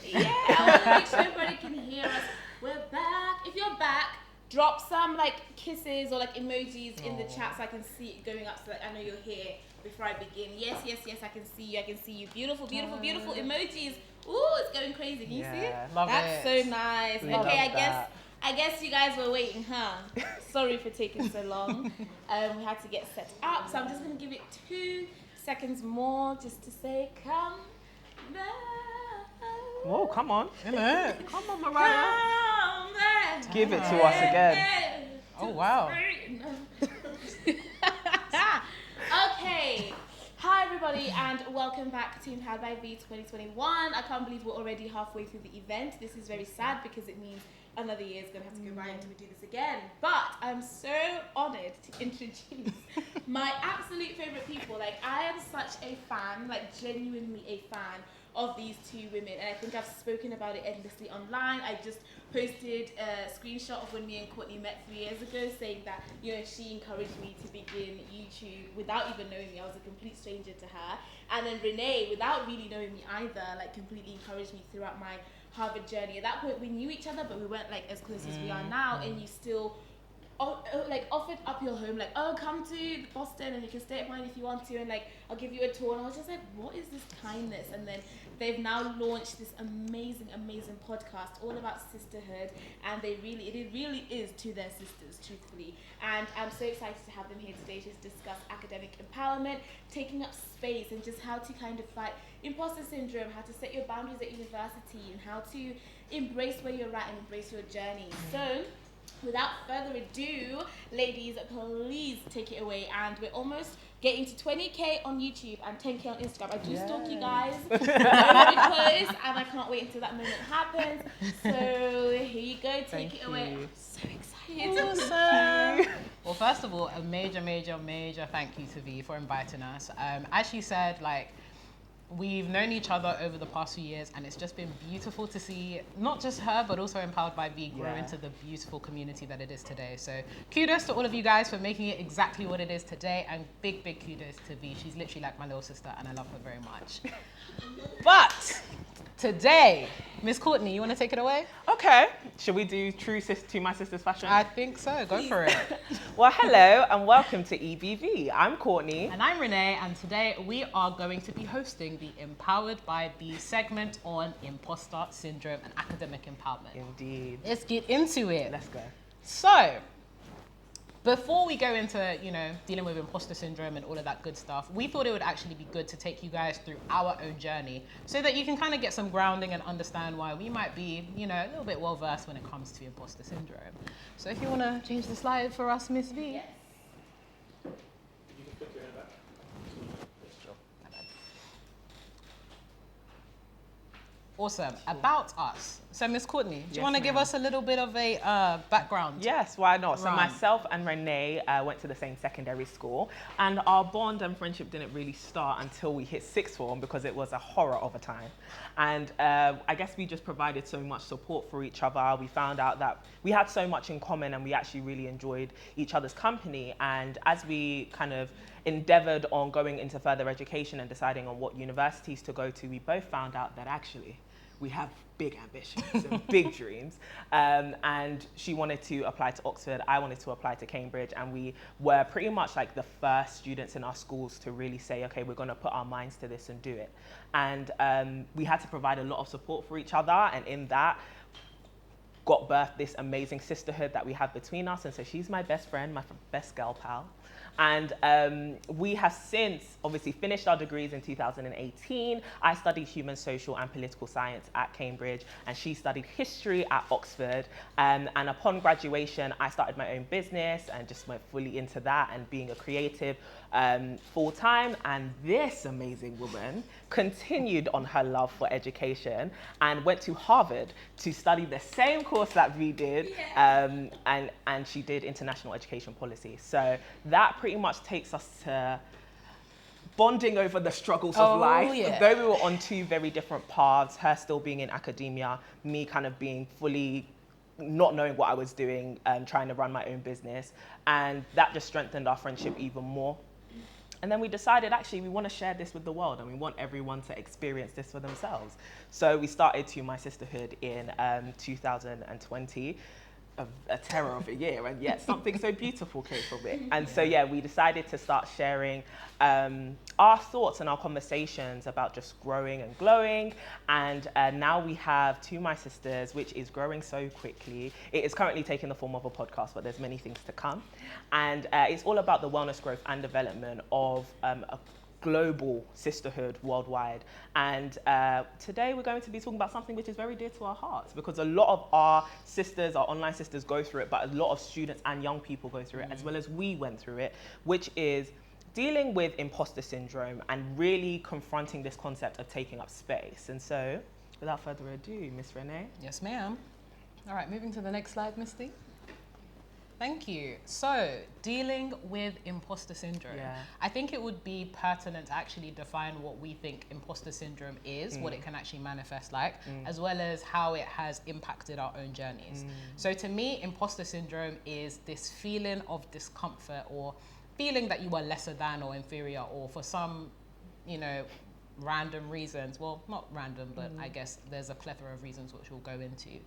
Yeah, I want to make sure everybody can hear us. We're back. If you're back, drop drop some like kisses or like emojis in the chat so I can see it going up so that I know you're here before I begin. Yes, I can see you. I can see you. Beautiful emojis. Ooh, it's going crazy. Can you see it? That's so nice. We Okay, I guess you guys were waiting, huh? Sorry for taking so long. We had to get set up, so I'm just gonna give it 2 seconds more just to say come back. Oh, come on. Come on, Mariah. Come back. Give it to us again. Oh, wow. Okay. Hi everybody and welcome back to Empowered by Vee 2021. I can't believe we're already halfway through the event. This is very sad because it means another year is going to have to go by until we do this again. But I'm so honoured to introduce my absolute favourite people. Like, I am such a fan, like genuinely a fan of these 2 women, and I think I've spoken about it endlessly online. I just posted a screenshot of when me and Courtney met 3 years ago, saying that, you know, she encouraged me to begin YouTube without even knowing me. I was a complete stranger to her. And then Renee, without really knowing me either, like completely encouraged me throughout my Harvard journey. At that point we knew each other, but we weren't like as close as we are now, and you still like offered up your home, like, oh, come to Boston and you can stay at mine if you want to, and like I'll give you a tour. And I was just like, what is this kindness? And then they've now launched this amazing podcast all about sisterhood, and it really is to their sisters, truthfully. And I'm so excited to have them here today to discuss academic empowerment, taking up space, and just how to kind of fight imposter syndrome, how to set your boundaries at university, and how to embrace where you're at and embrace your journey. So without further ado, ladies, please take it away. And we're almost getting to 20k on YouTube and 10k on Instagram. I do stalk you guys very close, and I can't wait until that moment happens. So here you go, take it away. I'm so excited. Awesome. Well, first of all, a major thank you to Vee for inviting us. As she said, like, we've known each other over the past few years, and it's just been beautiful to see not just her, but also Empowered by Vee grow into the beautiful community that it is today. So kudos to all of you guys for making it exactly what it is today, and big kudos to Vee. She's literally like my little sister, and I love her very much. But today, Miss Courtney, you want to take it away? Okay. Should we do true to my sister's fashion? I think so. Go for it. Well, hello and welcome to EBV. I'm Courtney. And I'm Renee, and today we are going to be hosting the Empowered by Vee segment on imposter syndrome and academic empowerment. Indeed. Let's get into it. Let's go. So, before we go into, you know, dealing with imposter syndrome and all of that good stuff, we thought it would actually be good to take you guys through our own journey so that you can kind of get some grounding and understand why we might be, you know, a little bit well versed when it comes to imposter syndrome. So if you want to change the slide for us, Miss Vee. Yes. Awesome. About us. So, Miss Courtney, do you want to give ma'am. us a little bit of a background? Yes, why not? So Right. myself and Renee went to the same secondary school, and our bond and friendship didn't really start until we hit sixth form, because it was a horror of a time. And I guess we just provided so much support for each other. We found out that we had so much in common, and we actually really enjoyed each other's company. And as we kind of endeavored on going into further education and deciding on what universities to go to, we both found out that actually we have big ambitions and big dreams. And she wanted to apply to Oxford, I wanted to apply to Cambridge, and we were pretty much like the first students in our schools to really say, okay, we're gonna put our minds to this and do it. And we had to provide a lot of support for each other, and in that got birthed this amazing sisterhood that we have between us. And so she's my best friend, my best girl pal. And we have since obviously finished our degrees in 2018. I studied human, social and political science at Cambridge, and she studied history at Oxford. And upon graduation, I started my own business and just went fully into that and being a creative full time. And this amazing woman continued on her love for education and went to Harvard to study the same course that Vee did. And she did international education policy. So that pretty much takes us to bonding over the struggles of life. Yeah. Though we were on two very different paths, her still being in academia, me kind of being fully not knowing what I was doing and trying to run my own business. And that just strengthened our friendship even more. And then we decided, actually, we want to share this with the world, and we want everyone to experience this for themselves. So we started To My Sisterhood in 2020. a terror of a year, and yet something so beautiful came from it. And so, yeah, we decided to start sharing our thoughts and our conversations about just growing and glowing. And now we have To My Sisters, which is growing so quickly. It is currently taking the form of a podcast, but there's many things to come. And it's all about the wellness, growth, and development of a global sisterhood worldwide. And today we're going to be talking about something which is very dear to our hearts, because a lot of our sisters, our online sisters, go through it, but a lot of students and young people go through it, as well as we went through it, which is dealing with imposter syndrome and really confronting this concept of taking up space. And so, without further ado, Miss Renee. Yes, ma'am. All right, moving to the next slide, Misty. Thank you. So, dealing with imposter syndrome. Yeah. I think it would be pertinent to actually define what we think imposter syndrome is, what it can actually manifest like, as well as how it has impacted our own journeys. So to me, imposter syndrome is this feeling of discomfort or feeling that you are lesser than or inferior, or for some, random reasons, well, not random, but I guess there's a plethora of reasons which we'll go into,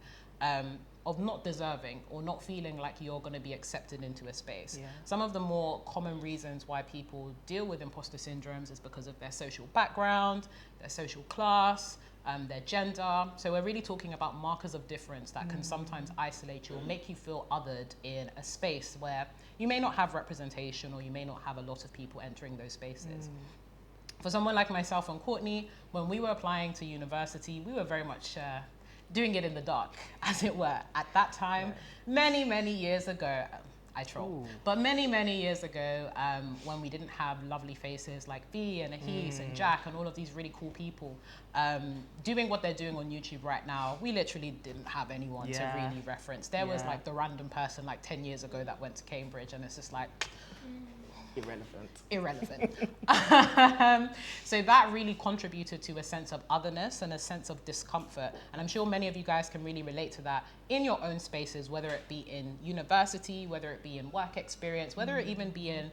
of not deserving or not feeling like you're going to be accepted into a space. Yeah. Some of the more common reasons why people deal with imposter syndromes is because of their social background, their social class, their gender. So we're really talking about markers of difference that can sometimes isolate you or make you feel othered in a space where you may not have representation, or you may not have a lot of people entering those spaces. For someone like myself and Courtney, when we were applying to university, we were very much doing it in the dark, as it were. At that time, many, many years ago, I troll, but many, many years ago, when we didn't have lovely faces like Vee and Ahis and Jack and all of these really cool people doing what they're doing on YouTube right now, we literally didn't have anyone to really reference. There was like the random person like 10 years ago that went to Cambridge, and it's just like, irrelevant. So that really contributed to a sense of otherness and a sense of discomfort. And I'm sure many of you guys can really relate to that in your own spaces, whether it be in university, whether it be in work experience, whether it even be in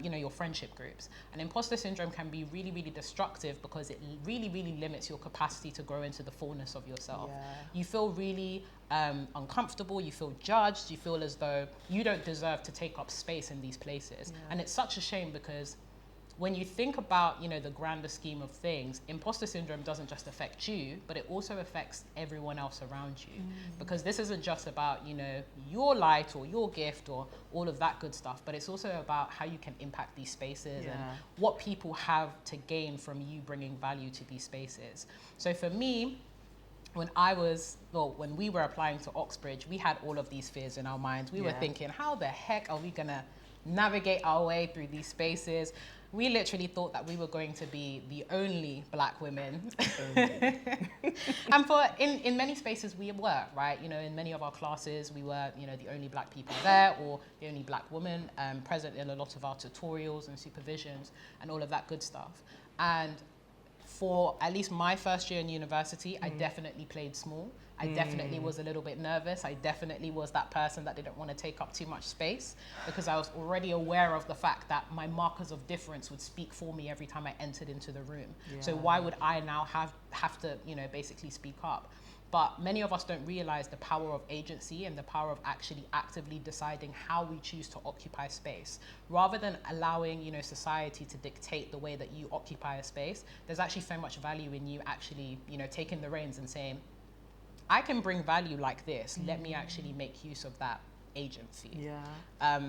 your friendship groups. And imposter syndrome can be really, really destructive because it really, really limits your capacity to grow into the fullness of yourself. You feel really uncomfortable, you feel judged, you feel as though you don't deserve to take up space in these places. And it's such a shame, because when you think about, the grander scheme of things, imposter syndrome doesn't just affect you, but it also affects everyone else around you. Because this isn't just about, your light or your gift or all of that good stuff, but it's also about how you can impact these spaces and what people have to gain from you bringing value to these spaces. So for me, when we were applying to Oxbridge, we had all of these fears in our minds. We were thinking, how the heck are we gonna navigate our way through these spaces? We literally thought that we were going to be the only Black women. And in many spaces we were, right? In many of our classes, we were, the only Black people there, or the only Black woman present in a lot of our tutorials and supervisions and all of that good stuff. And for at least my first year in university, I definitely played small. I definitely was a little bit nervous. I definitely was that person that didn't want to take up too much space, because I was already aware of the fact that my markers of difference would speak for me every time I entered into the room. So why would I now have to, basically speak up? But many of us don't realize the power of agency and the power of actually actively deciding how we choose to occupy space. Rather than allowing, society to dictate the way that you occupy a space, there's actually so much value in you actually, taking the reins and saying, I can bring value like this. Let me actually make use of that agency.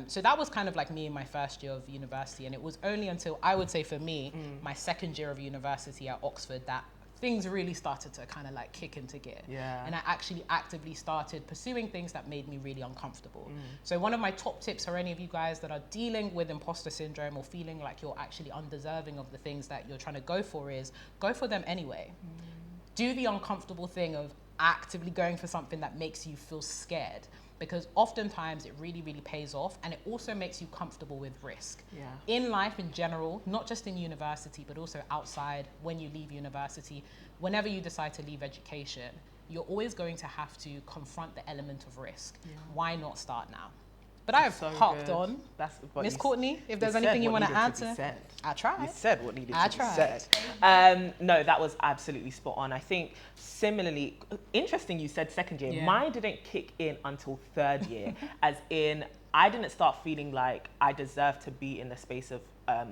So that was kind of like me in my first year of university. And it was only until, I would say for me, my second year of university at Oxford, that things really started to kind of like kick into gear. And I actually actively started pursuing things that made me really uncomfortable. So one of my top tips for any of you guys that are dealing with imposter syndrome or feeling like you're actually undeserving of the things that you're trying to go for is go for them anyway. Do the uncomfortable thing of actively going for something that makes you feel scared, because oftentimes it really, really pays off, and it also makes you comfortable with risk. In life in general, not just in university, but also outside when you leave university, whenever you decide to leave education, you're always going to have to confront the element of risk. Why not start now? But I've So hopped good. on. That's what Miss you Courtney, if there's said anything you what want to needed add be to, said. I tried. You said what needed I to tried. be said. No, that was absolutely spot on. I think similarly, interesting you said second year. Yeah. Mine didn't kick in until third year, as in I didn't start feeling like I deserved to be in the space of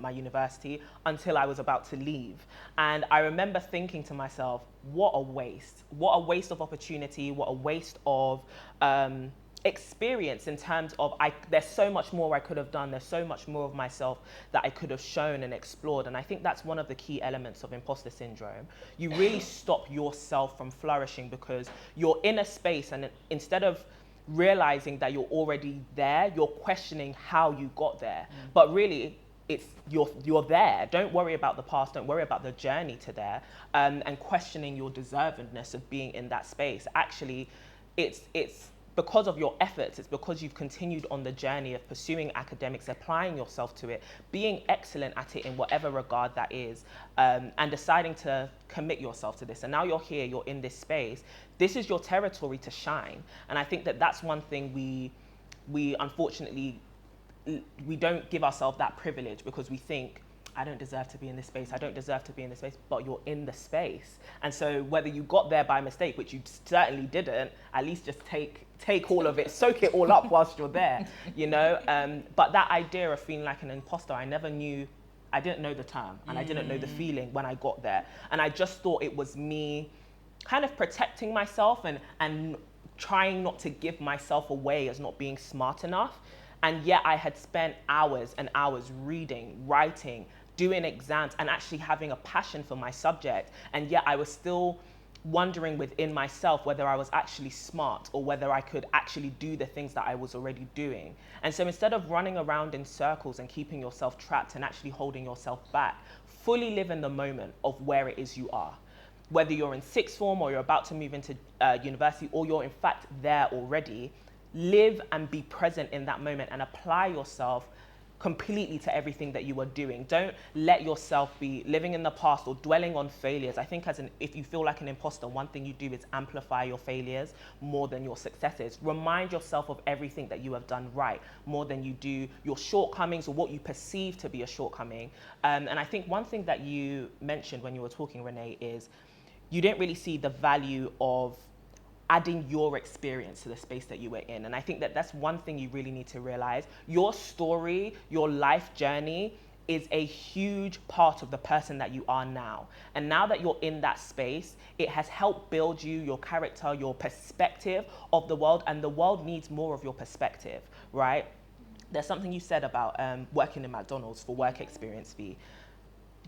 my university until I was about to leave. And I remember thinking to myself, what a waste. What a waste of opportunity, what a waste of experience in terms of there's so much more I could have done. There's so much more of myself that I could have shown and explored. And I think that's one of the key elements of imposter syndrome. You really stop yourself from flourishing because you're in a space and instead of realizing that you're already there, you're questioning how you got there. But really, it's you're there. Don't worry about the past. Don't worry about the journey to there, and questioning your deservedness of being in that space. Actually, it's because of your efforts. It's because you've continued on the journey of pursuing academics, applying yourself to it, being excellent at it in whatever regard that is, and deciding to commit yourself to this. And now you're here. You're in this space. This is your territory to shine. And I think that that's one thing we unfortunately we don't give ourselves that privilege because we think, I don't deserve to be in this space. I don't deserve to be in this space, but you're in the space. And so whether you got there by mistake, which you certainly didn't, at least just take all of it, soak it all up whilst you're there, you know? But that idea of feeling like an imposter, I didn't know the term and I didn't know the feeling when I got there. And I just thought it was me kind of protecting myself and trying not to give myself away as not being smart enough. And yet I had spent hours and hours reading, writing, doing exams, and actually having a passion for my subject. And yet I was still wondering within myself whether I was actually smart or whether I could actually do the things that I was already doing. And so instead of running around in circles and keeping yourself trapped and actually holding yourself back, fully live in the moment of where it is you are. Whether you're in sixth form or you're about to move into university or you're in fact there already, live and be present in that moment and apply yourself completely to everything that you are doing. Don't let yourself be living in the past or dwelling on failures. I think if you feel like an imposter, one thing you do is amplify your failures more than your successes. Remind yourself of everything that you have done right more than you do your shortcomings or what you perceive to be a shortcoming. And I think one thing that you mentioned when you were talking, Renee, is you didn't really see the value of adding your experience to the space that you were in. And I think that that's one thing you really need to realize. Your story, your life journey is a huge part of the person that you are now. And now that you're in that space, it has helped build you, your character, your perspective of the world, and the world needs more of your perspective, right? There's something you said about working in McDonald's for work experience fee.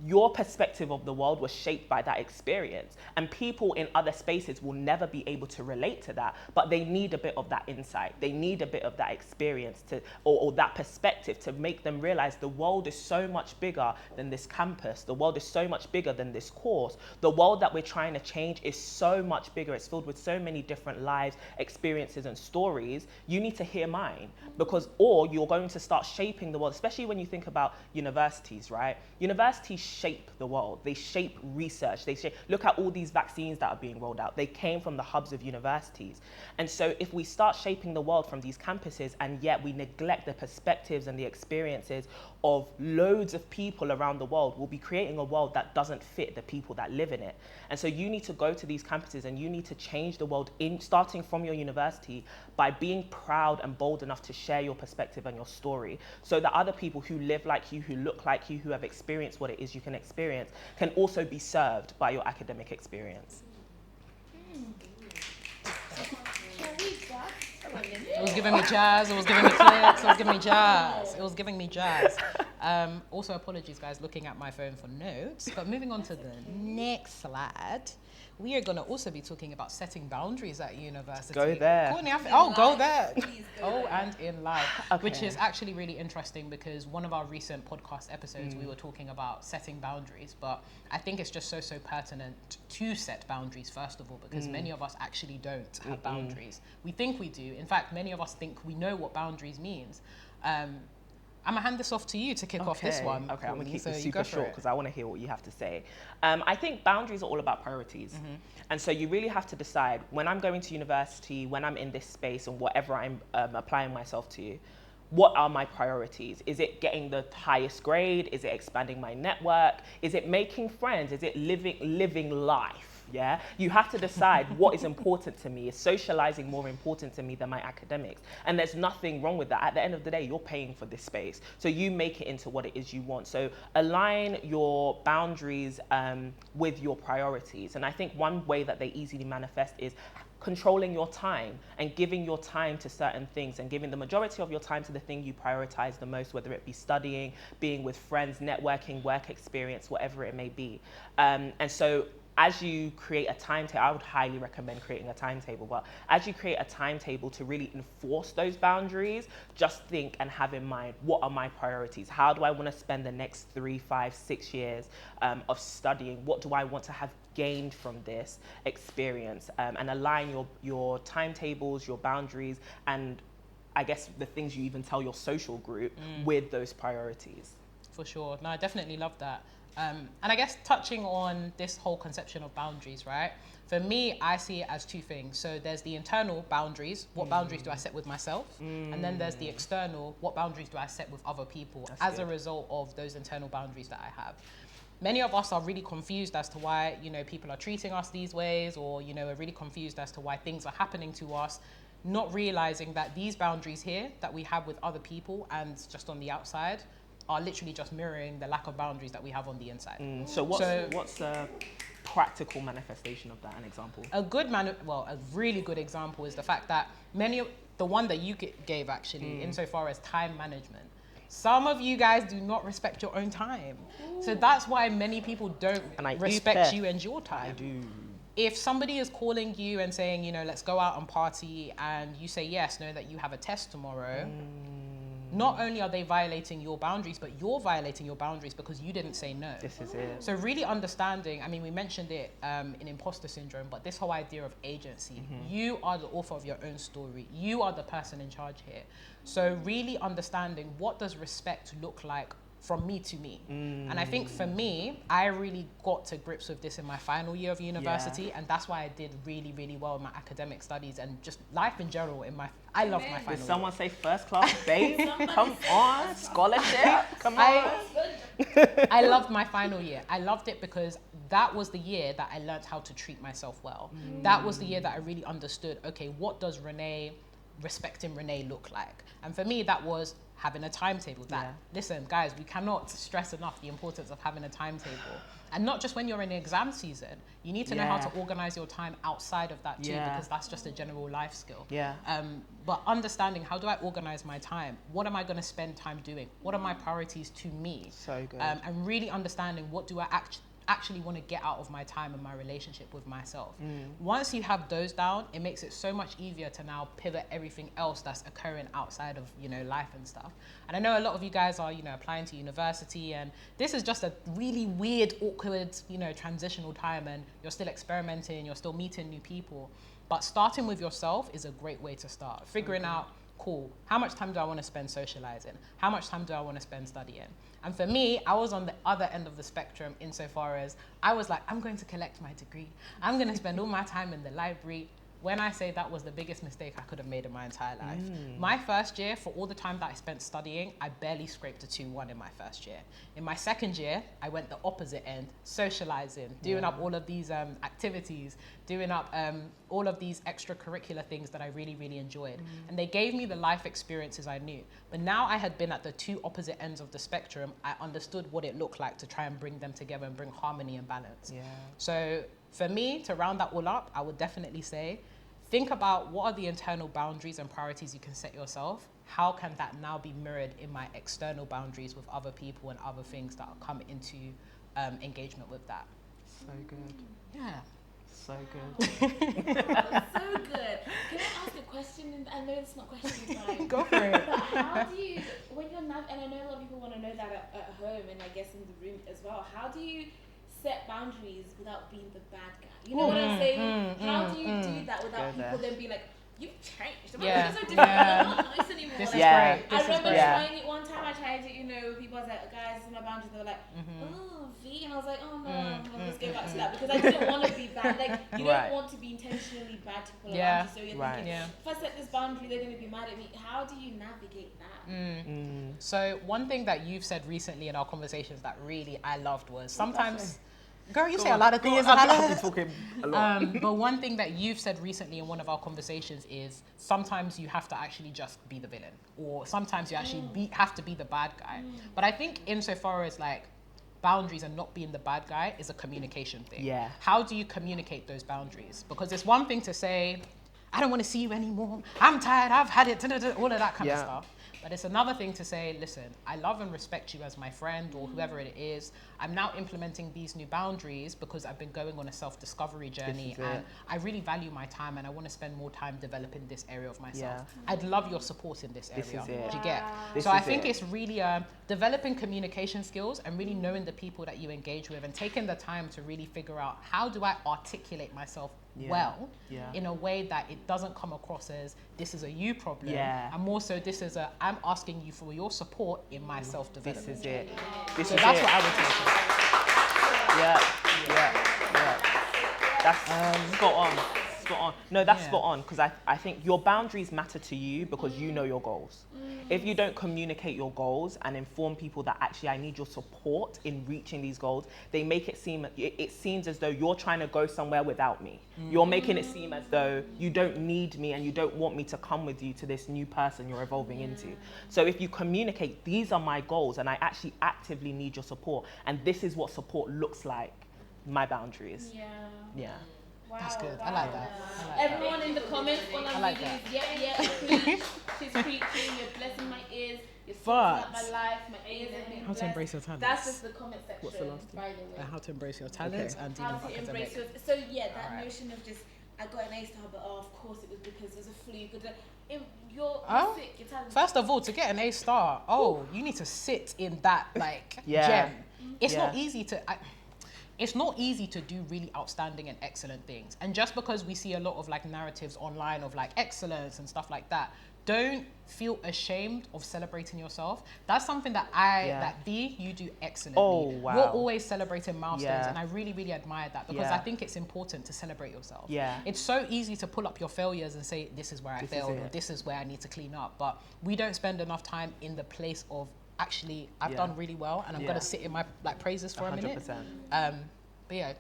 Your perspective of the world was shaped by that experience, and people in other spaces will never be able to relate to that, but they need a bit of that insight. They need a bit of that experience or that perspective to make them realize the world is so much bigger than this campus. The world is so much bigger than this course. The world that we're trying to change is so much bigger. It's filled with so many different lives, experiences, and stories. You need to hear mine or you're going to start shaping the world, especially when you think about universities, right? Universities shape the world. They shape research. Look at all these vaccines that are being rolled out. They came from the hubs of universities. And so if we start shaping the world from these campuses and yet we neglect the perspectives and the experiences of loads of people around the world, we'll be creating a world that doesn't fit the people that live in it. And so you need to go to these campuses and you need to change the world starting from your university by being proud and bold enough to share your perspective and your story so that other people who live like you, who look like you, who have experienced what it is you can experience, can also be served by your academic experience. It was giving me jazz, it was giving me clicks, it was giving me jazz, it was giving me jazz. Also, apologies, guys, looking at my phone for notes. But moving on to the next slide, we are going to also be talking about setting boundaries at university. Go there. Courtney, go there. And in life, Okay. which is actually really interesting because one of our recent podcast episodes, we were talking about setting boundaries, but I think it's just so pertinent to set boundaries, first of all, because many of us actually don't have boundaries. We think we do. In fact, many of us think we know what boundaries means. I'm gonna hand this off to you to kick off this one. Okay, I'm gonna keep so this you super go for short it. because I want to hear what you have to say. I think boundaries are all about priorities. And so you really have to decide when I'm going to university, when I'm in this space and whatever I'm applying myself to, what are my priorities? Is it getting the highest grade? Is it expanding my network? Is it making friends? Is it living life? Yeah, you have to decide what is important to me. Is socializing more important to me than my academics? And there's nothing wrong with that. At the end of the day, you're paying for this space. So you make it into what it is you want. So align your boundaries with your priorities. And I think one way that they easily manifest is controlling your time and giving your time to certain things and giving the majority of your time to the thing you prioritize the most, whether it be studying, being with friends, networking, work experience, whatever it may be. And so as you create a timetable, I would highly recommend creating a timetable, but as you create a timetable to really enforce those boundaries, just think and have in mind, what are my priorities? How do I want to spend the next 3, 5, 6 years of studying? What do I want to have gained from this experience? And align your timetables, your boundaries, and I guess the things you even tell your social group with those priorities. For sure. No, I definitely love that. And I guess touching on this whole conception of boundaries, right? For me, I see it as two things. So there's the internal boundaries. What boundaries do I set with myself? And then there's the external, what boundaries do I set with other people as a result of those internal boundaries that I have? Many of us are really confused as to why, people are treating us these ways, or, are really confused as to why things are happening to us, not realizing that these boundaries here that we have with other people and just on the outside are literally just mirroring the lack of boundaries that we have on the inside. So what's a practical manifestation of that, an example? A really good example is the fact that the one that you gave actually, insofar as time management. Some of you guys do not respect your own time. So that's why many people don't respect you and your time. I do. If somebody is calling you and saying, let's go out and party, and you say yes, know that you have a test tomorrow, not only are they violating your boundaries, but you're violating your boundaries because you didn't say no. This is it. So really understanding, we mentioned it in imposter syndrome, but this whole idea of agency, you are the author of your own story. You are the person in charge here. So really understanding, what does respect look like from me to me? And I think for me, I really got to grips with this in my final year of university, and that's why I did really, really well in my academic studies and just life in general. I loved my final year. Did someone say first class, babe? Come on, scholarship, come on. I loved my final year. I loved it because that was the year that I learned how to treat myself well. That was the year that I really understood, okay, what does respecting Renee look like? And for me, that was having a timetable. Listen, guys, we cannot stress enough the importance of having a timetable. And not just when you're in exam season. You need to know how to organize your time outside of that too, because that's just a general life skill. But understanding, how do I organize my time? What am I going to spend time doing? What are my priorities to me? So good. And really understanding, what do I actually want to get out of my time and my relationship with myself. Once you have those down, it makes it so much easier to now pivot everything else that's occurring outside of life and stuff. And I know a lot of you guys are applying to university, and this is just a really weird, awkward transitional time, and you're still experimenting, you're still meeting new people. But starting with yourself is a great way to start. Figuring out, cool, how much time do I want to spend socializing? How much time do I want to spend studying? And for me, I was on the other end of the spectrum insofar as I was like, I'm going to collect my degree. I'm going to spend all my time in the library. When I say that was the biggest mistake I could have made in my entire life. My first year, for all the time that I spent studying, I barely scraped a 2-1 in my first year. In my second year, I went the opposite end, socializing, doing up all of these activities, doing up all of these extracurricular things that I really, really enjoyed. And they gave me the life experiences I knew. But now I had been at the two opposite ends of the spectrum, I understood what it looked like to try and bring them together and bring harmony and balance. So for me, to round that all up, I would definitely say, think about, what are the internal boundaries and priorities you can set yourself? How can that now be mirrored in my external boundaries with other people and other things that come into engagement with that? So good. Yeah. So good. So good. Can I ask a question? I know it's not question time. Go for it. But how do you, when you're not, and I know a lot of people want to know that at home and I guess in the room as well, how do you set boundaries without being the bad guy? You know what I'm saying? How do you do that without people then being like, you've changed. Boundaries are different. You're not nice anymore. This is Like, great. I remember trying it one time. I tried it, people was like, guys, this is my boundaries. They were like, oh, V. And I was like, oh no, I'll just go back to that because I didn't want to be bad. Like, you Right. don't want to be intentionally bad to pull a Yeah. boundary. So you're Right. thinking, Yeah. if I set this boundary, they're going to be mad at me. How do you navigate that? So one thing that you've said recently in our conversations that really I loved was sometimes, girl, you say a lot of things. I've been talking a lot. But one thing that you've said recently in one of our conversations is sometimes you have to actually just be the villain, or sometimes you actually have to be the bad guy. But I think insofar as like boundaries and not being the bad guy is a communication thing. Yeah. How do you communicate those boundaries? Because it's one thing to say, I don't want to see you anymore. I'm tired. I've had it. All of that kind of Yeah. stuff. But it's another thing to say, listen, I love and respect you as my friend or whoever it is. I'm now implementing these new boundaries because I've been going on a self-discovery journey This is and it. I really value my time and I want to spend more time developing this area of myself. Yeah. I'd love your support in this area. This is it. Do you get? This So I is think it. it's really developing communication skills and really knowing the people that you engage with and taking the time to really figure out how do I articulate myself well in a way that it doesn't come across as this is a you problem and more so this is a I'm asking you for your support in my self-development. This is it. This So is that's it. what I would say. Yeah. That's spot on. Spot on. No, that's spot on because I think your boundaries matter to you because you know your goals. If you don't communicate your goals and inform people that actually I need your support in reaching these goals, they make it seems as though you're trying to go somewhere without me. You're making it seem as though you don't need me and you don't want me to come with you to this new person you're evolving into. So if you communicate, these are my goals and I actually actively need your support and this is what support looks like, my boundaries. Yeah. Wow, That's good. I wow. like that. I like Everyone in the comments, all I'm like reading that. is, preach. She's preaching, you're blessing my ears, you're sorting out my life, my ears have been How blessed. to embrace your talents. That's just the comment section, What's the last by the way. How to embrace your talents and deal How with to academic. embrace your, so yeah, that notion of just, I got an A star, but oh, of course it was because there's a fluke. You're sick, you're talented. First of all, to get an A star, you need to sit in that like Yeah. gem. It's Yeah. not easy to. It's not easy to do really outstanding and excellent things. And just because we see a lot of like narratives online of like excellence and stuff like that, don't feel ashamed of celebrating yourself. That's something that that Vee, you do excellently. Oh, wow. You're always celebrating milestones Yeah. and I really, really admire that because Yeah. I think it's important to celebrate yourself. Yeah. It's so easy to pull up your failures and say, this is where I This is failed or it. this is where I need to clean up. But we don't spend enough time in the place of actually, I've Yeah. done really well and I'm Yeah. going to sit in my like praises for a minute. 100%. But yeah,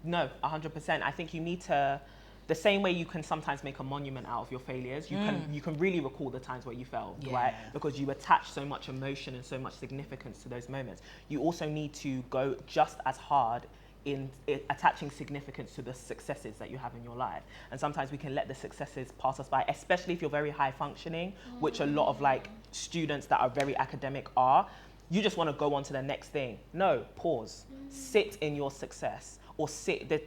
No, 100%. I think you need to, the same way you can sometimes make a monument out of your failures, you can really recall the times where you failed, right? Because you attach so much emotion and so much significance to those moments. You also need to go just as hard in attaching significance to the successes that you have in your life. And sometimes we can let the successes pass us by, especially if you're very high functioning, which a lot of like students that are very academic are. You just want to go on to the next thing. No, pause. Sit in your success. Or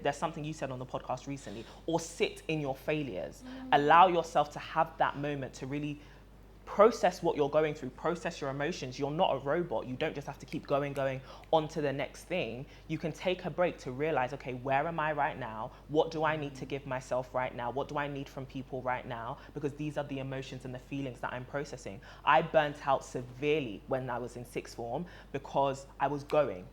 there's something you said on the podcast recently, or sit in your failures. Allow yourself to have that moment to really process what you're going through, process your emotions. You're not a robot. You don't just have to keep going on to the next thing. You can take a break to realize, okay, where am I right now? What do I need to give myself right now? What do I need from people right now? Because these are the emotions and the feelings that I'm processing. I burnt out severely when I was in sixth form because I was going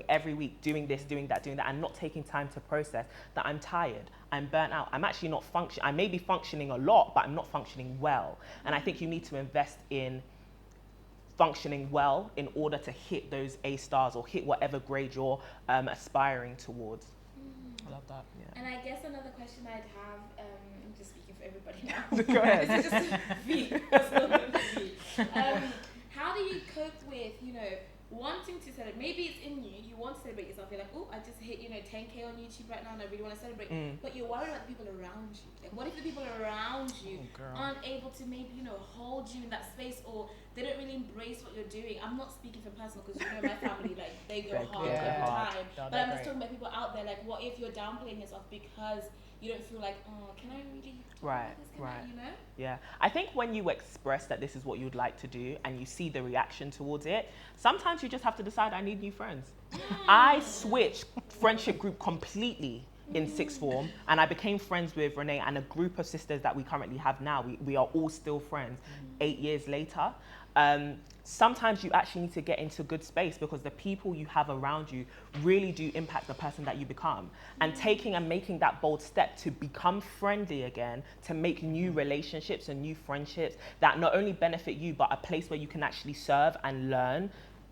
every week, doing this, doing that, and not taking time to process that I'm tired. I'm burnt out. I'm actually not functioning. I may be functioning a lot, but I'm not functioning well. And I think you need to invest in functioning well in order to hit those A stars or hit whatever grade you're aspiring towards. I love that. Yeah. And I guess another question I'd have, I'm just speaking for everybody now. Go ahead. This is just Vee. It's not going to be. How do you cope with, wanting to celebrate? Maybe it's in you want to celebrate yourself. You're like, oh, I just hit, 10K on YouTube right now and I really want to celebrate. But you're worried about the people around you. Like, what if the people around you aren't able to maybe, hold you in that space, or they don't really embrace what you're doing? I'm not speaking for personal because my family, like, they go hard all the time. No, But I'm just talking about people out there, like, what if you're downplaying yourself because you don't feel like, oh, can I really talk about this? Can I, Yeah, I think when you express that this is what you'd like to do and you see the reaction towards it, sometimes you just have to decide, I need new friends. I switched friendship group completely in sixth form and I became friends with Renee and a group of sisters that we currently have now. We are all still friends 8 years later. Sometimes you actually need to get into good space because the people you have around you really do impact the person that you become. And taking and making that bold step to become friendly again, to make new relationships and new friendships that not only benefit you, but a place where you can actually serve and learn,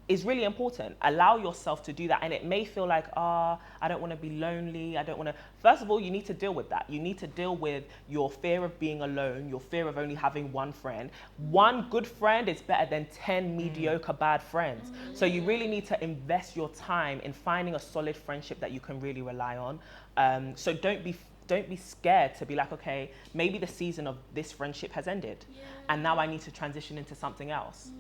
is really important. Allow yourself to do that. And it may feel like, I don't want to be lonely. I don't want to. First of all, you need to deal with that. You need to deal with your fear of being alone, your fear of only having one friend. One good friend is better than 10 mediocre bad friends. So you really need to invest your time in finding a solid friendship that you can really rely on. So don't be scared to be like, okay, maybe the season of this friendship has ended and now I need to transition into something else.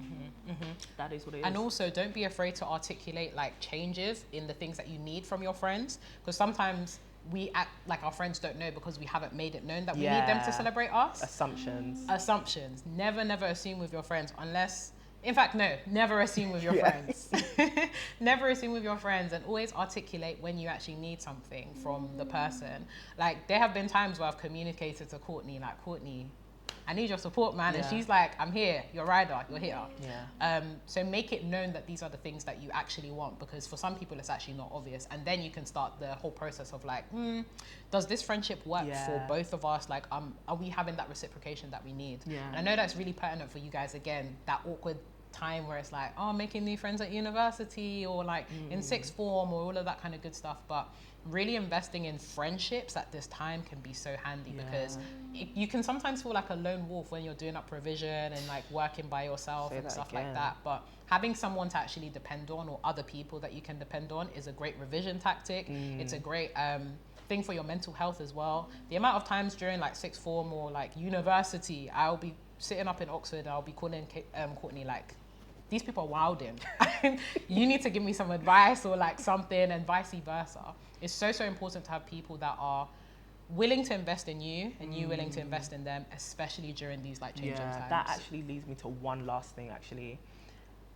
That is what it is. And also, don't be afraid to articulate like changes in the things that you need from your friends, because sometimes we act like our friends don't know because we haven't made it known that we need them to celebrate us. Assumptions. Never assume with your friends unless, in fact, no, never assume with your friends. Never assume with your friends, and always articulate when you actually need something from the person. Like, there have been times where I've communicated to Courtney, like, Courtney, I need your support, man. And she's like, I'm here, you're a rider, you're here. So make it known that these are the things that you actually want, because for some people it's actually not obvious. And then you can start the whole process of like, does this friendship work for both of us? Like, are we having that reciprocation that we need? And I know that's really pertinent for you guys, again, that awkward time where it's like, making new friends at university or like in sixth form or all of that kind of good stuff. But really investing in friendships at this time can be so handy, because you can sometimes feel like a lone wolf when you're doing up provision and like working by yourself and stuff like that. But having someone to actually depend on, or other people that you can depend on, is a great revision tactic. It's a great thing for your mental health as well. The amount of times during like sixth form or like university, I'll be sitting up in Oxford and I'll be calling Courtney like, these people are wilding. You need to give me some advice or like something, and vice versa. It's so important to have people that are willing to invest in you and you willing to invest in them, especially during these like changing times. That actually leads me to one last thing actually.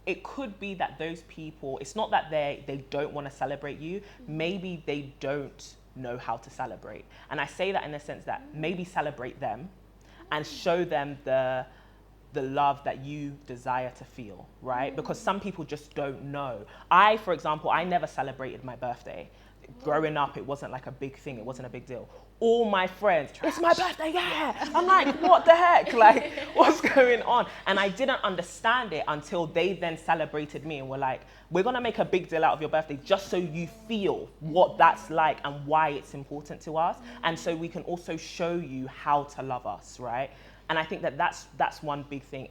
It could be that those people, it's not that they don't want to celebrate you, maybe they don't know how to celebrate. And I say that in the sense that maybe celebrate them and show them the love that you desire to feel, right? Because some people just don't know. For example, I never celebrated my birthday. Growing up, it wasn't like a big thing. It wasn't a big deal. All my friends, it's my birthday, I'm like, what the heck? Like, what's going on? And I didn't understand it until they then celebrated me and were like, we're gonna make a big deal out of your birthday just so you feel what that's like and why it's important to us. And so we can also show you how to love us, right? And I think that that's one big thing.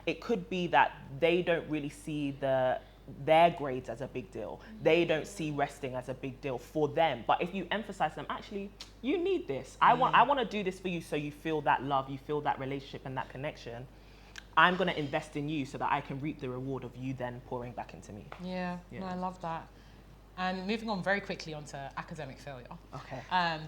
It could be that they don't really see their grades as a big deal. They don't see resting as a big deal for them. But if you emphasize them, actually, you need this. I want to do this for you so you feel that love, you feel that relationship and that connection. I'm going to invest in you so that I can reap the reward of you then pouring back into me. Yeah. No, I love that. And moving on very quickly onto academic failure. Okay.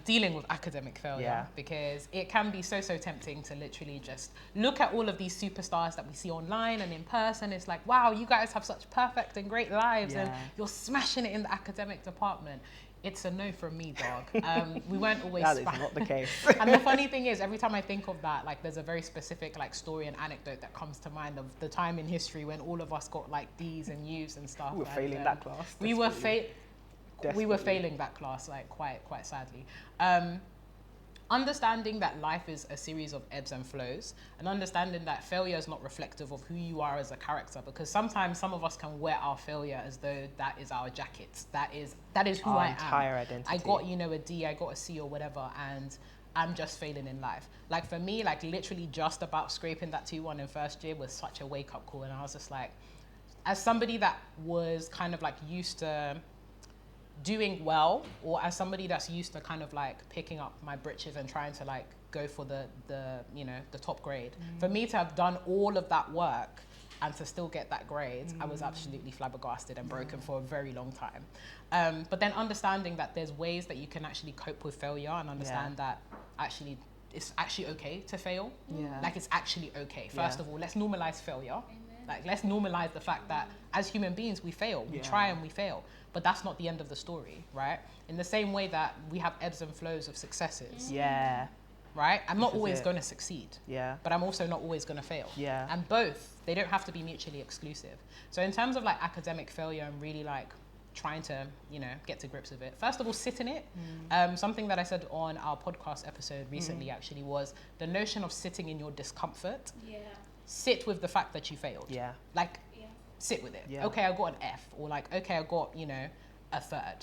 Dealing with academic failure, because it can be so tempting to literally just look at all of these superstars that we see online and in person. It's like, wow, you guys have such perfect and great lives and you're smashing it in the academic department. It's a no from me, dog. We weren't always That is not the case. And the funny thing is, every time I think of that, like, there's a very specific like story and anecdote that comes to mind of the time in history when all of us got like D's and U's and stuff. We were failing that class. We were failing that class, like quite sadly. Understanding that life is a series of ebbs and flows, and understanding that failure is not reflective of who you are as a character, because sometimes some of us can wear our failure as though that is our jacket. That is who I am. Entire identity. I got, a D, I got a C or whatever, and I'm just failing in life. Like for me, like literally just about scraping that 2-1 in first year was such a wake up call. And I was just like, as somebody that was kind of like used to doing well, or as somebody that's used to kind of like picking up my britches and trying to like go for the top grade, for me to have done all of that work and to still get that grade, I was absolutely flabbergasted and broken for a very long time. But then understanding that there's ways that you can actually cope with failure, and understand that actually it's actually okay to fail. Like, it's actually okay. First of all, let's normalize failure. Like, let's normalize the fact that as human beings, we fail. We try and we fail. But that's not the end of the story, right? In the same way that we have ebbs and flows of successes. right? I'm not This is always it. going to succeed, Yeah. but I'm also not always going to fail. Yeah. And both, they don't have to be mutually exclusive. So in terms of like academic failure and really like trying to, you know, get to grips with it, first of all, sit in it. Something that I said on our podcast episode recently actually was the notion of sitting in your discomfort. Yeah. Sit with the fact that you failed. Yeah. Like, Yeah. sit with it. Yeah. Okay, I got an F, or like, okay, I got, you know, a third,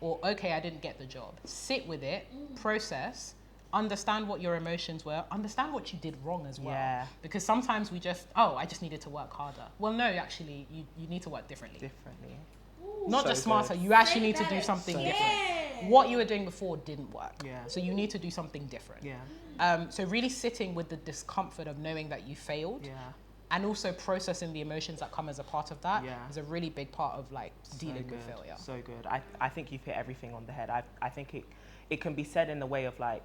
or okay, I didn't get the job. Sit with it, process, understand what your emotions were, understand what you did wrong as well. Yeah. Because sometimes we just, oh, I just needed to work harder. Well, no, actually, you need to work differently. Differently. Not So just smarter, good. you actually need to do something different. What you were doing before didn't work. Yeah. So you need to do something different. Yeah. So really sitting with the discomfort of knowing that you failed, Yeah. and also processing the emotions that come as a part of that Yeah. is a really big part of like dealing So with good, failure. So good. I think you've hit everything on the head. I think it can be said in the way of like,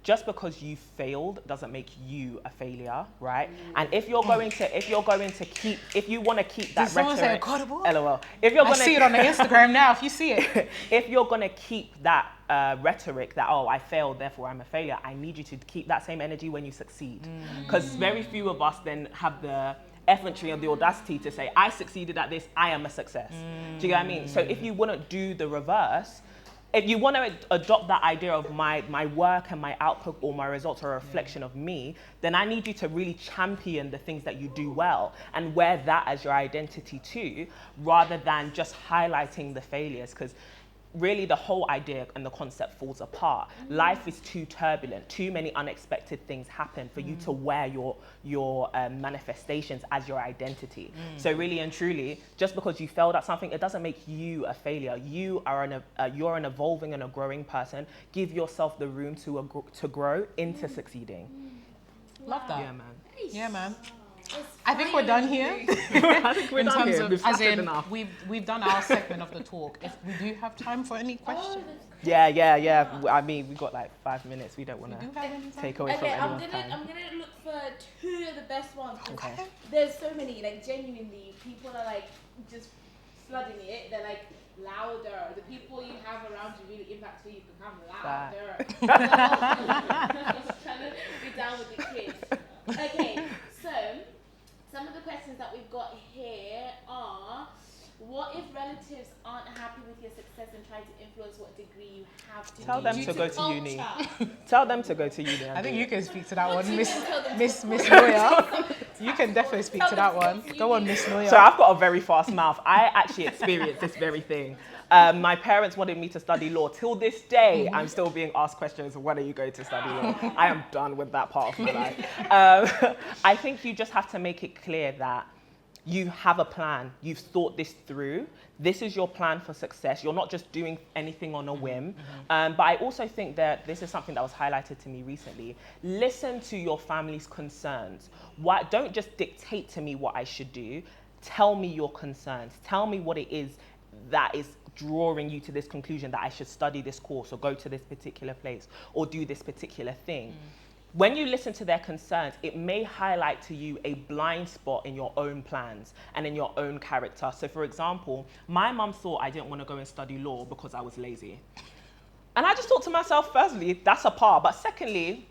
just because you failed doesn't make you a failure, right? And if you want to keep that Did someone say rhetoric, Kativhu? LOL. If you're I gonna see it on the Instagram now, if you see it. if you're gonna keep that rhetoric that, oh, I failed, therefore I'm a failure, I need you to keep that same energy when you succeed. Because very few of us then have the effrontery and the audacity to say, I succeeded at this, I am a success. Do you get what I mean? So if you wouldn't do the reverse, if you want to adopt that idea of my work and my output or my results are a reflection of me, then I need you to really champion the things that you do well and wear that as your identity too, rather than just highlighting the failures. Because really the whole idea and the concept falls apart. Life is too turbulent, too many unexpected things happen for you to wear your manifestations as your identity. So really and truly, just because you failed at something, it doesn't make you a failure. You are you're an evolving and a growing person. Give yourself the room to grow into succeeding. Love that. Yeah, man. Yeah, man. I think we're done here. I think we're In done terms here. of, We've as chatted in, enough. we've done our segment of the talk. If we do have time for any questions, Yeah. I mean, we've got like 5 minutes. We don't want we do to have any time. take away from Okay, I'm anyone's time. gonna look for 2 of the best ones. 'Cause Okay. there's so many, like genuinely, people are like just flooding it. They're like louder. The people you have around you really impact who you become louder. I'm just trying to be down with the kids. Okay, so some of the questions that we've got here are: what if relatives aren't happy with your success and try to influence what degree you have to Tell do them due to go to uni. culture? Tell them to go to uni. I think you can speak to that What one, do you Miss tell them to Miss do? Lawyer. You can definitely speak Tell to them that to one. go to Go on, uni. Miss Lawyer. So I've got a very fast mouth. I actually experienced this very thing. My parents wanted me to study law. Till this day, I'm still being asked questions, when are you going to study law? I am done with that part of my life. I think you just have to make it clear that you have a plan. You've thought this through. This is your plan for success. You're not just doing anything on a whim. But I also think that this is something that was highlighted to me recently. Listen to your family's concerns. Don't just dictate to me what I should do. Tell me your concerns. Tell me what it is that is drawing you to this conclusion that I should study this course or go to this particular place or do this particular thing. When you listen to their concerns, it may highlight to you a blind spot in your own plans and in your own character. So for example, my mum thought I didn't want to go and study law because I was lazy. And I just thought to myself, firstly, that's a par. But secondly,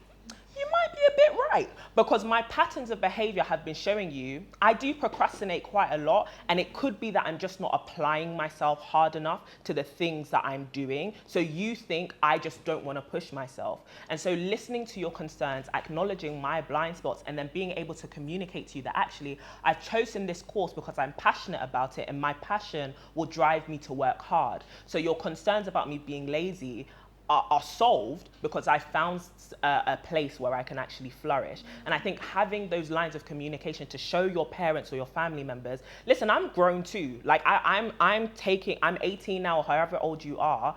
you might be a bit right, because my patterns of behavior have been showing you I do procrastinate quite a lot, and it could be that I'm just not applying myself hard enough to the things that I'm doing. So you think I just don't want to push myself. And so listening to your concerns, acknowledging my blind spots, and then being able to communicate to you that actually I've chosen this course because I'm passionate about it, and my passion will drive me to work hard. So your concerns about me being lazy are solved because I found a place where I can actually flourish. And I think having those lines of communication to show your parents or your family members, listen, I'm grown too. Like I'm 18 now, or however old you are.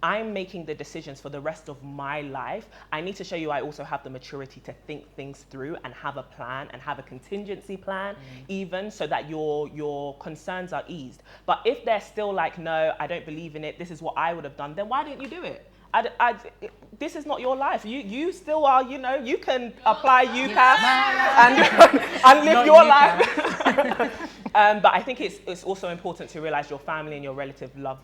I'm making the decisions for the rest of my life. I need to show you I also have the maturity to think things through and have a plan and have a contingency plan, even so that your concerns are eased. But if they're still like, no, I don't believe in it, this is what I would have done, then why didn't you do it? This is not your life. You still are, you can apply UCAS and live your life. But I think it's also important to realize your family and your relative love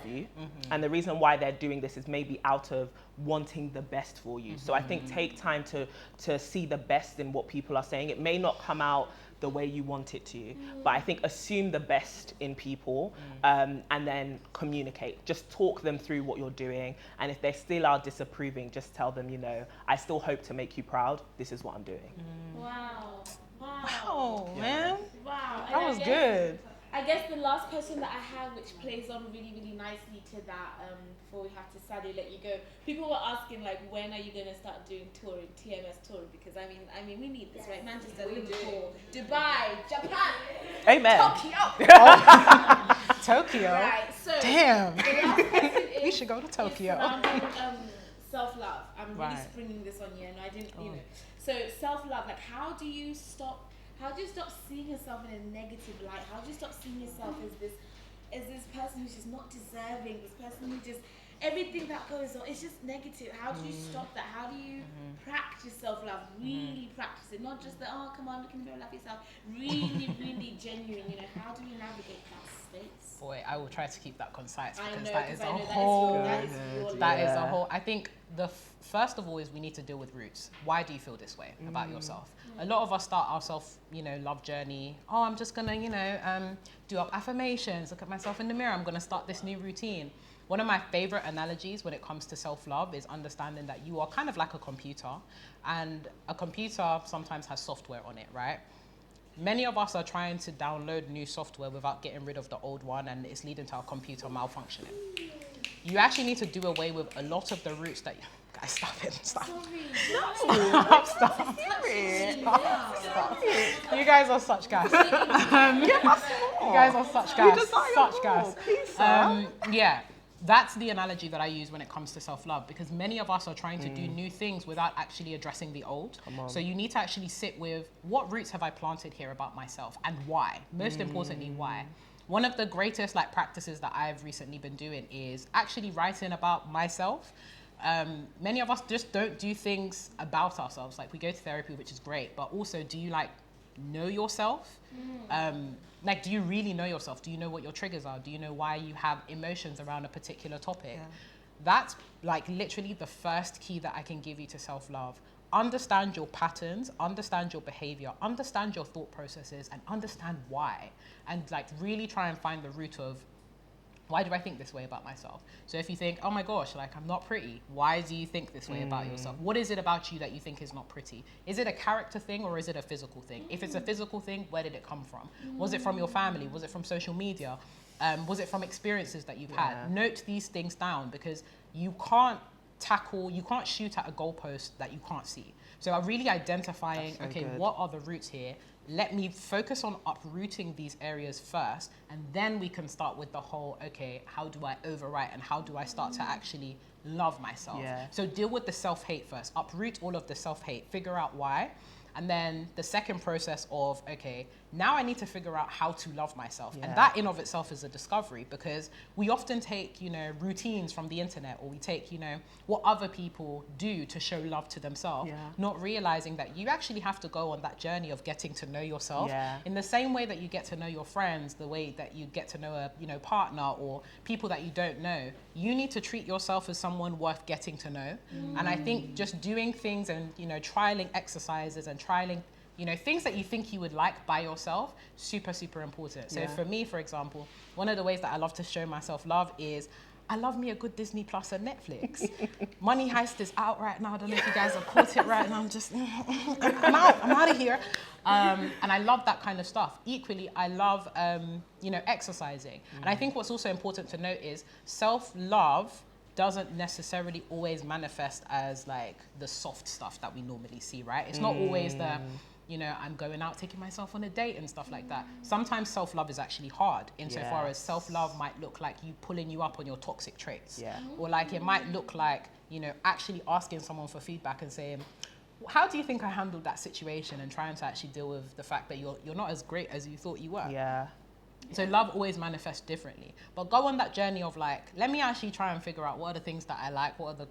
you. And the reason why they're doing this is maybe out of wanting the best for you. So I think take time to see the best in what people are saying. It may not come out the way you want it to, but I think assume the best in people, and then communicate. Just talk them through what you're doing, and if they still are disapproving, just tell them, you know, I still hope to make you proud. This is what I'm doing. Wow. Oh, man. Wow. That was good. I guess the last question that I have, which plays on really, really nicely to that, before we have to sadly let you go. People were asking, like, when are you going to start doing touring, TMS touring? Because I mean, we need this, right? Manchester, Liverpool, Dubai, Japan, Amen. Tokyo. Right. So Damn. the last question is, We should go to Tokyo. Self-love. I'm really Right. springing this on you, and I didn't, you know. So self-love, like, how do you stop seeing yourself in a negative light? How do you stop seeing yourself as this person who's just not deserving, this person who just, everything that goes on, it's just negative. How do you stop that? How do you practice self-love? Really practice it. Not just the, oh, come on, look in the mirror, love yourself. Really, really genuine, you know. How do you navigate that space? Boy, I will try to keep that concise I because know, that is a I know whole. that is your That is Yeah. a whole. I think the first of all is we need to deal with roots. Why do you feel this way about yourself? A lot of us start our self, love journey. Oh, I'm just gonna, do up affirmations. Look at myself in the mirror. I'm gonna start this new routine. One of my favorite analogies when it comes to self-love is understanding that you are kind of like a computer, and a computer sometimes has software on it, right? Many of us are trying to download new software without getting rid of the old one, and it's leading to our computer malfunctioning. You actually need to do away with a lot of the roots that guys, stop it. Stop. Stop. You guys are such gas. You guys are such gas. Such gas. Yeah. That's the analogy that I use when it comes to self-love, because many of us are trying to do new things without actually addressing the old. So you need to actually sit with, what roots have I planted here about myself, and why? Most importantly, why? One of the greatest practices that I've recently been doing is actually writing about myself. Many of us just don't do things about ourselves. Like, we go to therapy, which is great, but also, do you know yourself? Do you really know yourself? Do you know what your triggers are? Do you know why you have emotions around a particular topic? Yeah. That's literally the first key that I can give you to self-love. Understand your patterns, understand your behavior, understand your thought processes, and understand why. And really try and find the root of, why do I think this way about myself? So if you think, oh my gosh, I'm not pretty, why do you think this way about yourself? What is it about you that you think is not pretty? Is it a character thing, or is it a physical thing? If it's a physical thing, where did it come from? Was it from your family? Was it from social media? Was it from experiences that you've had? Note these things down, because you can't shoot at a goalpost that you can't see. So I'm really identifying, what are the roots here? Let me focus on uprooting these areas first, and then we can start with the whole, how do I overwrite, and how do I start to actually love myself? Yeah. So deal with the self-hate first, uproot all of the self-hate, figure out why. And then the second process of, now I need to figure out how to love myself. Yeah. And that in of itself is a discovery, because we often take, routines from the internet, or we take, what other people do to show love to themselves, not realizing that you actually have to go on that journey of getting to know yourself. Yeah. In the same way that you get to know your friends, the way that you get to know a partner or people that you don't know, you need to treat yourself as someone worth getting to know. And I think just doing things and, trialing exercises and trialing, things that you think you would like by yourself, super, super important. So for me, for example, one of the ways that I love to show myself love is, I love me a good Disney Plus and Netflix. Money Heist is out right now. I don't know if you guys have caught it right now. I'm just, I'm out of here. And I love that kind of stuff. Equally, I love, exercising. And I think what's also important to note is self-love doesn't necessarily always manifest as the soft stuff that we normally see, right? It's not always the, I'm going out taking myself on a date and stuff like that. Sometimes self-love is actually hard, insofar as self-love might look like you pulling you up on your toxic traits. Yeah. Or it might look like, actually asking someone for feedback and saying, how do you think I handled that situation, and trying to actually deal with the fact that you're not as great as you thought you were. Yeah. So love always manifests differently. But go on that journey of let me actually try and figure out what are the things that I like, what are the,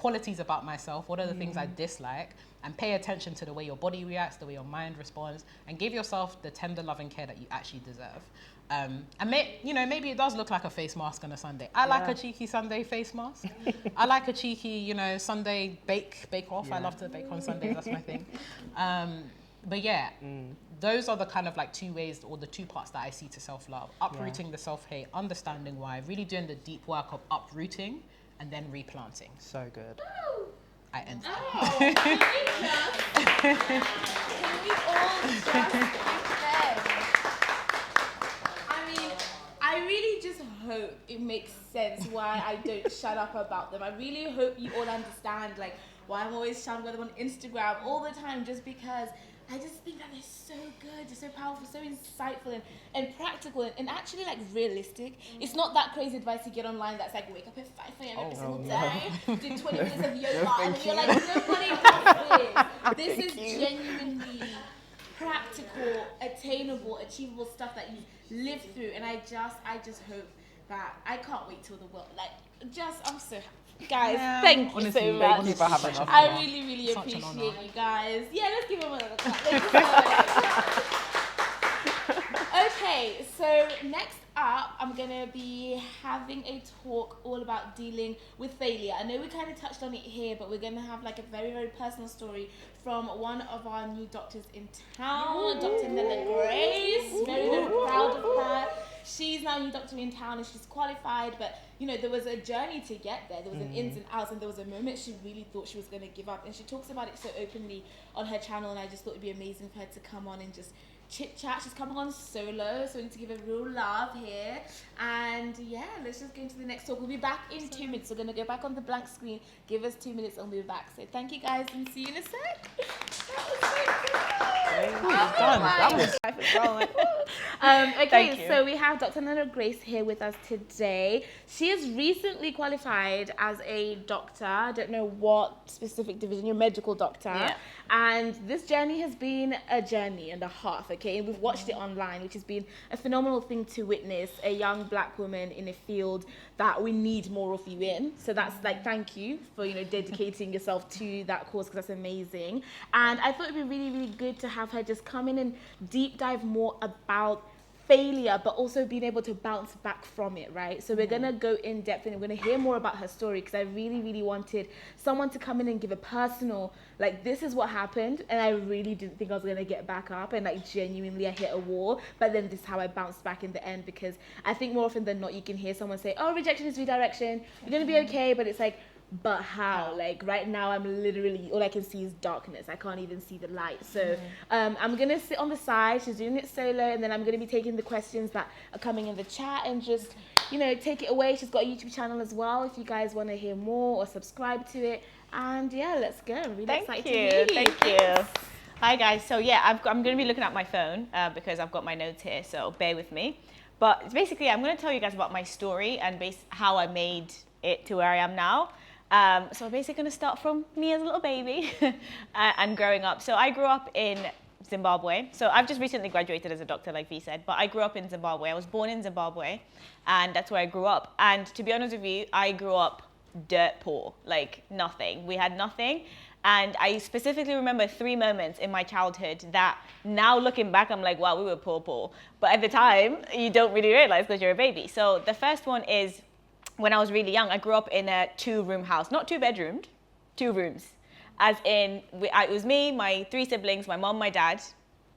qualities about myself, what are the things I dislike, and pay attention to the way your body reacts, the way your mind responds, and give yourself the tender loving care that you actually deserve. And maybe it does look like a face mask on a Sunday. I like a cheeky Sunday face mask. I like a cheeky, Sunday bake off. Yeah. I love to bake on Sundays, that's my thing. But yeah, those are the kind of like two ways or the two parts that I see to self-love. Uprooting the self-hate, understanding why, really doing the deep work of uprooting and then replanting. So good. I end there. Oh, can we all just I mean, I really just hope it makes sense why I don't shut up about them. I really hope you all understand like why I'm always shouting about them on Instagram all the time, just because I just think that they're so good, they're so powerful, so insightful and practical and actually like realistic. It's not that crazy advice you get online that's like wake up at 5 a.m. every single day, do 20 minutes of yoga, and you're like, nobody does this. This is genuinely practical, attainable, achievable stuff that you live through, and I just hope that I can't wait till the world I'm so happy. Guys, thank you so much. Thank you for having us. I really, really appreciate you guys. Yeah, let's give them another clap. Thank you so much. Okay, so next up, I'm going to be having a talk all about dealing with failure. I know we kind of touched on it here, but we're going to have like a very, very personal story from one of our new doctors in town, Dr. Nella Grace. Very, very proud of her. She's now a new doctor in town and she's qualified, but there was a journey to get there. There was an ins and outs, and there was a moment she really thought she was going to give up, and she talks about it so openly on her channel, and I just thought it'd be amazing for her to come on and just chit chat. She's coming on solo, so we need to give her real love here. And yeah, let's just go into the next talk. We'll be back in 2 minutes. We're going to go back on the blank screen, give us 2 minutes, and we'll be back. So thank you guys, and see you in a sec. That was so good. Okay, so we have Dr. Nella Grace here with us today. She is recently qualified as a doctor. I don't know what specific division, you're a medical doctor. Yeah. And this journey has been a journey and a half, okay? And we've watched it online, which has been a phenomenal thing to witness, a young black woman in a field that we need more of you in. So that's like, thank you for, dedicating yourself to that cause, because that's amazing. And I thought it'd be really, really good to have her just come in and deep dive more about failure, but also being able to bounce back from it, right? So we're going to go in depth and we're going to hear more about her story, because I really, really wanted someone to come in and give a personal, like, this is what happened, and I really didn't think I was going to get back up, and like genuinely I hit a wall, but then this is how I bounced back in the end, because I think more often than not you can hear someone say, oh, rejection is redirection, you're going to be okay, but it's like, but how? Like right now I'm literally, all I can see is darkness. I can't even see the light. So I'm going to sit on the side. She's doing it solo, and then I'm going to be taking the questions that are coming in the chat and just, take it away. She's got a YouTube channel as well if you guys want to hear more or subscribe to it. And yeah, let's go. I'm really excited to hear you. Thank you. Hi guys. So yeah, I'm going to be looking at my phone because I've got my notes here, so bear with me. But basically I'm going to tell you guys about my story and how I made it to where I am now. So I'm basically going to start from me as a little baby and growing up. So I grew up in Zimbabwe. So I've just recently graduated as a doctor, like Vee said, but I grew up in Zimbabwe. I was born in Zimbabwe, and that's where I grew up. And to be honest with you, I grew up dirt poor, like nothing. We had nothing. And I specifically remember 3 moments in my childhood that now looking back, I'm like, wow, we were poor. But at the time, you don't really realize because you're a baby. So the first one is, when I was really young, I grew up in a 2-room house, not 2-bedroomed, 2 rooms. As in, it was me, my 3 siblings, my mom, my dad,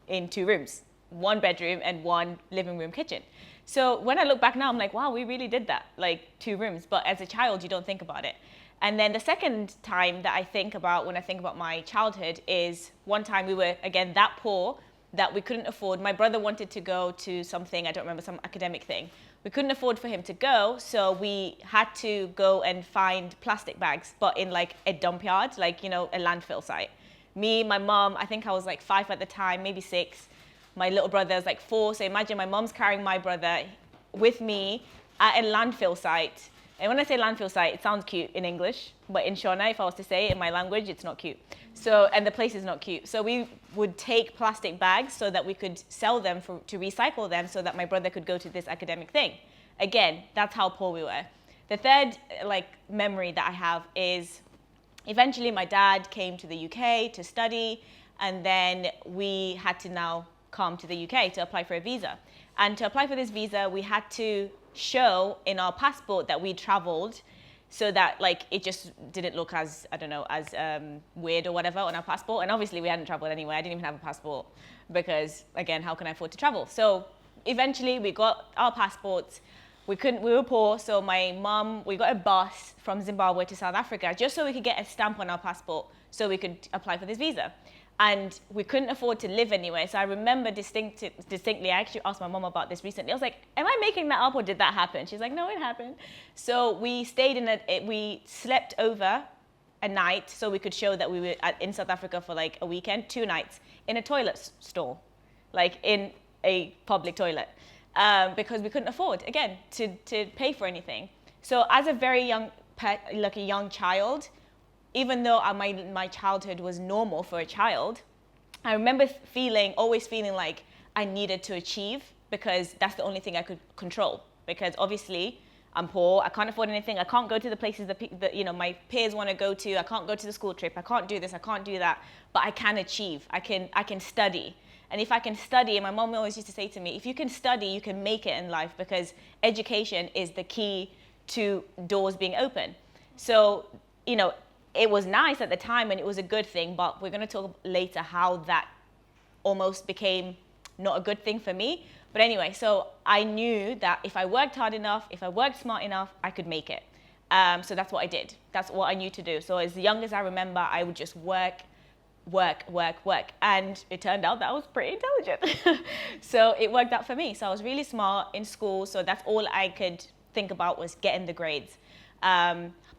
in 2 rooms, 1 bedroom and 1 living room kitchen. So when I look back now, I'm like, wow, we really did that, like 2 rooms. But as a child, you don't think about it. And then the second time that I think about when I think about my childhood is one time we were, again, that poor that we couldn't afford. My brother wanted to go to something, I don't remember, some academic thing. We couldn't afford for him to go, so we had to go and find plastic bags, but in like a dump yard, like, a landfill site. Me, my mom, I think I was like 5 at the time, maybe 6. My little brother was like 4, so imagine my mom's carrying my brother with me at a landfill site. And when I say landfill site, it sounds cute in English, but in Shona, if I was to say it in my language, it's not cute. So, and the place is not cute. So we would take plastic bags so that we could sell them to recycle them so that my brother could go to this academic thing. Again, that's how poor we were. The third memory that I have is eventually my dad came to the UK to study, and then we had to now come to the UK to apply for a visa. And to apply for this visa, we had to show in our passport that we traveled, so that like it just didn't look as, I don't know, as weird or whatever on our passport. And obviously we hadn't traveled anywhere. I didn't even have a passport because, again, how can I afford to travel? So eventually we got our passports. We were poor, so we got a bus from Zimbabwe to South Africa just so we could get a stamp on our passport so we could apply for this visa. And we couldn't afford to live anywhere. So I remember distinctly, I actually asked my mom about this recently. I was like, am I making that up or did that happen? She's like, no, it happened. So we stayed we slept over a night so we could show that we were in South Africa for like a weekend, 2 nights, in a toilet stall, like in a public toilet, because we couldn't afford, again, to pay for anything. So as a very young child, even though my childhood was normal for a child, I remember always feeling like I needed to achieve, because that's the only thing I could control. Because obviously I'm poor, I can't afford anything, I can't go to the places that my peers want to go to, I can't go to the school trip, I can't do this, I can't do that, but I can achieve, I can study. And if I can study, and my mom always used to say to me, if you can study, you can make it in life, because education is the key to doors being open. So, it was nice at the time and it was a good thing, but we're going to talk later how that almost became not a good thing for me. But anyway, so I knew that if I worked hard enough, if I worked smart enough, I could make it. So that's what I did. That's what I knew to do. So as young as I remember, I would just work. And it turned out that I was pretty intelligent. So it worked out for me. So I was really smart in school. So that's all I could think about was getting the grades.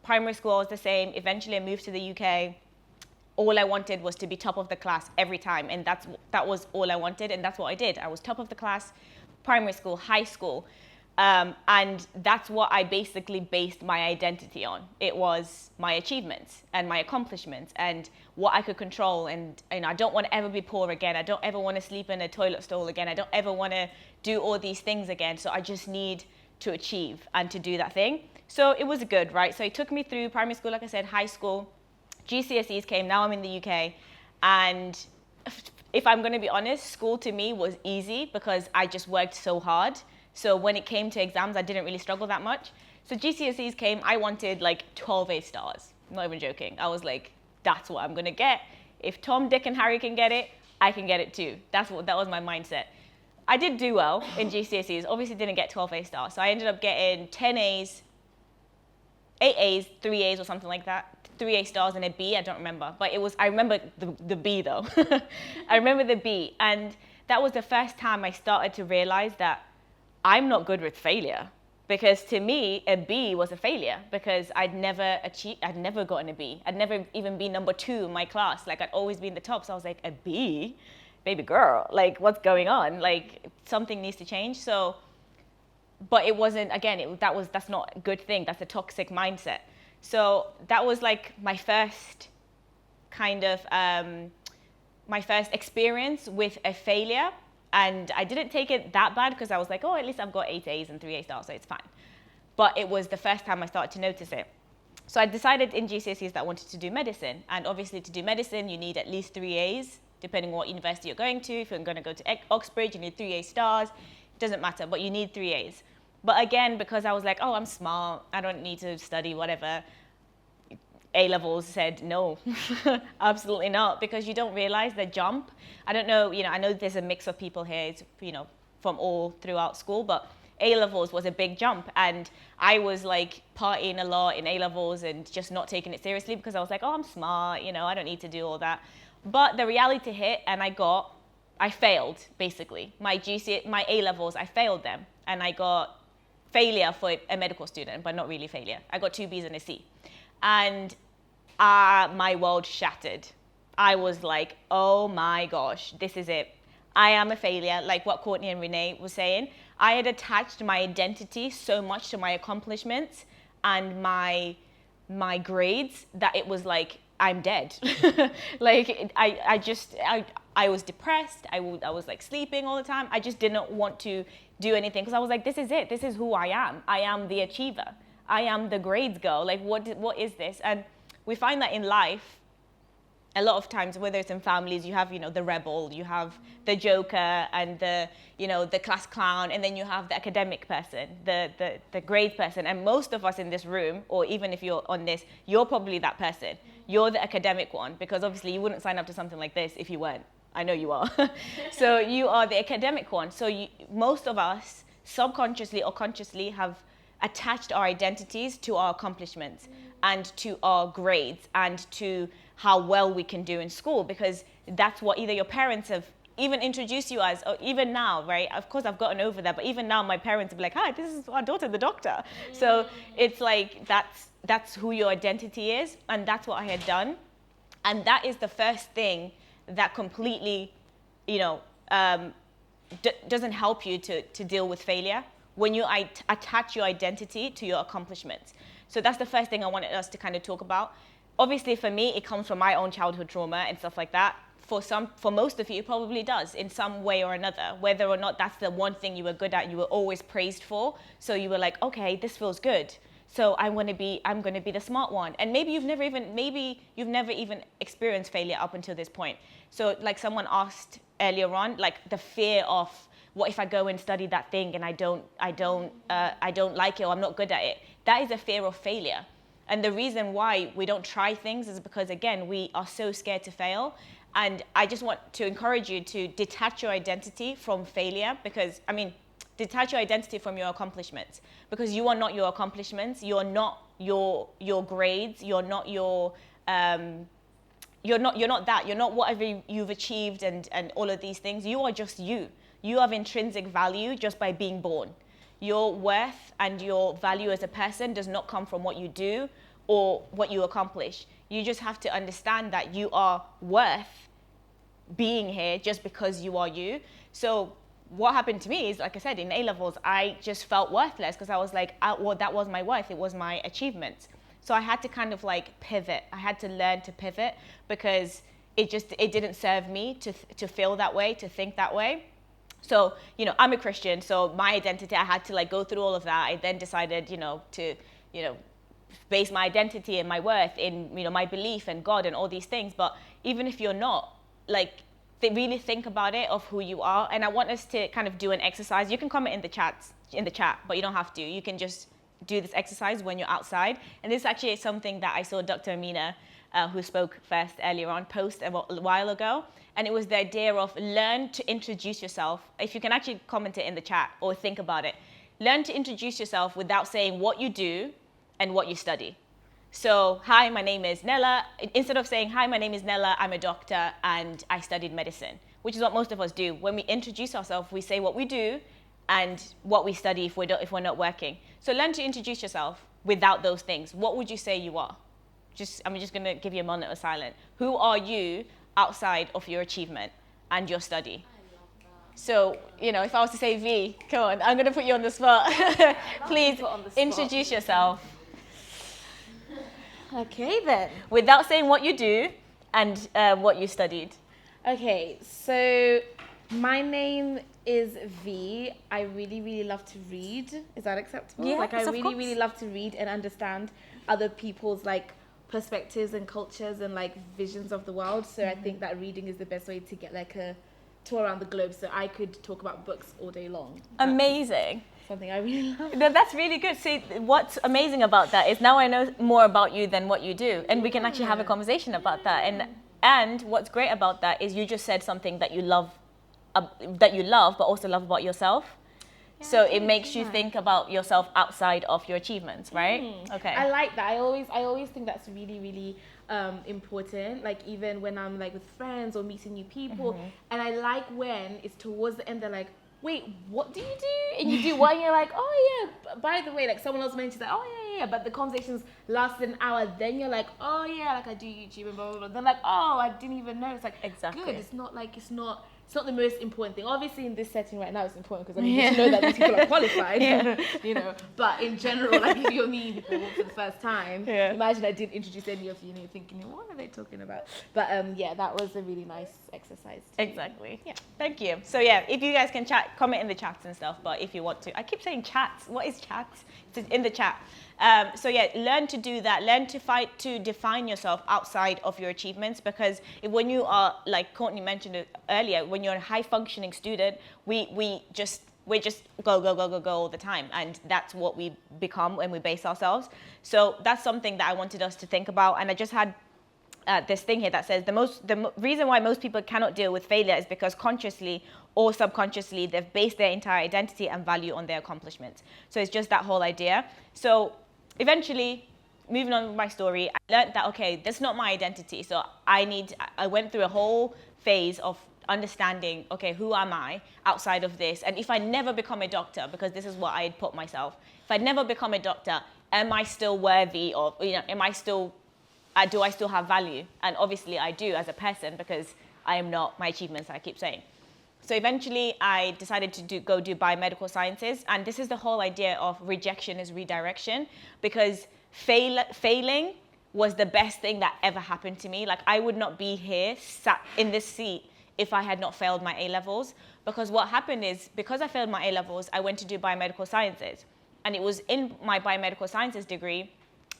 Primary school was the same. Eventually I moved to the UK. All I wanted was to be top of the class every time. And that was all I wanted. And that's what I did. I was top of the class, primary school, high school. And that's what I basically based my identity on. It was my achievements and my accomplishments and what I could control. And I don't want to ever be poor again. I don't ever want to sleep in a toilet stall again. I don't ever want to do all these things again. So I just need to achieve and to do that thing. So it was good, right? So it took me through primary school, like I said, high school, GCSEs came, now I'm in the UK. And if I'm going to be honest, school to me was easy because I just worked so hard. So when it came to exams, I didn't really struggle that much. So GCSEs came, I wanted like 12 A stars. I'm not even joking. I was like, that's what I'm going to get. If Tom, Dick, and Harry can get it, I can get it too. That was my mindset. I did do well in GCSEs, obviously didn't get 12 A stars. So I ended up getting 10 A's, 8 A's, 3 A's or something like that. 3 A stars and a B, I don't remember. But I remember the B though. I remember the B. And that was the first time I started to realize that I'm not good with failure. Because to me, a B was a failure because I'd never gotten a B. I'd never even been number 2 in my class. Like I'd always been the top. So I was like, a B? Baby girl, like what's going on? Like something needs to change. So, but it wasn't, again, that's not a good thing. That's a toxic mindset. So that was like my first kind of, my first experience with a failure. And I didn't take it that bad because I was like, oh, at least I've got 8 A's and 3 A stars, so it's fine. But it was the first time I started to notice it. So I decided in GCSEs that I wanted to do medicine. And obviously to do medicine, you need at least 3 A's, depending on what university you're going to. If you're going to go to Oxbridge, you need 3 A stars. It doesn't matter, but you need 3 A's. But again, because I was like, oh, I'm smart, I don't need to study, whatever, A-levels said no, absolutely not, because you don't realize the jump. I don't know, I know there's a mix of people here, it's, from all throughout school, but A-levels was a big jump. And I was like partying a lot in A-levels and just not taking it seriously because I was like, oh, I'm smart, I don't need to do all that. But the reality hit and I failed, basically. My A-levels, I failed them. And I got failure for a medical student, but not really failure. I got 2 B's and a C. And my world shattered. I was like, oh my gosh, this is it. I am a failure, like what Courtney and Renee were saying. I had attached my identity so much to my accomplishments and my grades that it was like, I'm dead. Like, I was depressed. I was like sleeping all the time. I just didn't want to do anything because I was like, this is it. This is who I am. I am the achiever. I am the grades girl. Like, what is this? And we find that in life, a lot of times, whether it's in families, you have, the rebel, you have the joker and the class clown, and then you have the academic person, the grade person. And most of us in this room, or even if you're on this, you're probably that person. You're the academic one, because obviously you wouldn't sign up to something like this if you weren't. I know you are. So you are the academic one. So most of us, subconsciously or consciously, have attached our identities to our accomplishments and to our grades and to how well we can do in school, because that's what either your parents have even introduced you as, or even now, right? Of course, I've gotten over that, but even now, my parents will be like, "Hi, this is our daughter, the doctor." So it's like that's who your identity is, and that's what I had done, and that is the first thing that completely, doesn't help you to deal with failure when you attach your identity to your accomplishments. So that's the first thing I wanted us to kind of talk about. Obviously, for me, it comes from my own childhood trauma and stuff like that. For most of you, it probably does in some way or another, whether or not that's the one thing you were good at, you were always praised for. So you were like, okay, this feels good. So I'm going to be the smart one. And maybe you've never even experienced failure up until this point. So like someone asked earlier on, like the fear of, what if I go and study that thing and I don't like it, or I'm not good at it? That is a fear of failure. And the reason why we don't try things is because, again, we are so scared to fail. And I just want to encourage you to detach your identity from failure, detach your identity from your accomplishments, because you are not your accomplishments. You're not your grades. You're not you're not that. You're not whatever you've achieved and all of these things. You are just you. You have intrinsic value just by being born. Your worth and your value as a person does not come from what you do or what you accomplish. You just have to understand that you are worth being here just because you are you. So what happened to me is, like I said, in A-levels, I just felt worthless because I was like, that was my worth. It was my achievement. So I had to kind of like pivot. I had to learn to pivot because it didn't serve me to feel that way, to think that way. So, I'm a Christian, so my identity, I had to like go through all of that. I then decided, to base my identity and my worth in, my belief in God and all these things. But even if you're not, like, really think about it of who you are. And I want us to kind of do an exercise. You can comment in the chat, but you don't have to. You can just do this exercise when you're outside. And this actually is something that I saw Dr. Amina, who spoke first earlier on, post a while ago. And it was the idea of learn to introduce yourself. If you can actually comment it in the chat or think about it. Learn to introduce yourself without saying what you do and what you study. So, hi, my name is Nella. Instead of saying, hi, my name is Nella, I'm a doctor and I studied medicine, which is what most of us do. When we introduce ourselves, we say what we do and what we study if we're not working. So learn to introduce yourself without those things. What would you say you are? I'm just going to give you a moment of silence. Who are you outside of your achievement and your study? So, if I was to say V, come on, I'm going to put you on the spot. Please introduce yourself. Okay, then. Without saying what you do and what you studied. Okay, so my name is V. I really, really love to read. Is that acceptable? Yeah, I really, really love to read and understand other people's perspectives and cultures and visions of the world. So I think that reading is the best way to get a tour around the globe. So I could talk about books all day long. Amazing. Something I really love. No, that's really good. See, what's amazing about that is now I know more about you than what you do, and we can actually have a conversation about that. And what's great about that is you just said something that you love, but also love about yourself. Yeah, so it makes you think about yourself outside of your achievements, right? Okay. I like that. I always think that's really, really important. Even when I'm with friends or meeting new people, and I like when it's towards the end they're like, wait, what do you do? And you do one, you're like, oh yeah, by the way, someone else mentioned that, oh yeah, but the conversations lasted an hour, then you're like, oh yeah, I do YouTube and blah, blah, blah. They're like, oh, I didn't even know. It's exactly. Good. It's not it's not the most important thing. Obviously, in this setting right now, it's important because I need to know that these people are qualified, you know. But in general, like if you're meeting people for the first time, imagine I didn't introduce any of you and you're thinking, what are they talking about? But yeah, that was a really nice exercise. Exactly. Yeah. Thank you. So yeah, if you guys can chat, comment in the chats and stuff. But if you want to, I keep saying chats. What is chats? It's in the chat. So yeah, learn to do that. Learn to fight to define yourself outside of your achievements, because when you are, like Courtney mentioned it earlier, when you're a high functioning student, we just go all the time, and that's what we become when we base ourselves. So that's something that I wanted us to think about, and I just had this thing here that says the reason why most people cannot deal with failure is because consciously or subconsciously they've based their entire identity and value on their accomplishments. So it's just that whole idea. So eventually, moving on with my story, I learned that, okay, that's not my identity. So I went through a whole phase of understanding, okay, who am I outside of this? And if I never become a doctor, because this is what I had put myself, if I never become a doctor, am I still worthy of, am I still, do I still have value? And obviously I do as a person, because I am not my achievements, I keep saying. So eventually I decided to go do biomedical sciences. And this is the whole idea of rejection is redirection, because failing was the best thing that ever happened to me. Like I would not be here sat in this seat if I had not failed my A-levels. Because what happened is, because I failed my A-levels, I went to do biomedical sciences. And it was in my biomedical sciences degree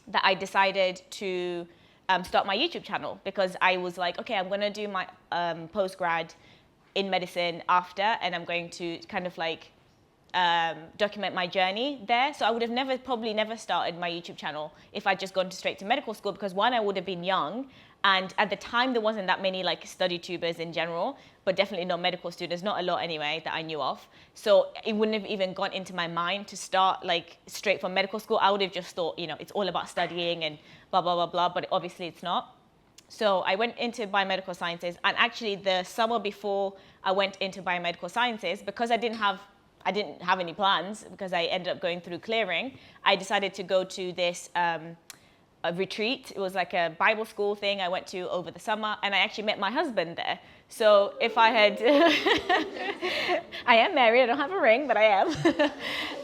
that I decided to start my YouTube channel, because I was like, okay, I'm gonna do my postgrad in medicine after, and I'm going to kind of like document my journey there. So I would have probably never started my YouTube channel if I'd just gone straight to medical school, because one, I would have been young, and at the time there wasn't that many like study tubers in general, but definitely not medical students, not a lot anyway that I knew of. So it wouldn't have even gone into my mind to start like straight from medical school. I would have just thought, it's all about studying and blah, blah, blah, blah, but obviously it's not. So I went into biomedical sciences, and actually the summer before I went into biomedical sciences, because I didn't have any plans, because I ended up going through clearing, I decided to go to this a retreat. It was like a Bible school thing I went to over the summer, and I actually met my husband there. So if I had, I am married, I don't have a ring, but I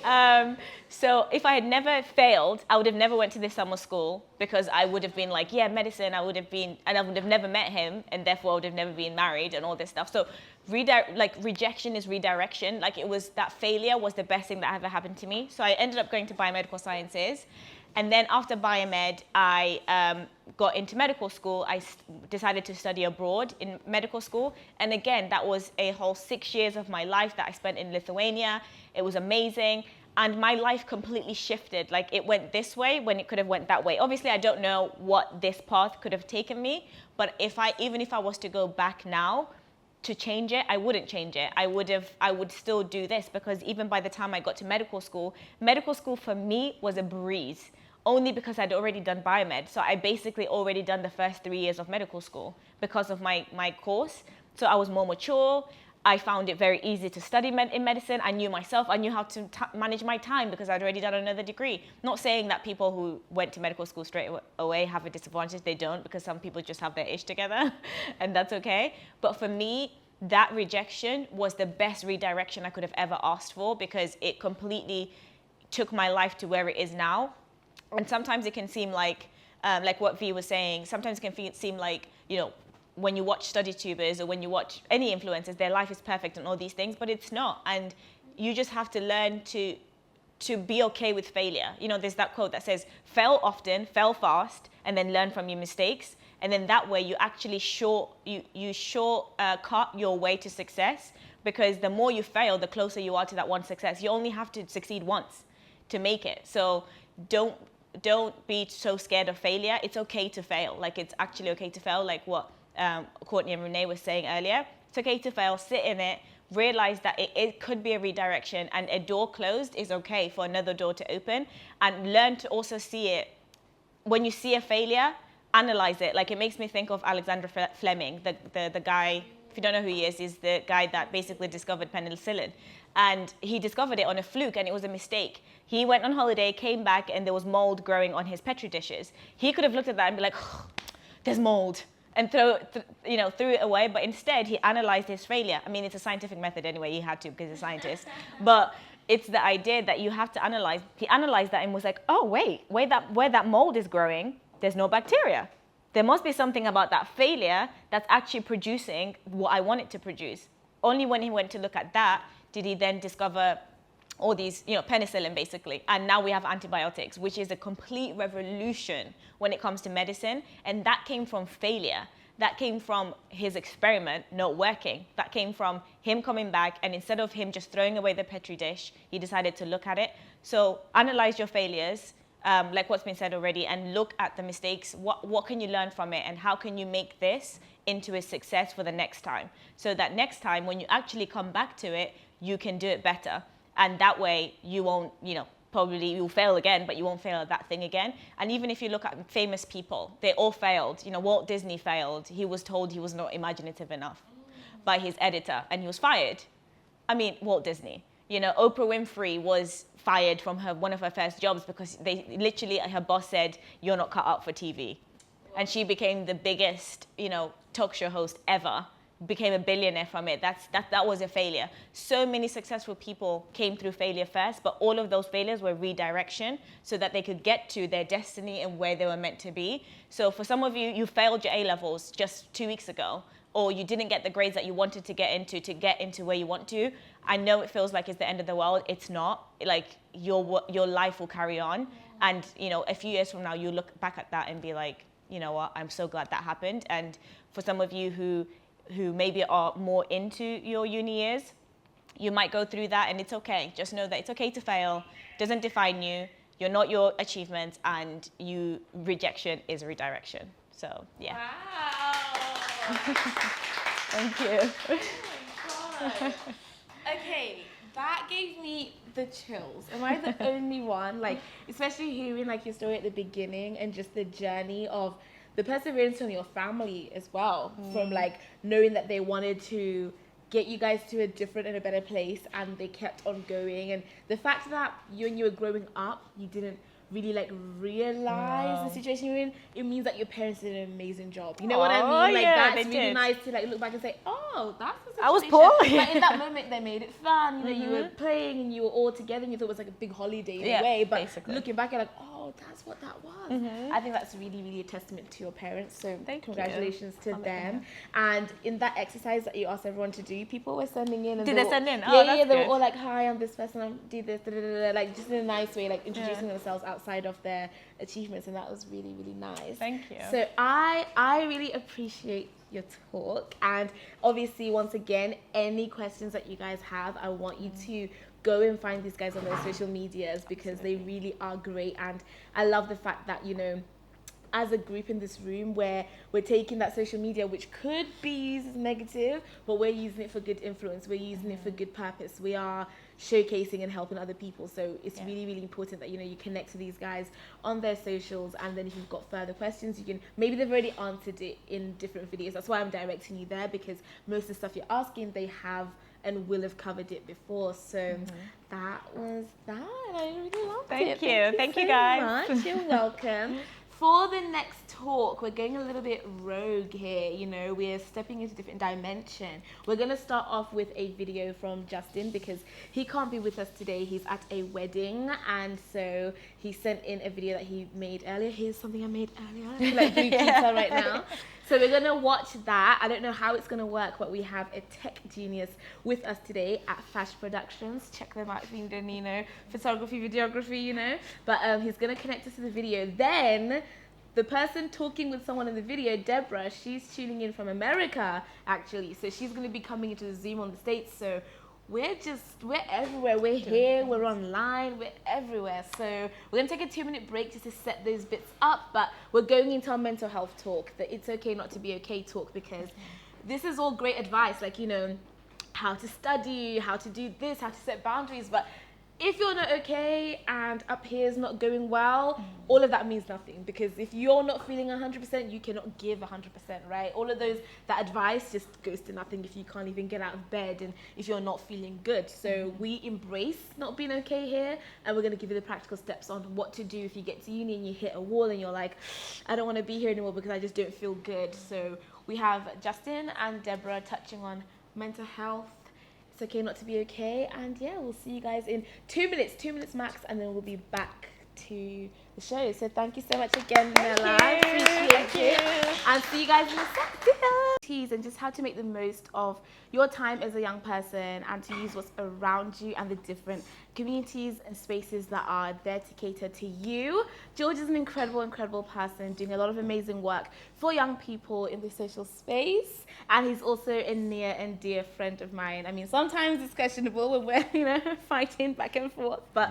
am. So if I had never failed, I would have never went to this summer school, because I would have been like, yeah, medicine, and I would have never met him, and therefore I would have never been married and all this stuff. So rejection is redirection. Like that failure was the best thing that ever happened to me. So I ended up going to biomedical sciences. And then after biomed, I got into medical school. I decided to study abroad in medical school. And again, that was a whole 6 years of my life that I spent in Lithuania. It was amazing. And my life completely shifted. Like it went this way when it could have went that way. Obviously, I don't know what this path could have taken me. But even if I was to go back now to change it, I wouldn't change it. I would still do this, because even by the time I got to medical school for me was a breeze. Only because I'd already done biomed. So I basically already done the first 3 years of medical school because of my course. So I was more mature. I found it very easy to study in medicine. I knew myself. I knew how to manage my time because I'd already done another degree. Not saying that people who went to medical school straight away have a disadvantage. They don't, because some people just have their ish together and that's okay. But for me, that rejection was the best redirection I could have ever asked for, because it completely took my life to where it is now. And sometimes it can seem like what Vee was saying, sometimes it can seem like, when you watch study tubers or when you watch any influencers, their life is perfect and all these things, but it's not. And you just have to learn to be okay with failure. There's that quote that says, fail often, fail fast, and then learn from your mistakes. And then that way you actually cut your way to success, because the more you fail, the closer you are to that one success. You only have to succeed once to make it. So don't be so scared of failure. It's okay to fail. Like it's actually okay to fail, like what Courtney and Renee were saying earlier. It's okay to fail, sit in it, realize that it could be a redirection, and a door closed is okay for another door to open, and learn to also see it. When you see a failure, analyze it. Like it makes me think of Alexander Fleming, the guy, if you don't know who he is, he's the guy that basically discovered penicillin. And he discovered it on a fluke, and it was a mistake. He went on holiday, came back, and there was mold growing on his Petri dishes. He could have looked at that and be like, oh, there's mold. and threw it away. But instead, he analyzed his failure. I mean, it's a scientific method anyway. He had to because he's a scientist. But it's the idea that you have to analyze. He analyzed that and was like, oh, wait, where that mold is growing, there's no bacteria. There must be something about that failure that's actually producing what I want it to produce. Only when he went to look at that did he then discover all these, penicillin basically. And now we have antibiotics, which is a complete revolution when it comes to medicine. And that came from failure. That came from his experiment not working. That came from him coming back, and instead of him just throwing away the Petri dish, he decided to look at it. So analyze your failures, like what's been said already, and look at the mistakes. What can you learn from it, and how can you make this into a success for the next time? So that next time, when you actually come back to it, you can do it better. And that way you won't, probably you'll fail again, but you won't fail at that thing again. And even if you look at famous people, they all failed. Walt Disney failed. He was told he was not imaginative enough by his editor, and he was fired. I mean, Walt Disney. Oprah Winfrey was fired from one of her first jobs because her boss said, you're not cut out for TV. And she became the biggest, talk show host ever, became a billionaire from it. That was a failure. So many successful people came through failure first, but all of those failures were redirection so that they could get to their destiny and where they were meant to be. So for some of you, you failed your A-levels just 2 weeks ago, or you didn't get the grades that you wanted to get into where you want to. I know it feels like it's the end of the world. It's not. Like your life will carry on. And a few years from now, you look back at that and be like, you know what, I'm so glad that happened. And for some of you who maybe are more into your uni years, you might go through that, and it's okay. Just know that it's okay to fail. It doesn't define you. You're not your achievements, and rejection is redirection. So, yeah. Wow. Thank you. Oh my God. Okay, that gave me the chills. Am I the only one? Like, especially hearing your story at the beginning and just the journey of the perseverance from your family as well, from knowing that they wanted to get you guys to a different and a better place, and they kept on going. And the fact that when you were growing up, you didn't really realize the situation you're in, it means that your parents did an amazing job. You know what I mean? Yeah, that's really nice to look back and say, oh, that's the situation. I was poor. In that moment, they made it fun. You were playing and you were all together, and you thought it was a big holiday in a way. But basically, looking back, you're like, oh, that's what that was. I think that's really, really a testament to your parents. So congratulations to them. And in that exercise that you asked everyone to do, people were sending in. And Did they send in? Yeah, they were all like, hi, I'm this person, I do this, just in a nice way, introducing themselves outside of their achievements, and that was really, really nice. Thank you. So I really appreciate your talk, and obviously, once again, any questions that you guys have, I want you to go and find these guys on their social medias, because they really are great. And I love the fact that, as a group in this room, where we're taking that social media, which could be used as negative, but we're using it for good influence, we're using it for good purpose, we are showcasing and helping other people. So it's really, really important that you connect to these guys on their socials, and then if you've got further questions, you can, maybe they've already answered it in different videos. That's why I'm directing you there, because most of the stuff you're asking, they have and will have covered it before. So that was that, and I really loved it. Thank you so guys. Much. You're welcome. For the next talk, we're going a little bit rogue here, we're stepping into a different dimension. We're going to start off with a video from Justin, because he can't be with us today. He's at a wedding, and so he sent in a video that he made earlier. Here's something I made earlier. I feel like blue pizza right now. So we're going to watch that. I don't know how it's going to work, but we have a tech genius with us today at Fash Productions. Check them out if you're doing, photography, videography, But he's going to connect us to the video. Then the person talking with someone in the video, Deborah, she's tuning in from America, actually. So she's going to be coming into the Zoom on the States. So we're everywhere. We're here, we're online, we're everywhere. So we're going to take a 2-minute break just to set those bits up. But we're going into our mental health talk, the it's okay not to be okay talk, because this is all great advice, how to study, how to do this, how to set boundaries. But if you're not okay and up here is not going well, all of that means nothing, because if you're not feeling 100%, you cannot give 100%, right? All of that advice just goes to nothing if you can't even get out of bed and if you're not feeling good. So we embrace not being okay here, and we're going to give you the practical steps on what to do if you get to uni and you hit a wall and you're like, I don't want to be here anymore because I just don't feel good. So we have Justin and Deborah touching on mental health. It's okay not to be okay, and yeah, we'll see you guys in 2 minutes max, and then we'll be back to the show. So thank you so much again, Nella. Appreciate it. And see you guys in a second. And just how to make the most of your time as a young person and to use what's around you and the different communities and spaces that are there to cater to you. George is an incredible person doing a lot of amazing work for young people in the social space, and he's also a near and dear friend of mine. I mean, sometimes it's questionable when we're, fighting back and forth, but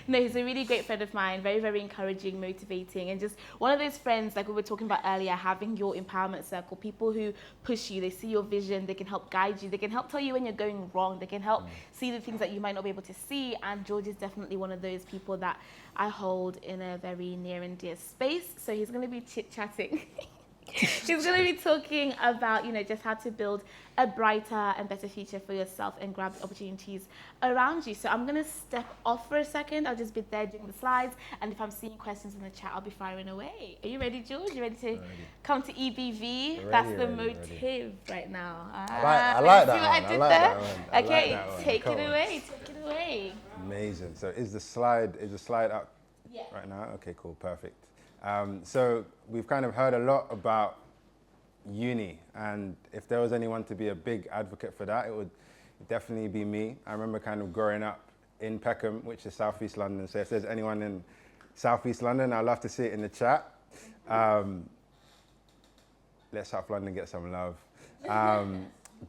no, he's a really great friend of mine, very encouraging, motivating, and just one of those friends, like we were talking about earlier, having your empowerment circle, people who push you, they see your vision, they can help guide you, they can help tell you when you're going wrong, they can help see the things that you might not be able to see, and George is definitely one of those people that I hold in a very near and dear space. So he's going to be chit-chatting. He's going to be talking about, just how to build a brighter and better future for yourself and grab opportunities around you. So I'm going to step off for a second. I'll just be there doing the slides. And if I'm seeing questions in the chat, I'll be firing away. Are you ready, George? You ready to come to EBV? That's the motive right now. I like that one. I like that one. Okay, take it away. Amazing. So is the slide up right now? Okay, cool, perfect. So we've kind of heard a lot about uni, and if there was anyone to be a big advocate for that, it would definitely be me. I remember kind of growing up in Peckham, which is Southeast London. So if there's anyone in Southeast London, I'd love to see it in the chat. Let South London get some love.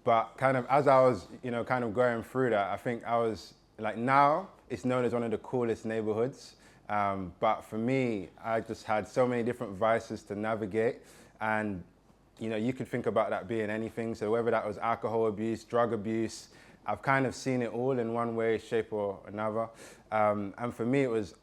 But kind of as I was, kind of going through that, I think I was like, now it's known as one of the coolest neighborhoods. But for me, I just had so many different vices to navigate, and you could think about that being anything. So whether that was alcohol abuse, drug abuse, I've kind of seen it all in one way, shape or another. And for me, it was,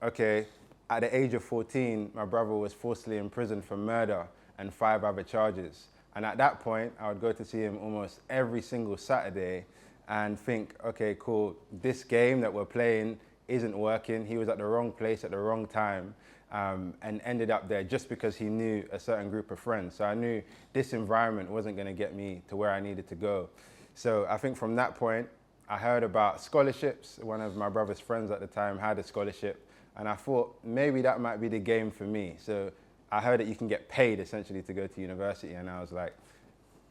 okay, at the age of 14, my brother was forcibly imprisoned for murder and 5 other charges. And at that point, I would go to see him almost every single Saturday and think, okay, cool, this game that we're playing isn't working. He was at the wrong place at the wrong time, and ended up there just because he knew a certain group of friends. So I knew this environment wasn't going to get me to where I needed to go. So I think from that point, I heard about scholarships. One of my brother's friends at the time had a scholarship, and I thought maybe that might be the game for me. So I heard that you can get paid essentially to go to university, and I was like,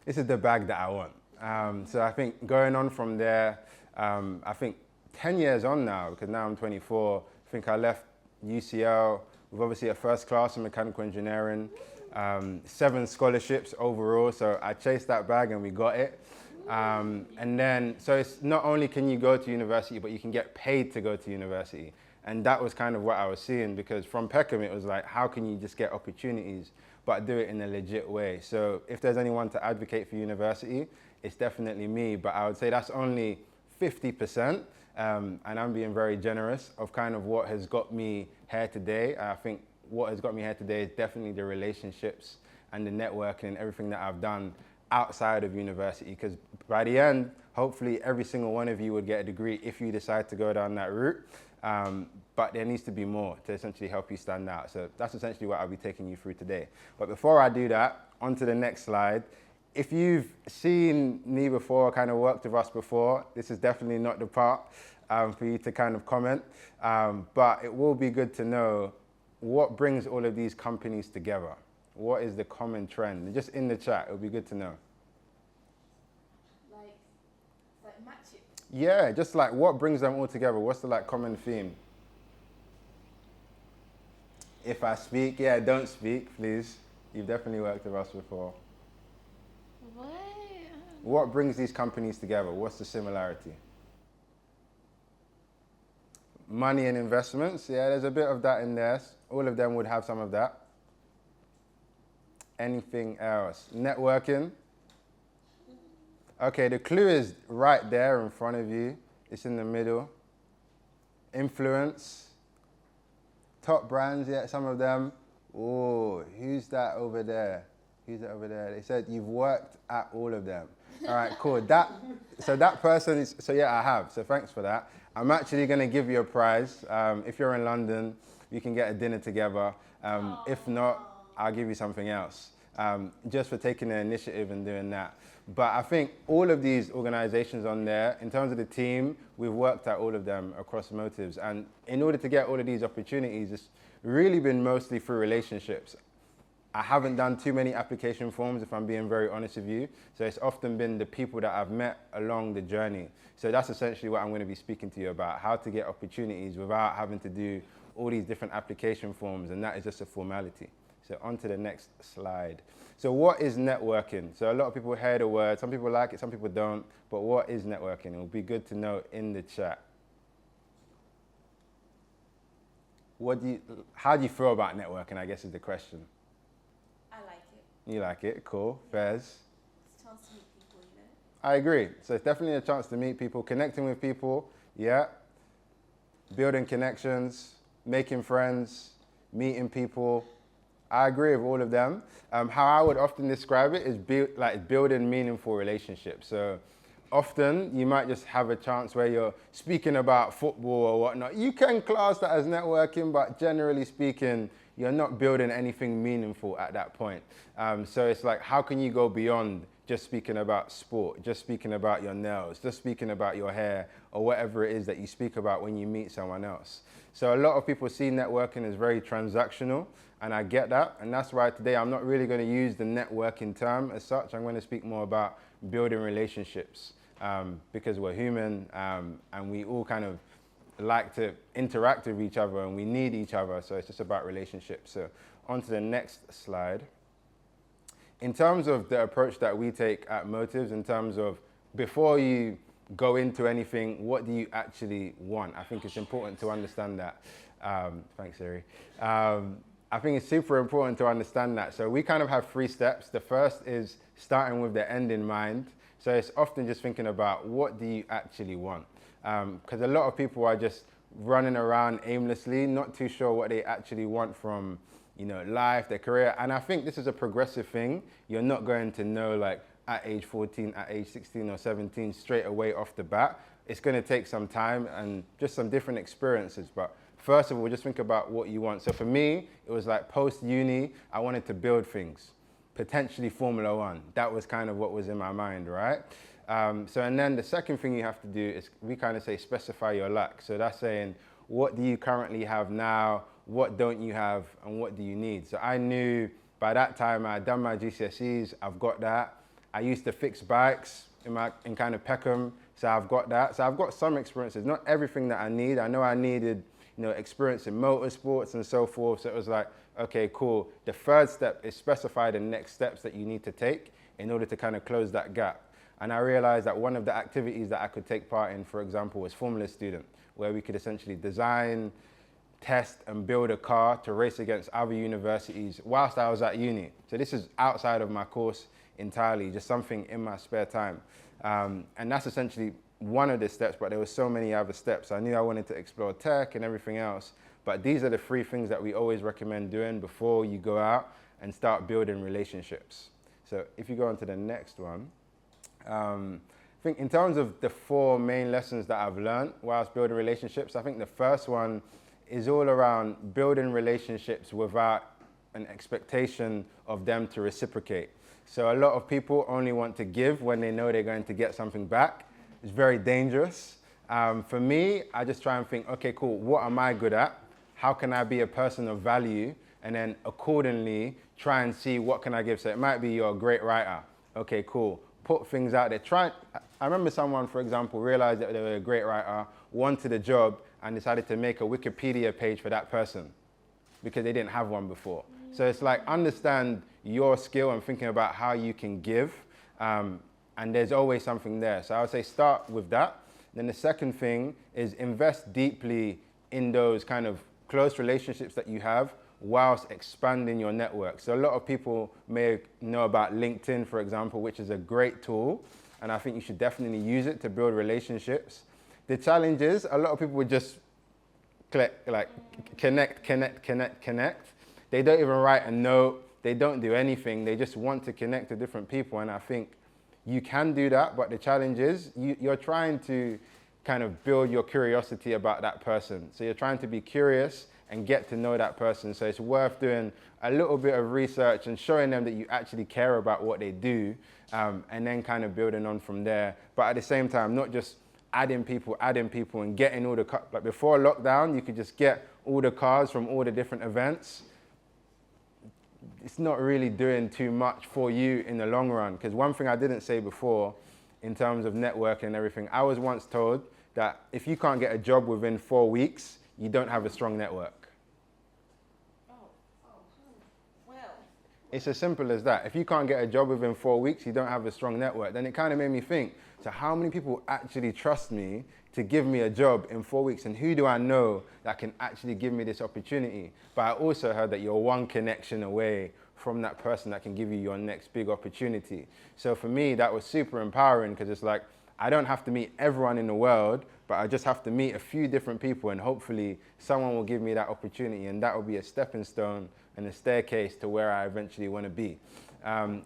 this is the bag that I want. So I think going on from there, I think 10 years on now, because now I'm 24, I think I left UCL with obviously a first class in mechanical engineering, 7 scholarships overall, so I chased that bag and we got it. And then, so it's not only can you go to university, but you can get paid to go to university. And that was kind of what I was seeing, because from Peckham, it was like, how can you just get opportunities, but do it in a legit way? So if there's anyone to advocate for university, it's definitely me, but I would say that's only 50%. And I'm being very generous of kind of what has got me here today. I think what has got me here today is definitely the relationships and the networking and everything that I've done outside of university, because by the end, hopefully every single one of you would get a degree if you decide to go down that route. But there needs to be more to essentially help you stand out. So that's essentially what I'll be taking you through today. But before I do that, on to the next slide. If you've seen me before, kind of worked with us before, this is definitely not the part for you to kind of comment. But it will be good to know what brings all of these companies together. What is the common trend? Just in the chat, it would be good to know. Like match it. Yeah, just like what brings them all together? What's the common theme? If I speak, don't speak, please. You've definitely worked with us before. What brings these companies together? What's the similarity? Money and investments. Yeah, there's a bit of that in there. All of them would have some of that. Anything else? Networking. Okay, the clue is right there in front of you. It's in the middle. Influence. Top brands, yeah, some of them. Oh, who's that over there? Who's that over there? They said you've worked at all of them. All right, cool. So that person is, so yeah, I have. So thanks for that. I'm actually going to give you a prize. If you're in London, you can get a dinner together. If not, I'll give you something else. Just for taking the initiative and doing that. But I think all of these organizations on there, in terms of the team, we've worked at all of them across Motives. And in order to get all of these opportunities, it's really been mostly through relationships. I haven't done too many application forms, if I'm being very honest with you. So it's often been the people that I've met along the journey. So that's essentially what I'm going to be speaking to you about, how to get opportunities without having to do all these different application forms, and that is just a formality. So on to the next slide. So what is networking? So a lot of people hear the word, some people like it, some people don't, but what is networking? It would be good to know in the chat. How do you feel about networking, I guess is the question. I like it. You like it, cool. Fairs? It's a chance to meet people, you know? I agree. So it's definitely a chance to meet people, connecting with people, yeah. Building connections, making friends, meeting people. I agree with all of them. How I would often describe it is building meaningful relationships. So often you might just have a chance where you're speaking about football or whatnot. You can class that as networking, but generally speaking, you're not building anything meaningful at that point. So it's like, how can you go beyond just speaking about sport, just speaking about your nails, just speaking about your hair, or whatever it is that you speak about when you meet someone else. So a lot of people see networking as very transactional, and I get that. And that's why today I'm not really going to use the networking term as such. I'm going to speak more about building relationships, because we're human, and we all kind of like to interact with each other, and we need each other. So it's just about relationships. So on to the next slide. In terms of the approach that we take at Motives, in terms of before you go into anything, what do you actually want? I think it's important to understand that. Thanks, Siri. I think it's super important to understand that. So we kind of have 3 steps. The first is starting with the end in mind. So it's often just thinking about what do you actually want? Because a lot of people are just running around aimlessly, not too sure what they actually want from life, their career. And I think this is a progressive thing. You're not going to know like at age 14, at age 16 or 17 straight away off the bat. It's going to take some time and just some different experiences. But first of all, just think about what you want. So for me, it was like post-uni, I wanted to build things, potentially Formula One. That was kind of what was in my mind, right? And then the second thing you have to do is, we kind of say, specify your lack. So that's saying, what do you currently have now? What don't you have? And what do you need? So I knew by that time I had done my GCSEs, I've got that. I used to fix bikes in kind of Peckham, so I've got that. So I've got some experiences, not everything that I need. I know I needed experience in motorsports and so forth. So it was like, okay, cool. The third step is specify the next steps that you need to take in order to kind of close that gap. And I realized that one of the activities that I could take part in, for example, was Formula Student, where we could essentially design, test and build a car to race against other universities whilst I was at uni. So this is outside of my course entirely, just something in my spare time. And that's essentially one of the steps, but there were so many other steps. I knew I wanted to explore tech and everything else, but these are the 3 things that we always recommend doing before you go out and start building relationships. So if you go on to the next one, I think in terms of the 4 main lessons that I've learned whilst building relationships, I think the first one is all around building relationships without an expectation of them to reciprocate. So a lot of people only want to give when they know they're going to get something back. It's very dangerous. For me, I just try and think, okay, cool, what am I good at? How can I be a person of value? And then accordingly, try and see what can I give. So it might be you're a great writer. Okay, cool. Put things out there. I remember someone, for example, realized that they were a great writer, wanted a job, and decided to make a Wikipedia page for that person because they didn't have one before. So it's like, understand your skill and thinking about how you can give, and there's always something there. So I would say start with that. Then the second thing is invest deeply in those kind of close relationships that you have whilst expanding your network. So a lot of people may know about LinkedIn, for example, which is a great tool, and I think you should definitely use it to build relationships. the challenge is a lot of people would just connect. They don't even write a note. They don't do anything. They just want to connect to different people. And I think you can do that, but the challenge is you're trying to kind of build your curiosity about that person. So you're trying to be curious and get to know that person. So it's worth doing a little bit of research and showing them that you actually care about what they do, and then kind of building on from there. But at the same time, not just adding people and getting all the, like before lockdown, you could just get all the cards from all the different events. It's not really doing too much for you in the long run. Because one thing I didn't say before in terms of networking and everything, I was once told that if you can't get a job within 4 weeks, you don't have a strong network. It's as simple as that. If you can't get a job within 4 weeks, you don't have a strong network. Then it kind of made me think, so how many people actually trust me to give me a job in 4 weeks? And who do I know that can actually give me this opportunity? But I also heard that you're one connection away from that person that can give you your next big opportunity. So for me, that was super empowering, because it's like, I don't have to meet everyone in the world, but I just have to meet a few different people, and hopefully someone will give me that opportunity, and that will be a stepping stone and a staircase to where I eventually want to be.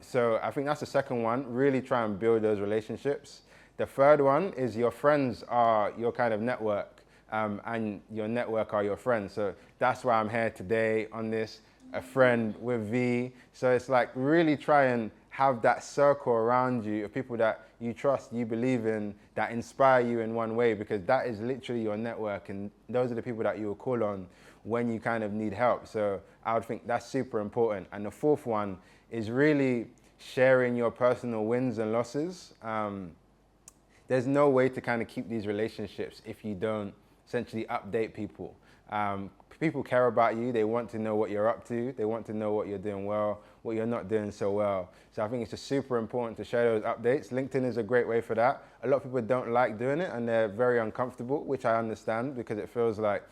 So I think that's the second one, really try and build those relationships. The third one is your friends are your kind of network, and your network are your friends. So that's why I'm here today on this, a friend with V. So it's like really try and have that circle around you of people that you trust, you believe in, that inspire you in one way, because that is literally your network, and those are the people that you will call on when you kind of need help. So I would think that's super important. And the fourth one is really sharing your personal wins and losses. There's no way to kind of keep these relationships if you don't essentially update people. People care about you. They want to know what you're up to. They want to know what you're doing well, what you're not doing so well. So I think it's just super important to share those updates. LinkedIn is a great way for that. A lot of people don't like doing it, and they're very uncomfortable, which I understand, because it feels like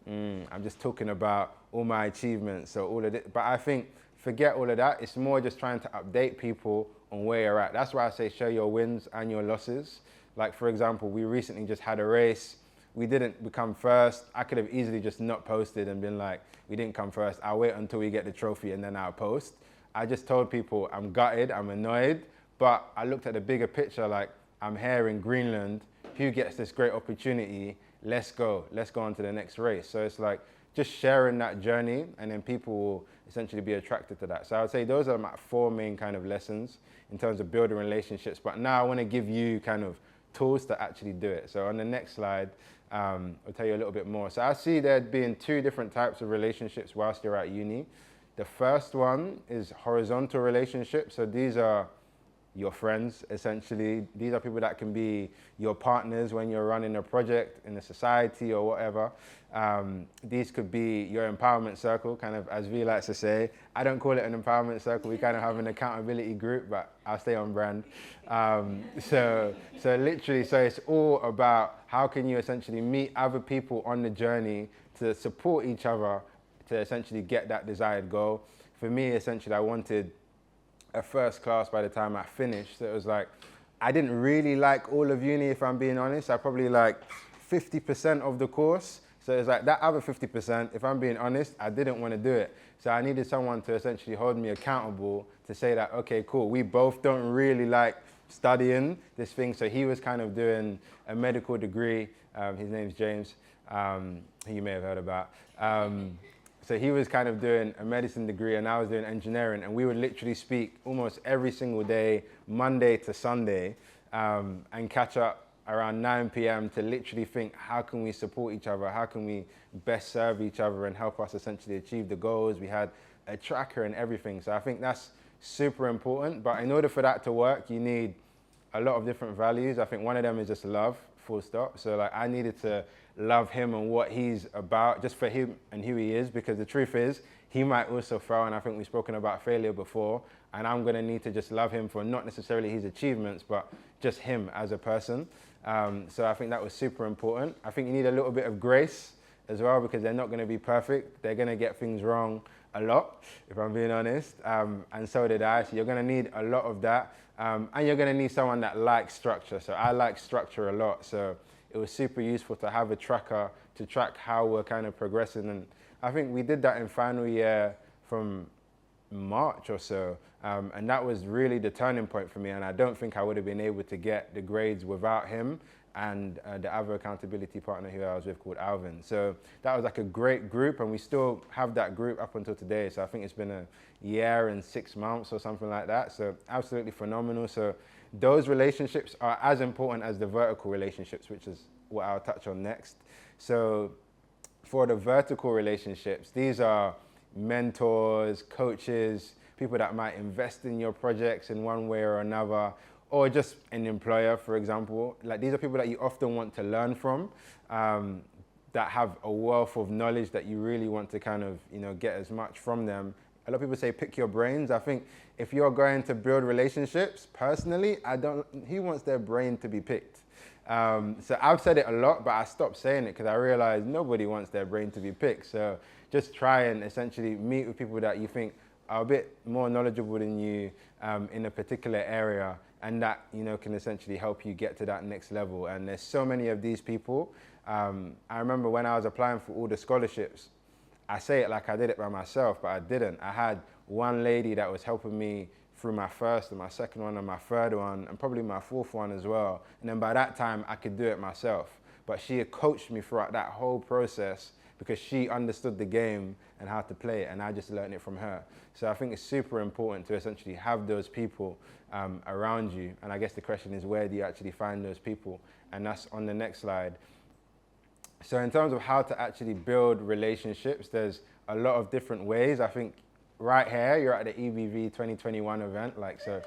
I'm just talking about all my achievements, so all of it. But I think forget all of that. It's more just trying to update people on where you're at. That's why I say share your wins and your losses. Like, for example, we recently just had a race. We didn't become first. I could have easily just not posted and been like, we didn't come first. I'll wait until we get the trophy and then I'll post. I just told people I'm gutted, I'm annoyed, but I looked at the bigger picture, like, I'm here in Greenland. Who gets this great opportunity? Let's go on to the next race. So it's like just sharing that journey, and then people will essentially be attracted to that. So I would say those are my 4 main kind of lessons in terms of building relationships. But now I want to give you kind of tools to actually do it. So on the next slide, I'll tell you a little bit more. So I see there being 2 different types of relationships whilst you're at uni. The first one is horizontal relationships. So these are your friends, essentially. These are people that can be your partners when you're running a project in a society or whatever. These could be your empowerment circle, kind of as V likes to say. I don't call it an empowerment circle. We kind of have an accountability group, but I'll stay on brand. So literally, so it's all about how can you essentially meet other people on the journey to support each other to essentially get that desired goal. For me, essentially, I wanted a first class by the time I finished. So it was like, I didn't really like all of uni, if I'm being honest. I probably like 50% of the course. So it's like that other 50%, if I'm being honest, I didn't want to do it. So I needed someone to essentially hold me accountable to say that, okay, cool, we both don't really like studying this thing. So he was kind of doing a medical degree. His name's James, who you may have heard about. So he was kind of doing a medicine degree and I was doing engineering, and we would literally speak almost every single day, Monday to Sunday, and catch up around 9 p.m. to literally think, how can we support each other? How can we best serve each other and help us essentially achieve the goals? We had a tracker and everything. So I think that's super important. But in order for that to work, you need a lot of different values. I think one of them is just love, full stop. So like I needed to love him and what he's about, just for him and who he is, because the truth is he might also fail, and I think we've spoken about failure before, and I'm going to need to just love him for not necessarily his achievements, but just him as a person. So I think that was super important. I think you need a little bit of grace as well, because they're not going to be perfect. They're going to get things wrong a lot, if I'm being honest, and so did I. So you're going to need a lot of that, and you're going to need someone that likes structure. So I like structure a lot. So it was super useful to have a tracker to track how we're kind of progressing. And I think we did that in final year from March or so. And that was really the turning point for me. And I don't think I would have been able to get the grades without him and the other accountability partner who I was with called Alvin. So that was like a great group, and we still have that group up until today. So I think it's been a year and 6 months or something like that. So absolutely phenomenal. So those relationships are as important as the vertical relationships, which is what I'll touch on next. So for the vertical relationships, these are mentors, coaches, people that might invest in your projects in one way or another, or just an employer, for example. Like, these are people that you often want to learn from, that have a wealth of knowledge that you really want to kind of, get as much from them. A lot of people say pick your brains. I think if you're going to build relationships, personally, who wants their brain to be picked? So I've said it a lot, but I stopped saying it because I realized nobody wants their brain to be picked. So just try and essentially meet with people that you think are a bit more knowledgeable than you in a particular area, and that can essentially help you get to that next level. And there's so many of these people. I remember when I was applying for all the scholarships, I say it like I did it by myself, but I didn't. I had one lady that was helping me through my first and my second one and my third one and probably my fourth one as well. And then by that time, I could do it myself. But she had coached me throughout that whole process because she understood the game and how to play it, and I just learned it from her. So I think it's super important to essentially have those people around you. And I guess the question is, where do you actually find those people? And that's on the next slide. So in terms of how to actually build relationships, there's a lot of different ways. I think right here, you're at the EBV 2021 event, so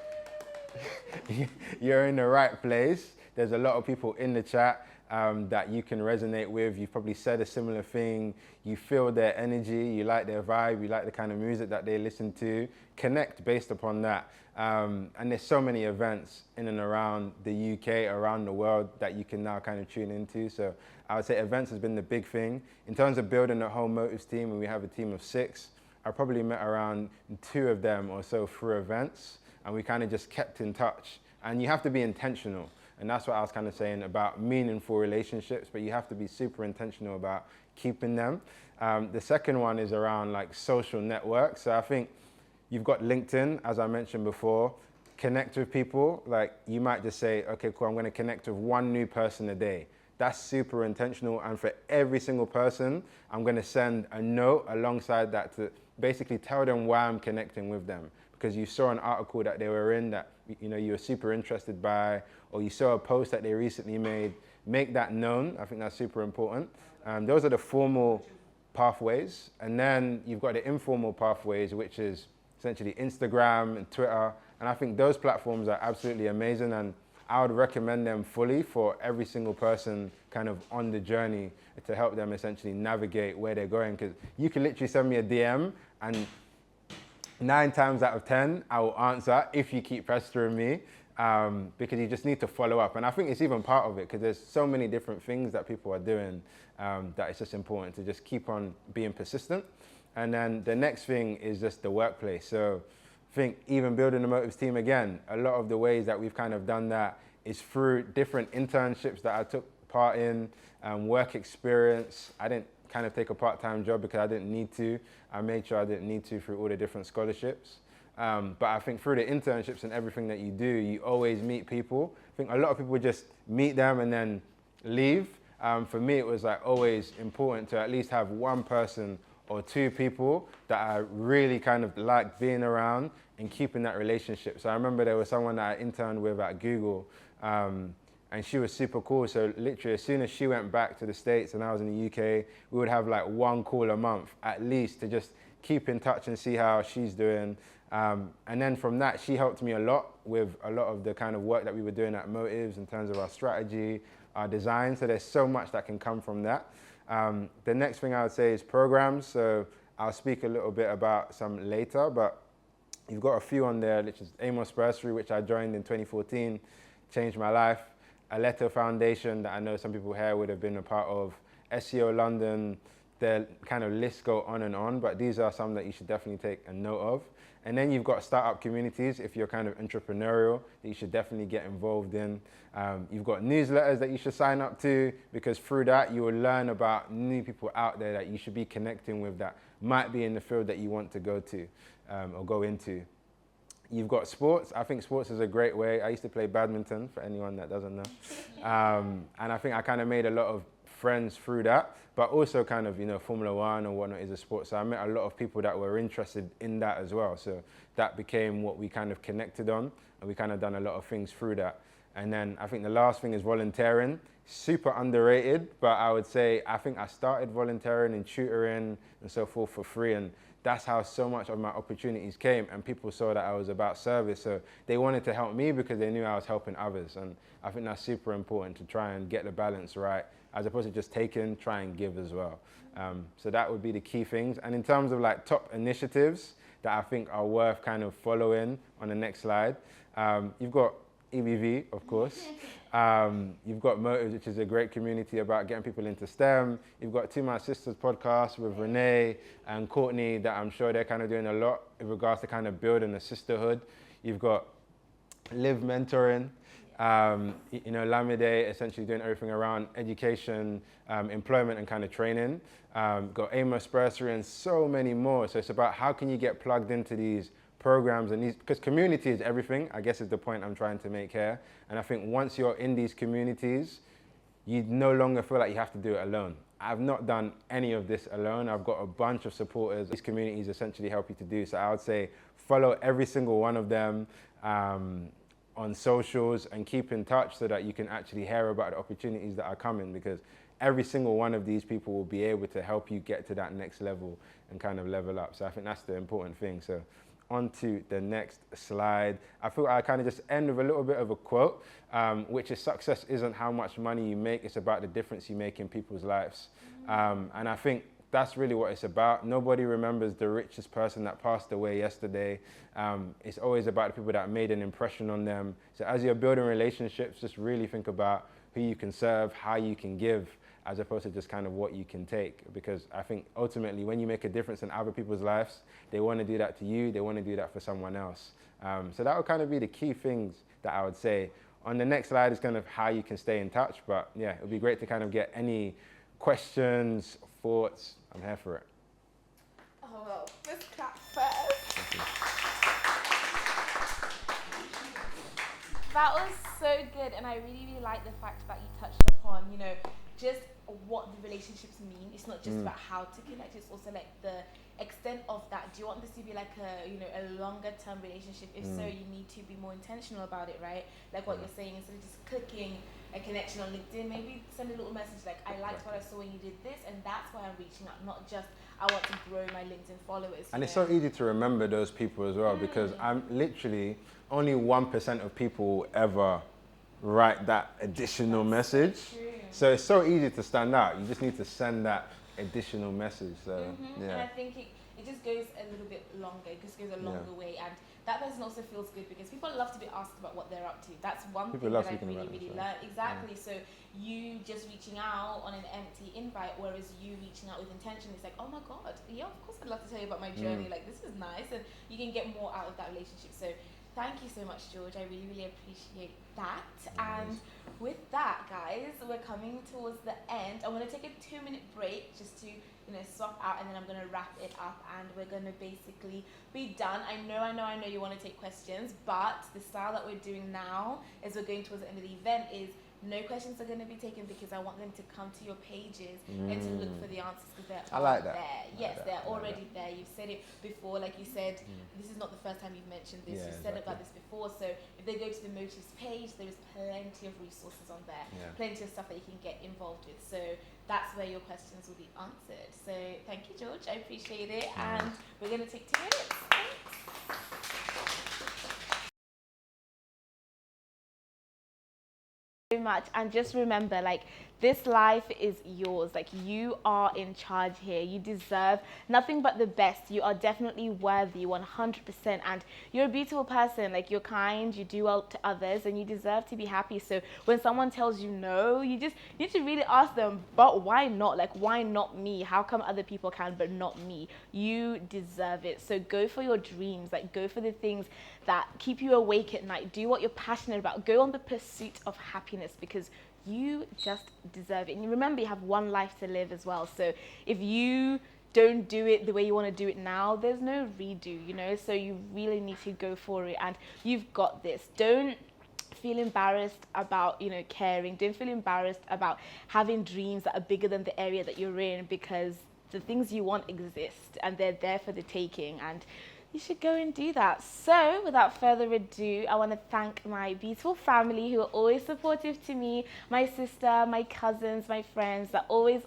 you're in the right place. There's a lot of people in the chat that you can resonate with. You've probably said a similar thing. You feel their energy, you like their vibe, you like the kind of music that they listen to. Connect based upon that. And there's so many events in and around the UK, around the world, that you can now kind of tune into. So I would say events has been the big thing. In terms of building a whole motives team, and we have a team of 6, I probably met around 2 of them or so through events, and we kind of just kept in touch. And you have to be intentional. And that's what I was kind of saying about meaningful relationships, but you have to be super intentional about keeping them. The second one is around social networks. So I think you've got LinkedIn, as I mentioned before. Connect with people. You might just say, okay, cool, I'm going to connect with 1 new person a day. That's super intentional. And for every single person, I'm going to send a note alongside that to basically tell them why I'm connecting with them. Because you saw an article that they were in that you were super interested by, or you saw a post that they recently made. Make that known. I think that's super important. Those are the formal pathways. And then you've got the informal pathways, which is essentially Instagram and Twitter. And I think those platforms are absolutely amazing, and I would recommend them fully for every single person kind of on the journey to help them essentially navigate where they're going. Because you can literally send me a DM, and 9 times out of 10, I will answer if you keep pestering me, because you just need to follow up. And I think it's even part of it, because there's so many different things that people are doing that it's just important to just keep on being persistent. And then the next thing is just the workplace. So I think even building the motives team, again, a lot of the ways that we've kind of done that is through different internships that I took part in, work experience. I didn't kind of take a part-time job because I didn't need to. I made sure I didn't need to through all the different scholarships. But I think through the internships and everything that you do, you always meet people. I think a lot of people just meet them and then leave. For me, it was always important to at least have 1 person or 2 people that I really kind of liked being around and keeping that relationship. So I remember there was someone that I interned with at Google, and she was super cool. So literally as soon as she went back to the States and I was in the UK, we would have 1 call a month at least to just keep in touch and see how she's doing. And then from that, she helped me a lot with a lot of the kind of work that we were doing at Motives in terms of our strategy, our design. So there's so much that can come from that. The next thing I would say is programs. So I'll speak a little bit about some later, but you've got a few on there, which is Amos Bursary, which I joined in 2014, changed my life. Aleto Foundation, that I know some people here would have been a part of. SEO London, the kind of lists go on and on, but these are some that you should definitely take a note of. And then you've got startup communities, if you're kind of entrepreneurial, that you should definitely get involved in. You've got newsletters that you should sign up to, because through that you will learn about new people out there that you should be connecting with that might be in the field that you want to go to or go into. You've got sports. I think sports is a great way. I used to play badminton, for anyone that doesn't know. And I think I kind of made a lot of friends through that, but also kind of, you know, Formula One or whatnot is a sport. So I met a lot of people that were interested in that as well. So that became what we kind of connected on, and we kind of done a lot of things through that. And then I think the last thing is volunteering. Super underrated, but I would say I think I started volunteering and tutoring and so forth for free, and that's how so much of my opportunities came, and people saw that I was about service, so they wanted to help me because they knew I was helping others. And I think that's super important, to try and get the balance right, as opposed to just taking, try and give as well. So that would be the key things. And in terms of like top initiatives that I think are worth kind of following on the next slide, you've got EBV, of course. You've got Motives, which is a great community about getting people into STEM. You've got To My Sisters podcast with Renee and Courtney, that I'm sure they're kind of doing a lot in regards to kind of building a sisterhood. You've got Live Mentoring, you know, Lamide, essentially doing everything around education, employment and kind of training. Got Amos Bursary and so many more. So it's about how can you get plugged into these programs, and these, because community is everything, I guess is the point I'm trying to make here. And I think once you're in these communities, you no longer feel like you have to do it alone. I've not done any of this alone. I've got a bunch of supporters. These communities essentially help you to do. So I would say follow every single one of them on socials, and keep in touch so that you can actually hear about the opportunities that are coming, because every single one of these people will be able to help you get to that next level and kind of level up. So I think that's the important thing. So on to the next slide. I feel I kind of just end with a little bit of a quote, which is, success isn't how much money you make, it's about the difference you make in people's lives. And I think that's really what it's about. Nobody remembers the richest person that passed away yesterday. It's always about the people that made an impression on them. So as you're building relationships, just really think about who you can serve, how you can give, as opposed to just kind of what you can take. Because I think ultimately when you make a difference in other people's lives, they want to do that to you, they want to do that for someone else. So that would kind of be the key things that I would say. On the next slide is kind of how you can stay in touch, but yeah, it would be great to kind of get any questions, thoughts. I'm here for it. Oh, well, let's clap first. That was so good, and I really, really like the fact that you touched upon, you know, just what the relationships mean. It's not just about how to connect, it's also like the extent of that. Do you want this to be like a, you know, a longer term relationship? If so, you need to be more intentional about it, right? Like what you're saying, instead of just clicking a connection on LinkedIn, maybe send a little message like, I liked what I saw when you did this, and that's why I'm reaching out, not just I want to grow my LinkedIn followers. And it's so easy to remember those people as well, because I'm literally only 1% of people ever write that additional message. So it's so easy to stand out. You just need to send that additional message. So yeah. And I think it just goes a little bit longer. It just goes a longer way, and that person also feels good because people love to be asked about what they're up to. That's one thing that I really, really learned. Exactly. So you just reaching out on an empty invite, whereas you reaching out with intention, it's like, oh my God, yeah, of course I'd love to tell you about my journey. Like, this is nice, and you can get more out of that relationship. So thank you so much, George. I really, really appreciate that. And with that, guys, we're coming towards the end. I'm going to take a 2-minute break just to, you know, swap out, and then I'm going to wrap it up, and we're going to basically be done. I know you want to take questions, but the style that we're doing now, as we're going towards the end of the event, is no questions are going to be taken, because I want them to come to your pages and to look for the answers, because they're there. Yes, they're already there. You've said it before, like you said, this is not the first time you've mentioned this. You've said about this before. So if they go to the Motives page, there is plenty of resources on there, plenty of stuff that you can get involved with. So that's where your questions will be answered. So thank you, George. I appreciate it. And we're going to take 2 minutes. Thanks. much. And just remember, like, this life is yours. Like, you are in charge here. You deserve nothing but the best. You are definitely worthy 100%. And you're a beautiful person. Like, you're kind, you do well to others, and you deserve to be happy. So when someone tells you no, you need to really ask them, but why not? Like, why not me? How come other people can but not me? You deserve it. So go for your dreams. Like, go for the things that keep you awake at night. Do what you're passionate about. Go on the pursuit of happiness, because you just deserve it. And remember, you have one life to live as well. So if you don't do it the way you want to do it now, there's no redo, you know? So you really need to go for it, and you've got this. Don't feel embarrassed about, you know, caring. Don't feel embarrassed about having dreams that are bigger than the area that you're in, because the things you want exist and they're there for the taking, and you should go and do that. So without further ado, I want to thank my beautiful family who are always supportive to me, my sister, my cousins, my friends that always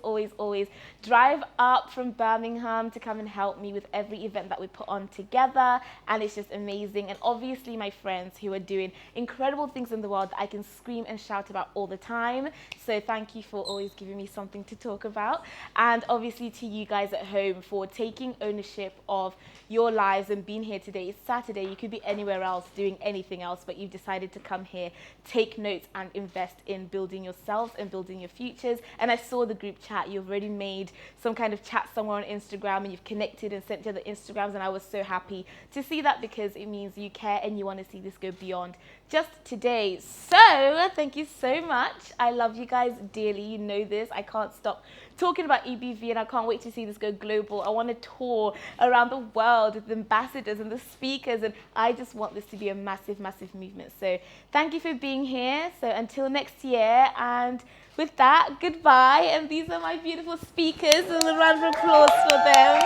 drive up from Birmingham to come and help me with every event that we put on together, and it's just amazing. And obviously my friends who are doing incredible things in the world that I can scream and shout about all the time. So thank you for always giving me something to talk about, and obviously to you guys at home for taking ownership of your lives and being here today. It's Saturday, you could be anywhere else doing anything else, but you've decided to come here, take notes and invest in building yourselves and building your futures. And I saw the group chat, you've already made some kind of chat somewhere on Instagram, and you've connected and sent to other Instagrams, and I was so happy to see that, because it means you care and you want to see this go beyond just today. So thank you so much. I love you guys dearly, you know this. I can't stop talking about EBV, and I can't wait to see this go global. I want to tour around the world with the ambassadors and the speakers, and I just want this to be a massive movement. So thank you for being here. So until next year, and with that, goodbye. And these are my beautiful speakers, a little round of applause for them.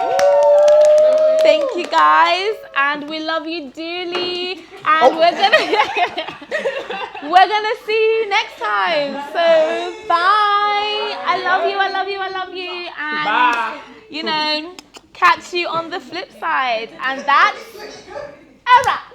Thank you guys, and we love you dearly, and we're gonna see you next time. So bye. I love you, and Bye. you know, catch you on the flip side. And that's a wrap.